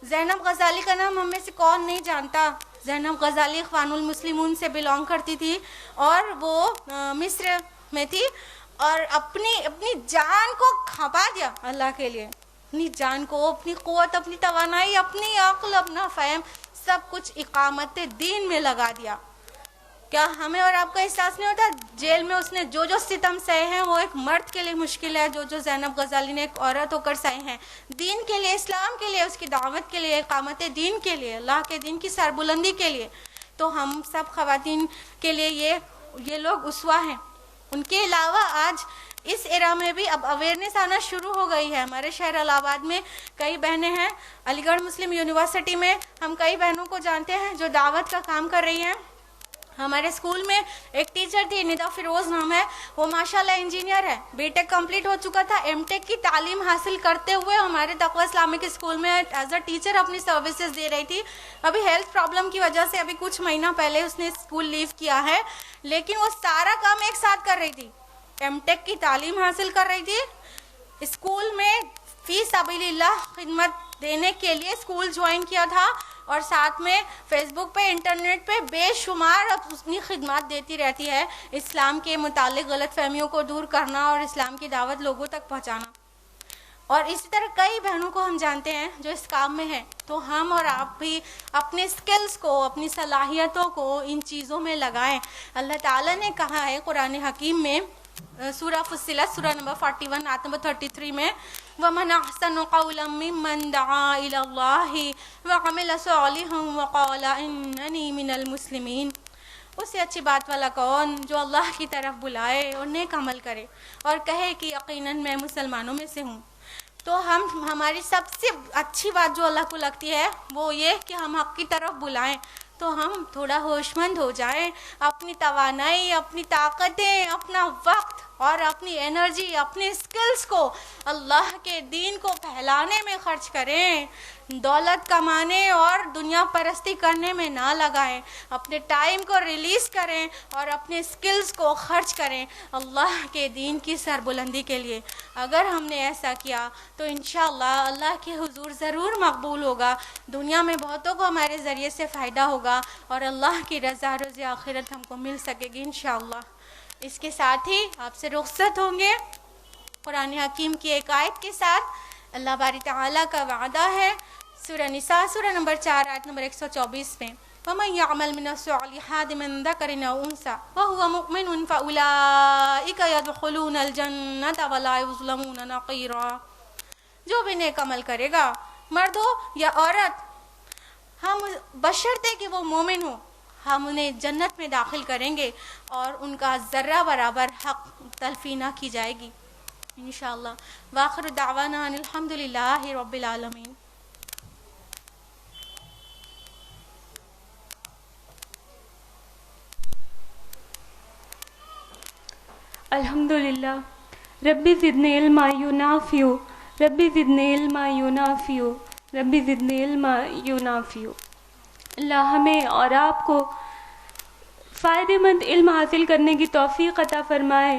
زینب غزالی کا نام ہم میں سے کون نہیں جانتا. زینب غزالی اخوان المسلمون سے بلانگ کرتی تھی، اور وہ مصر میں تھی، اور اپنی جان کو کھپا دیا اللہ کے لیے. اپنی جان کو، اپنی قوت، اپنی توانائی، اپنی عقل، اپنا فہم، سب کچھ اقامت دین میں لگا دیا. کیا ہمیں اور آپ کا احساس نہیں ہوتا جیل میں اس نے جو ستم سہے ہیں وہ ایک مرد کے لیے مشکل ہے، جو زینب غزالی نے ایک عورت ہو کر سہے ہیں، دین کے لیے، اسلام کے لیے، اس کی دعوت کے لیے، اقامت دین کے لیے، اللہ کے دین کی سربلندی کے لیے. تو ہم سب خواتین کے لیے یہ لوگ اسوہ ہیں. ان کے علاوہ آج اس ایرا میں بھی اب اویئرنیس آنا شروع ہو گئی ہے. ہمارے شہر الہ آباد میں کئی بہنیں ہیں، علی گڑھ مسلم یونیورسٹی میں ہم کئی بہنوں کو جانتے ہیں جو دعوت کا کام کر رہی ہیں. ہمارے اسکول میں ایک ٹیچر تھی، ندا فیروز نام ہے، وہ ماشاءاللہ انجینئر ہے، بی ٹیک کمپلیٹ ہو چکا تھا، ایم ٹیک کی تعلیم حاصل کرتے ہوئے ہمارے تقویٰ اسلامک اسکول میں ایز اے ٹیچر اپنی سروسز دے رہی تھی. ابھی ہیلتھ پرابلم کی وجہ سے ابھی کچھ مہینہ پہلے اس نے اسکول لیو کیا ہے، لیکن وہ سارا کام ایک ساتھ کر رہی تھی. ایم ٹیک کی تعلیم حاصل کر رہی تھی، اسکول میں فی سبیل اللہ خدمت دینے کے لیے اسکول جوائن کیا تھا، اور ساتھ میں فیس بک پہ، انٹرنیٹ پہ بے شمار اپنی خدمات دیتی رہتی ہے، اسلام کے متعلق غلط فہمیوں کو دور کرنا اور اسلام کی دعوت لوگوں تک پہنچانا. اور اسی طرح کئی بہنوں کو ہم جانتے ہیں جو اس کام میں ہیں. تو ہم اور آپ بھی اپنے سکلز کو، اپنی صلاحیتوں کو ان چیزوں میں لگائیں. اللہ تعالیٰ نے کہا ہے قرآن حکیم میں، سورہ فصلت سورہ نمبر 41 آیت نمبر 33 میں، وَمَنْ أَحْسَنُ قَوْلًا مِّمَّنْ دَعَا إِلَى اللَّهِ وَعَمِلَ صَالِحًا وَقَالَ إِنَّنِي مِنَ الْمُسْلِمِينَ. اس سے اچھی بات والا کون جو اللہ کی طرف بلائے اور نیک عمل کرے اور کہے کہ یقیناً میں مسلمانوں میں سے ہوں. تو ہماری سب سے اچھی بات جو اللہ کو لگتی ہے وہ یہ کہ ہم حق کی طرف بلائیں. تو ہم تھوڑا ہوش مند ہو جائیں، اپنی توانائی، اپنی طاقتیں، اپنا وقت اور اپنی انرجی، اپنے اسکلز کو اللہ کے دین کو پھیلانے میں خرچ کریں. دولت کمانے اور دنیا پرستی کرنے میں نہ لگائیں. اپنے ٹائم کو ریلیز کریں اور اپنے اسکلز کو خرچ کریں اللہ کے دین کی سربلندی کے لیے. اگر ہم نے ایسا کیا تو انشاءاللہ اللہ کے حضور ضرور مقبول ہوگا. دنیا میں بہتوں کو ہمارے ذریعے سے فائدہ ہوگا اور اللہ کی رضا روز آخرت ہم کو مل سکے گی انشاءاللہ. اس کے ساتھ ہی آپ سے رخصت ہوں گے قرآن حکیم کی ایک آیت کے ساتھ. اللہ باری تعالیٰ کا وعدہ ہے سورہ نساء سورہ نمبر 4 آیت نمبر 124 میں، وَمَنْ يَعْمَلْ مِنَ الصَّالِحَاتِ مِنْ ذَكَرٍ أَوْ أُنْثَىٰ وَهُوَ مُؤْمِنٌ فَأُولَٰئِكَ يَدْخُلُونَ الْجَنَّةَ وَلَا يُظْلَمُونَ نَقِيرًا. جو بھی نیک عمل کرے گا، مرد ہو یا عورت، ہم بشرطے کہ وہ مومن ہو، ہم انہیں جنت میں داخل کریں گے اور ان کا ذرہ برابر حق تلفی نہ کی جائے گی انشاءاللہ. وآخر دعوانا ان الحمدللہ رب العالمین. الحمدللہ. ربی زدنی علما ینافیو، ربی زدنی علما ینافیو، ربی زدنی علما ینافیو. اللہ ہمیں اور آپ کو فائدہ مند علم حاصل کرنے کی توفیق عطا فرمائے،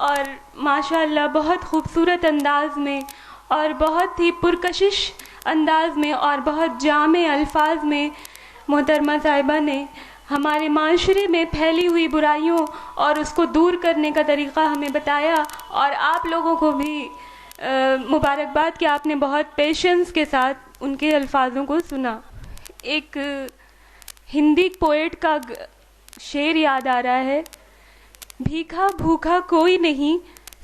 اور ماشاءاللہ بہت خوبصورت انداز میں اور بہت ہی پرکشش انداز میں اور بہت جامع الفاظ میں محترمہ صاحبہ نے ہمارے معاشرے میں پھیلی ہوئی برائیوں اور اس کو دور کرنے کا طریقہ ہمیں بتایا، اور آپ لوگوں کو بھی مبارکباد کہ آپ نے بہت پیشنس کے ساتھ ان کے الفاظوں کو سنا۔ ایک ہندی پوئٹ کا شعر یاد آ رہا ہے، بھیکھا بھوکھا کوئی نہیں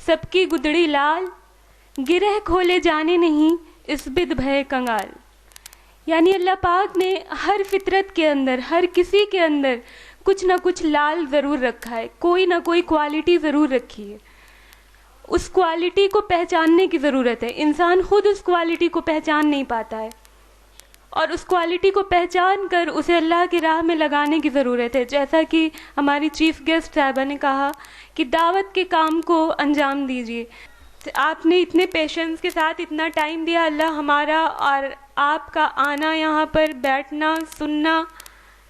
سب کی گدڑی لال، گرہ کھولے جانے نہیں اس بد بھئے کنگال۔ یعنی اللہ پاک نے ہر فطرت کے اندر، ہر کسی کے اندر کچھ نہ کچھ لال ضرور رکھا ہے، کوئی نہ کوئی کوالٹی ضرور رکھی ہے۔ اس کوالٹی کو پہچاننے کی ضرورت ہے، انسان خود اس کوالٹی کو پہچان نہیں پاتا ہے، اور اس کوالٹی کو پہچان کر اسے اللہ کی راہ میں لگانے کی ضرورت ہے۔ جیسا کہ ہماری چیف گیسٹ صاحبہ نے کہا کہ دعوت کے کام کو انجام دیجیے۔ آپ نے اتنے پیشنس کے ساتھ اتنا ٹائم دیا، اللہ ہمارا اور آپ کا آنا، یہاں پر بیٹھنا، سننا،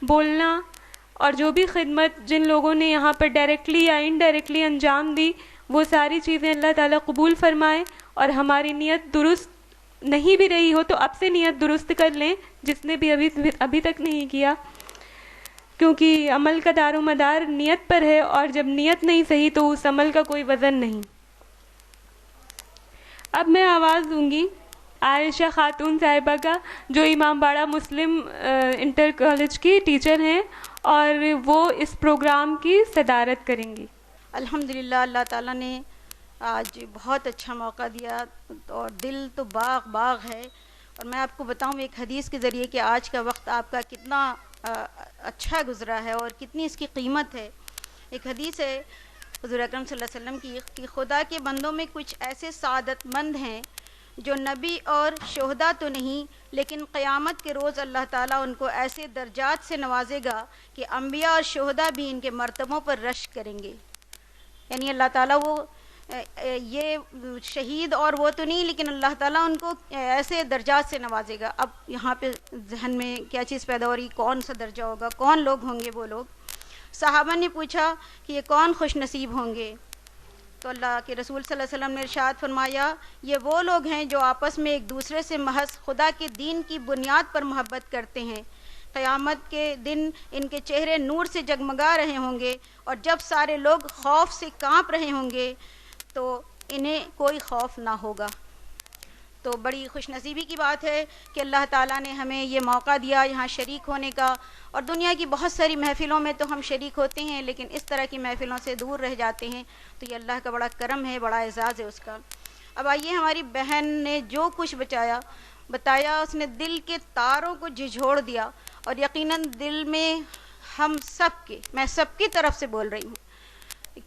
بولنا، اور جو بھی خدمت جن لوگوں نے یہاں پر ڈائریکٹلی یا انڈائریکٹلی انجام دی، وہ ساری چیزیں اللہ تعالیٰ قبول فرمائے، اور ہماری نیت درست نہیں بھی رہی ہو تو اب سے نیت درست کر لیں، جس نے بھی ابھی تک نہیں کیا، کیونکہ عمل کا دار و مدار نیت پر ہے، اور جب نیت نہیں صحیح تو اس عمل کا کوئی وزن نہیں۔ اب میں آواز دوں گی عائشہ خاتون صاحبہ کا، جو امام باڑہ مسلم انٹر کالج کی ٹیچر ہیں، اور وہ اس پروگرام کی صدارت کریں گی۔ الحمدللہ اللہ تعالیٰ نے آج بہت اچھا موقع دیا، اور دل تو باغ باغ ہے۔ اور میں آپ کو بتاؤں ایک حدیث کے ذریعے کہ آج کا وقت آپ کا کتنا اچھا گزرا ہے اور کتنی اس کی قیمت ہے۔ ایک حدیث ہے حضور اکرم صلی اللہ علیہ وسلم کی کہ خدا کے بندوں میں کچھ ایسے سعادت مند ہیں جو نبی اور شہداء تو نہیں، لیکن قیامت کے روز اللہ تعالیٰ ان کو ایسے درجات سے نوازے گا کہ انبیاء اور شہداء بھی ان کے مرتبوں پر رشک کریں گے۔ یعنی اللہ تعالیٰ وہ یہ شہید اور وہ تو نہیں، لیکن اللہ تعالیٰ ان کو ایسے درجات سے نوازے گا۔ اب یہاں پہ ذہن میں کیا چیز پیدا ہو رہی، کون سا درجہ ہوگا، کون لوگ ہوں گے وہ لوگ؟ صحابہ نے پوچھا کہ یہ کون خوش نصیب ہوں گے؟ تو اللہ کے رسول صلی اللہ علیہ وسلم نے ارشاد فرمایا، یہ وہ لوگ ہیں جو آپس میں ایک دوسرے سے محض خدا کے دین کی بنیاد پر محبت کرتے ہیں۔ قیامت کے دن ان کے چہرے نور سے جگمگا رہے ہوں گے، اور جب سارے لوگ خوف سے کانپ رہے ہوں گے تو انہیں کوئی خوف نہ ہوگا۔ تو بڑی خوش نصیبی کی بات ہے کہ اللہ تعالیٰ نے ہمیں یہ موقع دیا یہاں شریک ہونے کا، اور دنیا کی بہت ساری محفلوں میں تو ہم شریک ہوتے ہیں، لیکن اس طرح کی محفلوں سے دور رہ جاتے ہیں، تو یہ اللہ کا بڑا کرم ہے، بڑا اعزاز ہے اس کا۔ اب آئیے، ہماری بہن نے جو کچھ بتایا اس نے دل کے تاروں کو جھنجھوڑ دیا، اور یقیناً دل میں ہم سب کے، میں سب کی طرف سے بول رہی ہوں،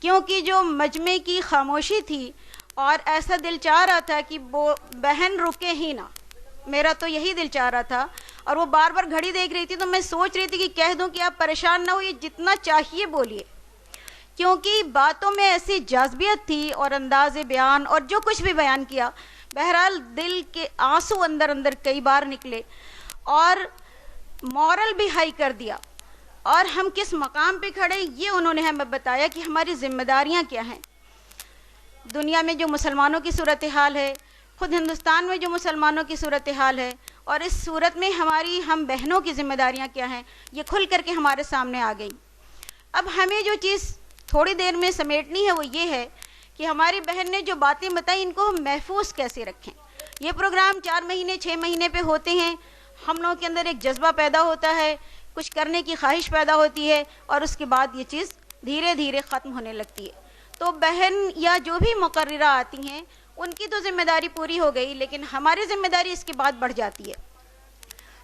کیونکہ جو مجمع کی خاموشی تھی اور ایسا دل چاہ رہا تھا کہ وہ بہن رکے ہی نہ، میرا تو یہی دل چاہ رہا تھا، اور وہ بار بار گھڑی دیکھ رہی تھی تو میں سوچ رہی تھی کہ کہہ دوں کہ آپ پریشان نہ ہوئے، جتنا چاہیے بولیے، کیونکہ باتوں میں ایسی جاذبیت تھی اور انداز بیان اور جو کچھ بھی بیان کیا، بہرحال دل کے آنسو اندر اندر کئی بار نکلے، اور مورل بھی ہائی کر دیا، اور ہم کس مقام پہ کھڑے یہ انہوں نے ہمیں بتایا کہ ہماری ذمہ داریاں کیا ہیں۔ دنیا میں جو مسلمانوں کی صورتحال ہے، خود ہندوستان میں جو مسلمانوں کی صورتحال ہے، اور اس صورت میں ہماری ہم بہنوں کی ذمہ داریاں کیا ہیں، یہ کھل کر کے ہمارے سامنے آ گئی۔ اب ہمیں جو چیز تھوڑی دیر میں سمیٹنی ہے وہ یہ ہے کہ ہماری بہن نے جو باتیں بتائی ان کو ہم محفوظ کیسے رکھیں۔ یہ پروگرام 4 مہینے 6 مہینے پہ ہوتے ہیں، ہم لوگوں کے اندر ایک جذبہ پیدا ہوتا ہے، کچھ کرنے کی خواہش پیدا ہوتی ہے، اور اس کے بعد یہ چیز دھیرے دھیرے ختم ہونے لگتی ہے۔ تو بہن یا جو بھی مقررہ آتی ہیں ان کی تو ذمہ داری پوری ہو گئی، لیکن ہماری ذمہ داری اس کے بعد بڑھ جاتی ہے۔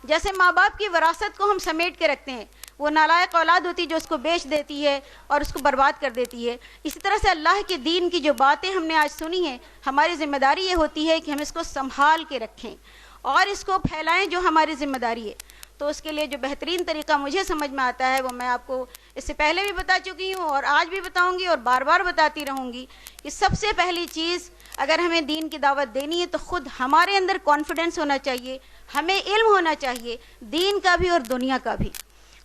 جیسے ماں باپ کی وراثت کو ہم سمیٹ کے رکھتے ہیں، وہ نالائق اولاد ہوتی جو اس کو بیچ دیتی ہے اور اس کو برباد کر دیتی ہے، اسی طرح سے اللہ کے دین کی جو باتیں ہم نے آج سنی ہیں، ہماری ذمہ داری یہ ہوتی ہے کہ ہم اس کو سنبھال کے رکھیں اور اس کو پھیلائیں، جو ہماری ذمہ داری ہے۔ تو اس کے لیے جو بہترین طریقہ مجھے سمجھ میں آتا ہے وہ میں آپ کو اس سے پہلے بھی بتا چکی ہوں اور آج بھی بتاؤں گی اور بار بار بتاتی رہوں گی کہ سب سے پہلی چیز اگر ہمیں دین کی دعوت دینی ہے تو خود ہمارے اندر کانفیڈنس ہونا چاہیے، ہمیں علم ہونا چاہیے، دین کا بھی اور دنیا کا بھی۔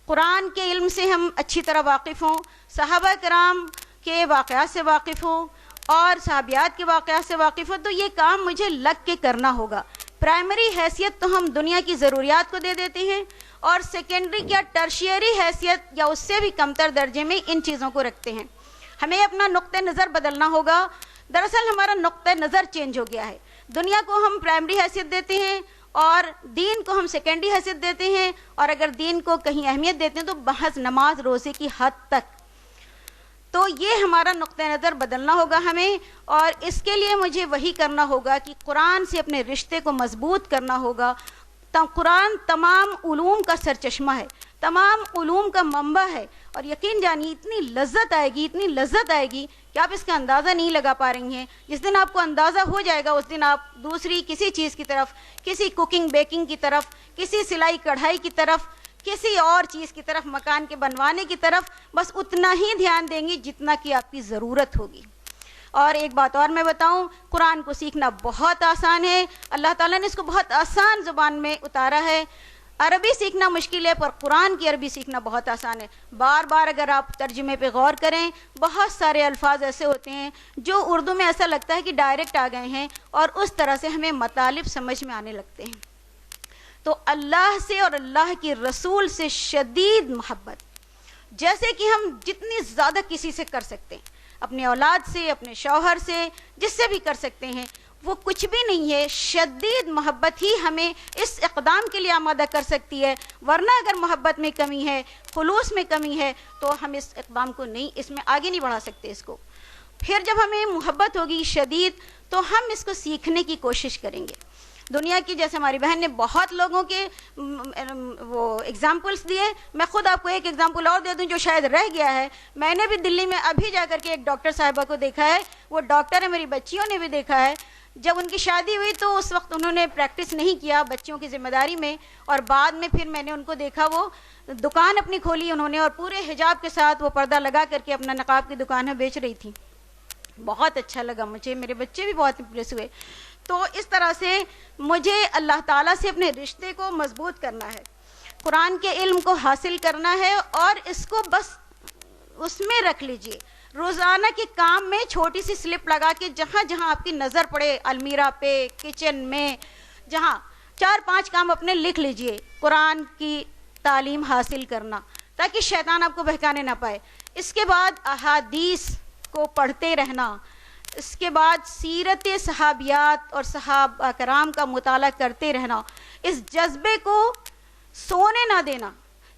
قرآن کے علم سے ہم اچھی طرح واقف ہوں، صحابہ کرام کے واقعات سے واقف ہوں اور صحابیات کے واقعات سے واقف ہوں، تو یہ کام مجھے لگ کے کرنا ہوگا۔ پرائمری حیثیت تو ہم دنیا کی ضروریات کو دے دیتے ہیں اور سیکنڈری یا ٹرشیری حیثیت یا اس سے بھی کمتر درجے میں ان چیزوں کو رکھتے ہیں. ہمیں اپنا نقطہ نظر بدلنا ہوگا. دراصل ہمارا نقطہ نظر چینج ہو گیا ہے. دنیا کو ہم پرائمری حیثیت دیتے ہیں اور دین کو ہم سیکنڈری حیثیت دیتے ہیں, اور اگر دین کو کہیں اہمیت دیتے ہیں تو محض نماز روزے کی حد تک. تو یہ ہمارا نقطہ نظر بدلنا ہوگا ہمیں, اور اس کے لیے مجھے وہی کرنا ہوگا کہ قرآن سے اپنے رشتے کو مضبوط کرنا ہوگا. قرآن تمام علوم کا سرچشمہ ہے, تمام علوم کا منبع ہے, اور یقین جانیے اتنی لذت آئے گی, اتنی لذت آئے گی کہ آپ اس کا اندازہ نہیں لگا پا رہی ہیں. جس دن آپ کو اندازہ ہو جائے گا اس دن آپ دوسری کسی چیز کی طرف, کسی کوکنگ بیکنگ کی طرف, کسی سلائی کڑھائی کی طرف, کسی اور چیز کی طرف, مکان کے بنوانے کی طرف بس اتنا ہی دھیان دیں گی جتنا کہ آپ کی ضرورت ہوگی. اور ایک بات اور میں بتاؤں, قرآن کو سیکھنا بہت آسان ہے. اللہ تعالیٰ نے اس کو بہت آسان زبان میں اتارا ہے. عربی سیکھنا مشکل ہے پر قرآن کی عربی سیکھنا بہت آسان ہے. بار بار اگر آپ ترجمے پہ غور کریں, بہت سارے الفاظ ایسے ہوتے ہیں جو اردو میں ایسا لگتا ہے کہ ڈائریکٹ آ گئے ہیں, اور اس طرح سے ہمیں مطالب سمجھ میں آنے لگتے ہیں. تو اللہ سے اور اللہ کی رسول سے شدید محبت, جیسے کہ ہم جتنی زیادہ کسی سے کر سکتے ہیں, اپنے اولاد سے, اپنے شوہر سے, جس سے بھی کر سکتے ہیں, وہ کچھ بھی نہیں ہے. شدید محبت ہی ہمیں اس اقدام کے لیے آمادہ کر سکتی ہے, ورنہ اگر محبت میں کمی ہے, خلوص میں کمی ہے, تو ہم اس اقدام کو نہیں, اس میں آگے نہیں بڑھا سکتے اس کو. پھر جب ہمیں محبت ہوگی شدید تو ہم اس کو سیکھنے کی کوشش کریں گے. دنیا کی, جیسے ہماری بہن نے بہت لوگوں کے وہ ایگزامپلس دیے, میں خود آپ کو ایک ایگزامپل اور دے دوں جو شاید رہ گیا ہے. میں نے بھی دلی میں ابھی جا کر کے ایک ڈاکٹر صاحبہ کو دیکھا ہے, وہ ڈاکٹر ہے, میری بچیوں نے بھی دیکھا ہے. جب ان کی شادی ہوئی تو اس وقت انہوں نے پریکٹس نہیں کیا بچیوں کی ذمہ داری میں, اور بعد میں پھر میں نے ان کو دیکھا, وہ دکان اپنی کھولی انہوں نے, اور پورے حجاب کے ساتھ وہ پردہ لگا کر کے اپنا نقاب کی دکان میں بیچ رہی تھی. بہت اچھا لگا مجھے, میرے بچے بھی بہت امپریس ہوئے. تو اس طرح سے مجھے اللہ تعالیٰ سے اپنے رشتے کو مضبوط کرنا ہے, قرآن کے علم کو حاصل کرنا ہے, اور اس کو بس اس میں رکھ لیجئے. روزانہ کے کام میں چھوٹی سی سلپ لگا کے جہاں جہاں آپ کی نظر پڑے, المیرہ پہ, کچن میں, جہاں 4-5 کام اپنے لکھ لیجئے. قرآن کی تعلیم حاصل کرنا تاکہ شیطان آپ کو بہکانے نہ پائے. اس کے بعد احادیث کو پڑھتے رہنا, اس کے بعد سیرت صحابیات اور صحابہ کرام کا مطالعہ کرتے رہنا. اس جذبے کو سونے نہ دینا.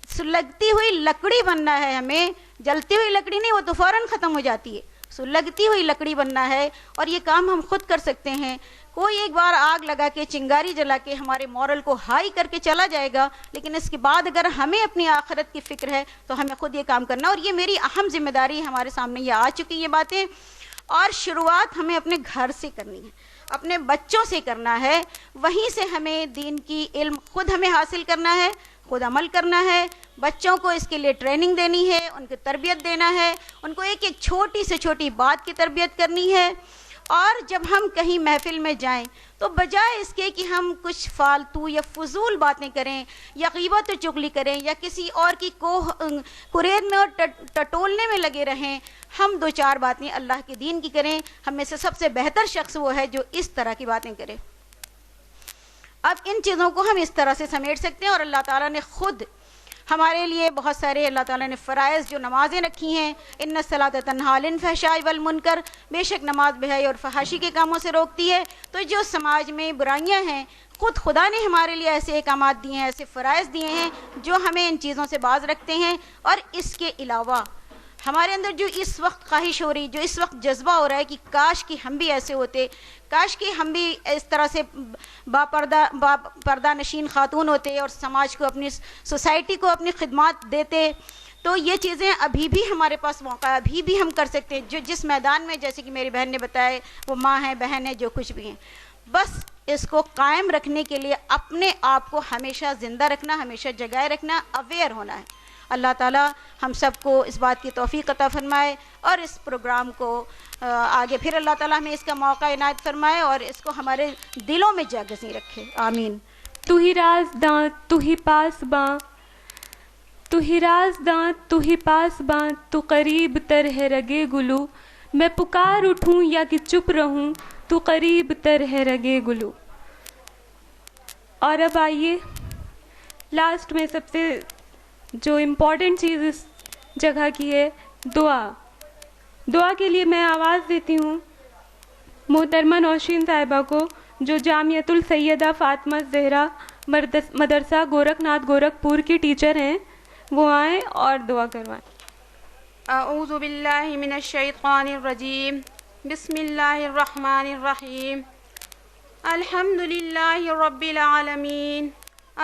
سلگتی ہوئی لکڑی بننا ہے ہمیں, جلتی ہوئی لکڑی نہیں, وہ تو فوراً ختم ہو جاتی ہے. سلگتی ہوئی لکڑی بننا ہے, اور یہ کام ہم خود کر سکتے ہیں. کوئی ایک بار آگ لگا کے, چنگاری جلا کے ہمارے مورل کو ہائی کر کے چلا جائے گا, لیکن اس کے بعد اگر ہمیں اپنی آخرت کی فکر ہے تو ہمیں خود یہ کام کرنا. اور یہ میری اہم ذمہ داری ہے, ہمارے سامنے یہ آ چکی یہ باتیں, اور شروعات ہمیں اپنے گھر سے کرنی ہے, اپنے بچوں سے کرنا ہے. وہیں سے ہمیں دین کی علم خود ہمیں حاصل کرنا ہے, خود عمل کرنا ہے. بچوں کو اس کے لیے ٹریننگ دینی ہے, ان کی تربیت دینا ہے, ان کو ایک ایک چھوٹی سے چھوٹی بات کی تربیت کرنی ہے. اور جب ہم کہیں محفل میں جائیں تو بجائے اس کے کہ ہم کچھ فالتو یا فضول باتیں کریں, یا غیبت و چغلی کریں, یا کسی اور کی قرید میں اور ٹٹولنے میں لگے رہیں, ہم 2-4 باتیں اللہ کے دین کی کریں. ہم میں سے سب سے بہتر شخص وہ ہے جو اس طرح کی باتیں کرے. اب ان چیزوں کو ہم اس طرح سے سمیٹ سکتے ہیں, اور اللہ تعالیٰ نے خود ہمارے لیے بہت سارے, اللہ تعالیٰ نے فرائض جو نمازیں رکھی ہیں, ان الصلاۃ تنہی عن الفحشاء والمنکر, بے شک نماز بے حیائی اور فحاشی کے کاموں سے روکتی ہے. تو جو سماج میں برائیاں ہیں, خود خدا نے ہمارے لیے ایسے احکامات دیے ہیں, ایسے فرائض دیے ہیں جو ہمیں ان چیزوں سے باز رکھتے ہیں. اور اس کے علاوہ ہمارے اندر جو اس وقت خواہش ہو رہی, جو اس وقت جذبہ ہو رہا ہے کہ کاش کہ ہم بھی ایسے ہوتے, کاش کہ ہم بھی اس طرح سے پردہ نشین خاتون ہوتے اور سماج کو, اپنی سوسائٹی کو اپنی خدمات دیتے. تو یہ چیزیں ابھی بھی ہمارے پاس موقع ہے, ابھی بھی ہم کر سکتے ہیں. جو جس میدان میں, جیسے کہ میری بہن نے بتایا, وہ ماں ہیں, بہن ہے, جو کچھ بھی ہیں, بس اس کو قائم رکھنے کے لیے اپنے آپ کو ہمیشہ زندہ رکھنا, ہمیشہ جگائے رکھنا, اویئر ہونا ہے. اللہ تعالیٰ ہم سب کو اس بات کی توفیق عطا فرمائے, اور اس پروگرام کو آگے پھر اللہ تعالیٰ ہمیں اس کا موقع عنایت فرمائے, اور اس کو ہمارے دلوں میں جا گزین رکھے. آمین. تو ہی رازداں, تو ہی پاسباں, تو ہی رازداں, تو ہی پاسباں, تو قریب تر ہے رگے گلو. میں پکار اٹھوں یا کہ چپ رہوں, تو قریب تر ہے رگے گلو. اور اب آئیے لاسٹ میں سب سے جو امپورٹنٹ چیز اس جگہ کی ہے دعا کے لیے میں آواز دیتی ہوں محترمہ نوشین صاحبہ کو جو جامعۃ السیدہ فاطمہ زہرا مدرسہ گورکھ ناتھ گورکھپور کی ٹیچر ہیں، وہ آئیں اور دعا کروائیں۔ اعوذ باللہ من الشیطان الرجیم، بسم اللہ الرحمن الرحیم، الحمد للہ رب العالمین،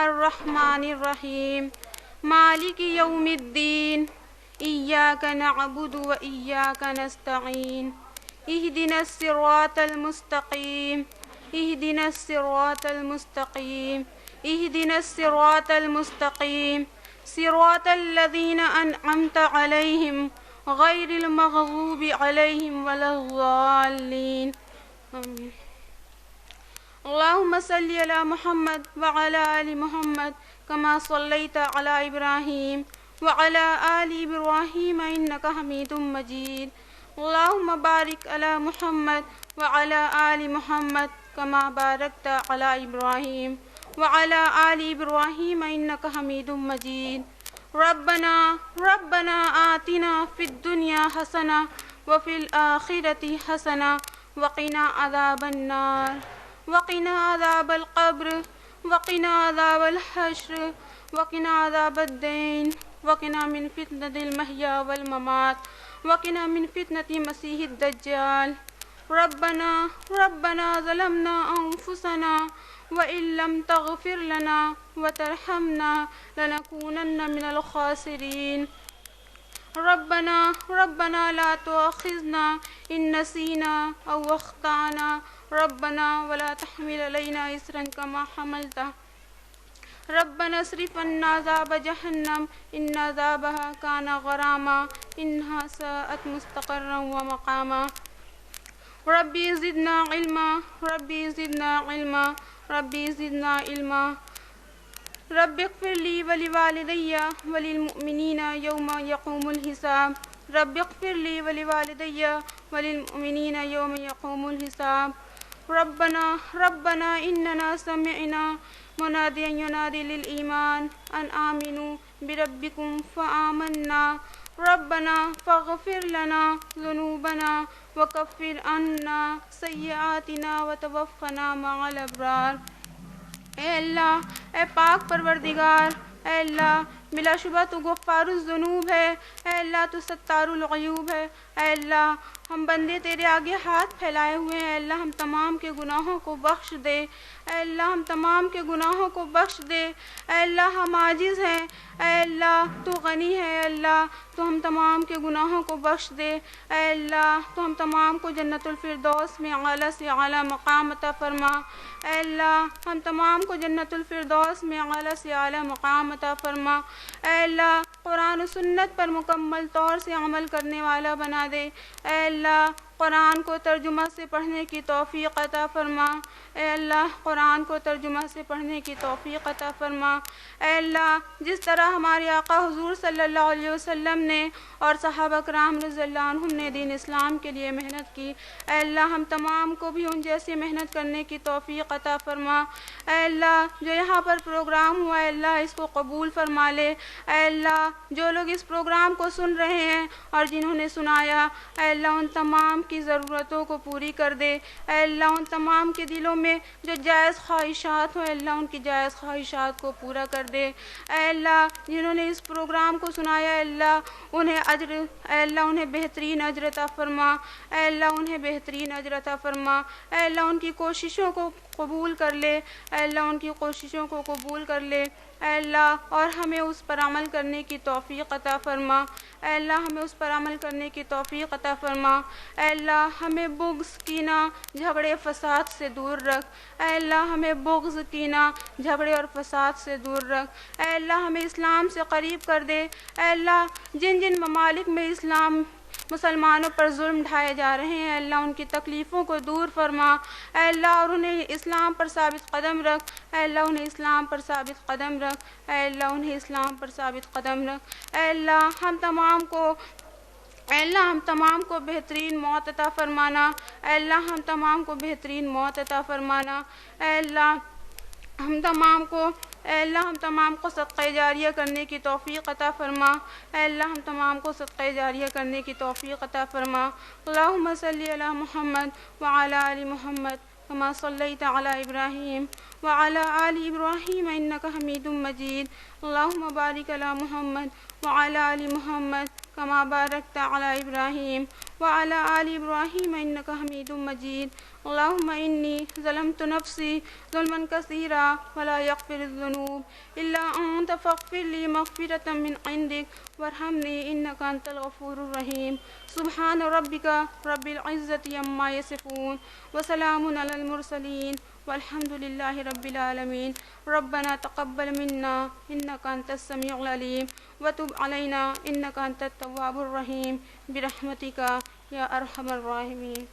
الرحمن الرحیم، مالک یوم الدین، ایاک نعبد و ایاک نستعین، اہدنا الصراط المستقیم، اہدنا الصراط المستقیم، اہدنا الصراط المستقیم، صراط الذین انعمت علیہم غیر المغضوب علیہم ولا الضالین، آمین۔ اللہم صلی علی محمد وعلی آل محمد کما صلیت علی ابراہیم وعلی آل ابراہیم انک حمید مجید، اللہم بارک علی محمد وعلی آل محمد کما بارکت علی ابراہیم وعلی آل ابراہیم انک حمید مجید، ربنا آتنا فی الدنیا حسنہ وفی الآخرۃ حسنہ وقنا عذاب النار، وقنا عذاب القبر، وقنا عذاب الحشر، وقنا عذاب الدین، وقنا من فتنة المحیا والممات، وقنا من فتنة مسیح الدجال، ربنا ظلمنا انفسنا وإن لم تغفر لنا وترحمنا لنكونن من الخاسرین، ربنا لا تؤاخذنا إن نسينا أو أخطأنا، ربنا ولا تحمل علينا إصرا كما حملته، ربنا اصرف عنا عذاب جهنم إن عذابها كان غراما إنها ساءت مستقرا ومقاما، ربي زدنا علما، ربي زدنا علما، ربي زدنا علما، رب اغفر لي ولوالدي وللمؤمنين يوم يقوم الحساب، رب اغفر لي ولوالدي وللمؤمنين يوم يقوم الحساب، ربنا إننا سمعنا مناديا ينادي للإيمان أن آمنوا بربكم فآمنا، ربنا فاغفر لنا ذنوبنا وكفر عنا سيئاتنا وتوفنا مع الأبرار۔ اے اللہ، اے پاک پروردگار، اے اللہ بلا شبہ تو غفار الذنوب ہے، اے اللہ تو ستار العیوب ہے، اے اللہ ہم بندے تیرے آگے ہاتھ پھیلائے ہوئے ہیں، اے اللہ ہم تمام کے گناہوں کو بخش دے، اے اللہ ہم تمام کے گناہوں کو بخش دے، اے اللہ ہم عاجز ہیں، اے اللہ تو غنی ہے، اے اللہ تو ہم تمام کے گناہوں کو بخش دے، اے اللہ تو ہم تمام کو جنت الفردوس میں اعلیٰ سے اعلیٰ مقام عطا فرما، اے اللہ ہم تمام کو جنت الفردوس میں اعلیٰ سے اعلیٰ مقام عطا فرما، اے اللہ قرآن و سنت پر مکمل طور سے عمل کرنے والا بنا دے، اے اللہ قرآن کو ترجمہ سے پڑھنے کی توفیق عطا فرما، اے اللہ قرآن کو ترجمہ سے پڑھنے کی توفیق عطا فرما، اے اللہ جس طرح ہمارے آقا حضور صلی اللہ علیہ وسلم نے اور صحابہ کرام رضی اللہ عنہم نے دین اسلام کے لیے محنت کی، اے اللہ ہم تمام کو بھی ان جیسے محنت کرنے کی توفیق عطا فرما، اے اللہ جو یہاں پر پروگرام ہوا ہے اللہ اس کو قبول فرما لے، اے اللہ جو لوگ اس پروگرام کو سن رہے ہیں اور جنہوں نے سنایا، اے اللہ ان تمام کی ضرورتوں کو پوری کر دے، اے اللہ ان تمام کے دلوں میں جو جائز خواہشات ہوں اے اللہ ان کی جائز خواہشات کو پورا کر دے، اے اللہ جنہوں نے اس پروگرام کو سنایا اے اللہ انہیں اجر، اے اللہ انہیں بہترین اجر عطا فرما، اے اللہ انہیں بہترین اجر عطا فرما، اے اللہ ان کی کوششوں کو قبول کر لے، اے اللہ ان کی کوششوں کو قبول کر لے، اے اللہ اور ہمیں اس پر عمل کرنے کی توفیق عطا فرما، اے اللہ ہمیں اس پر عمل کرنے کی توفیق عطا فرما، اے اللہ ہمیں بغض کینہ جھگڑے فساد سے دور رکھ، اے اللہ ہمیں بغض کینہ جھگڑے اور فساد سے دور رکھ، اے اللہ ہمیں اسلام سے قریب کر دے، اے اللہ جن جن ممالک میں اسلام مسلمانوں پر ظلم ڈھائے جا رہے ہیں اے اللہ ان کی تکلیفوں کو دور فرما، اے اللہ اور انہیں اسلام پر ثابت قدم رکھ، اے اللہ انہیں اسلام پر ثابت قدم رکھ، اے اللہ انہیں اسلام پر ثابت قدم رکھ، اے اللہ ہم تمام کو اے اللہ ہم تمام کو بہترین موت عطا فرمانا، اے اللہ ہم تمام کو بہترین موت عطا فرمانا، اے اللہ ہم تمام کو اے اللہ ہم تمام کو صدقہ جاریہ کرنے کی توفیق عطا فرما، اے اللہ ہم تمام کو صدقہ جاریہ کرنے کی توفیق عطا فرما۔ اللہم صلی علی محمد وعلی آل محمد کما صلیت علی ابراہیم وعلی آل ابراہیم انک حمید مجید۔ اللہم بارک علی محمد وعلی آل محمد کما بارکت علی ابراہیم وعلی آل ابراہیم انک حمید مجید۔ اللہم انی ظلمت نفسی ظلما کثیرا ولا یغفر الذنوب الا انت فاغفر لی مغفرۃ من عندک وارحمنی انک انت الغفور الرحیم۔ سبحان ربک رب العزۃ عما یصفون وسلام علی المرسلین والحمد للہ رب العالمین۔ ربنا تقبل منا انک انت السمیع العلیم وتب علینا انک انت التواب الرحیم برحمتک یا ارحم الراحمین۔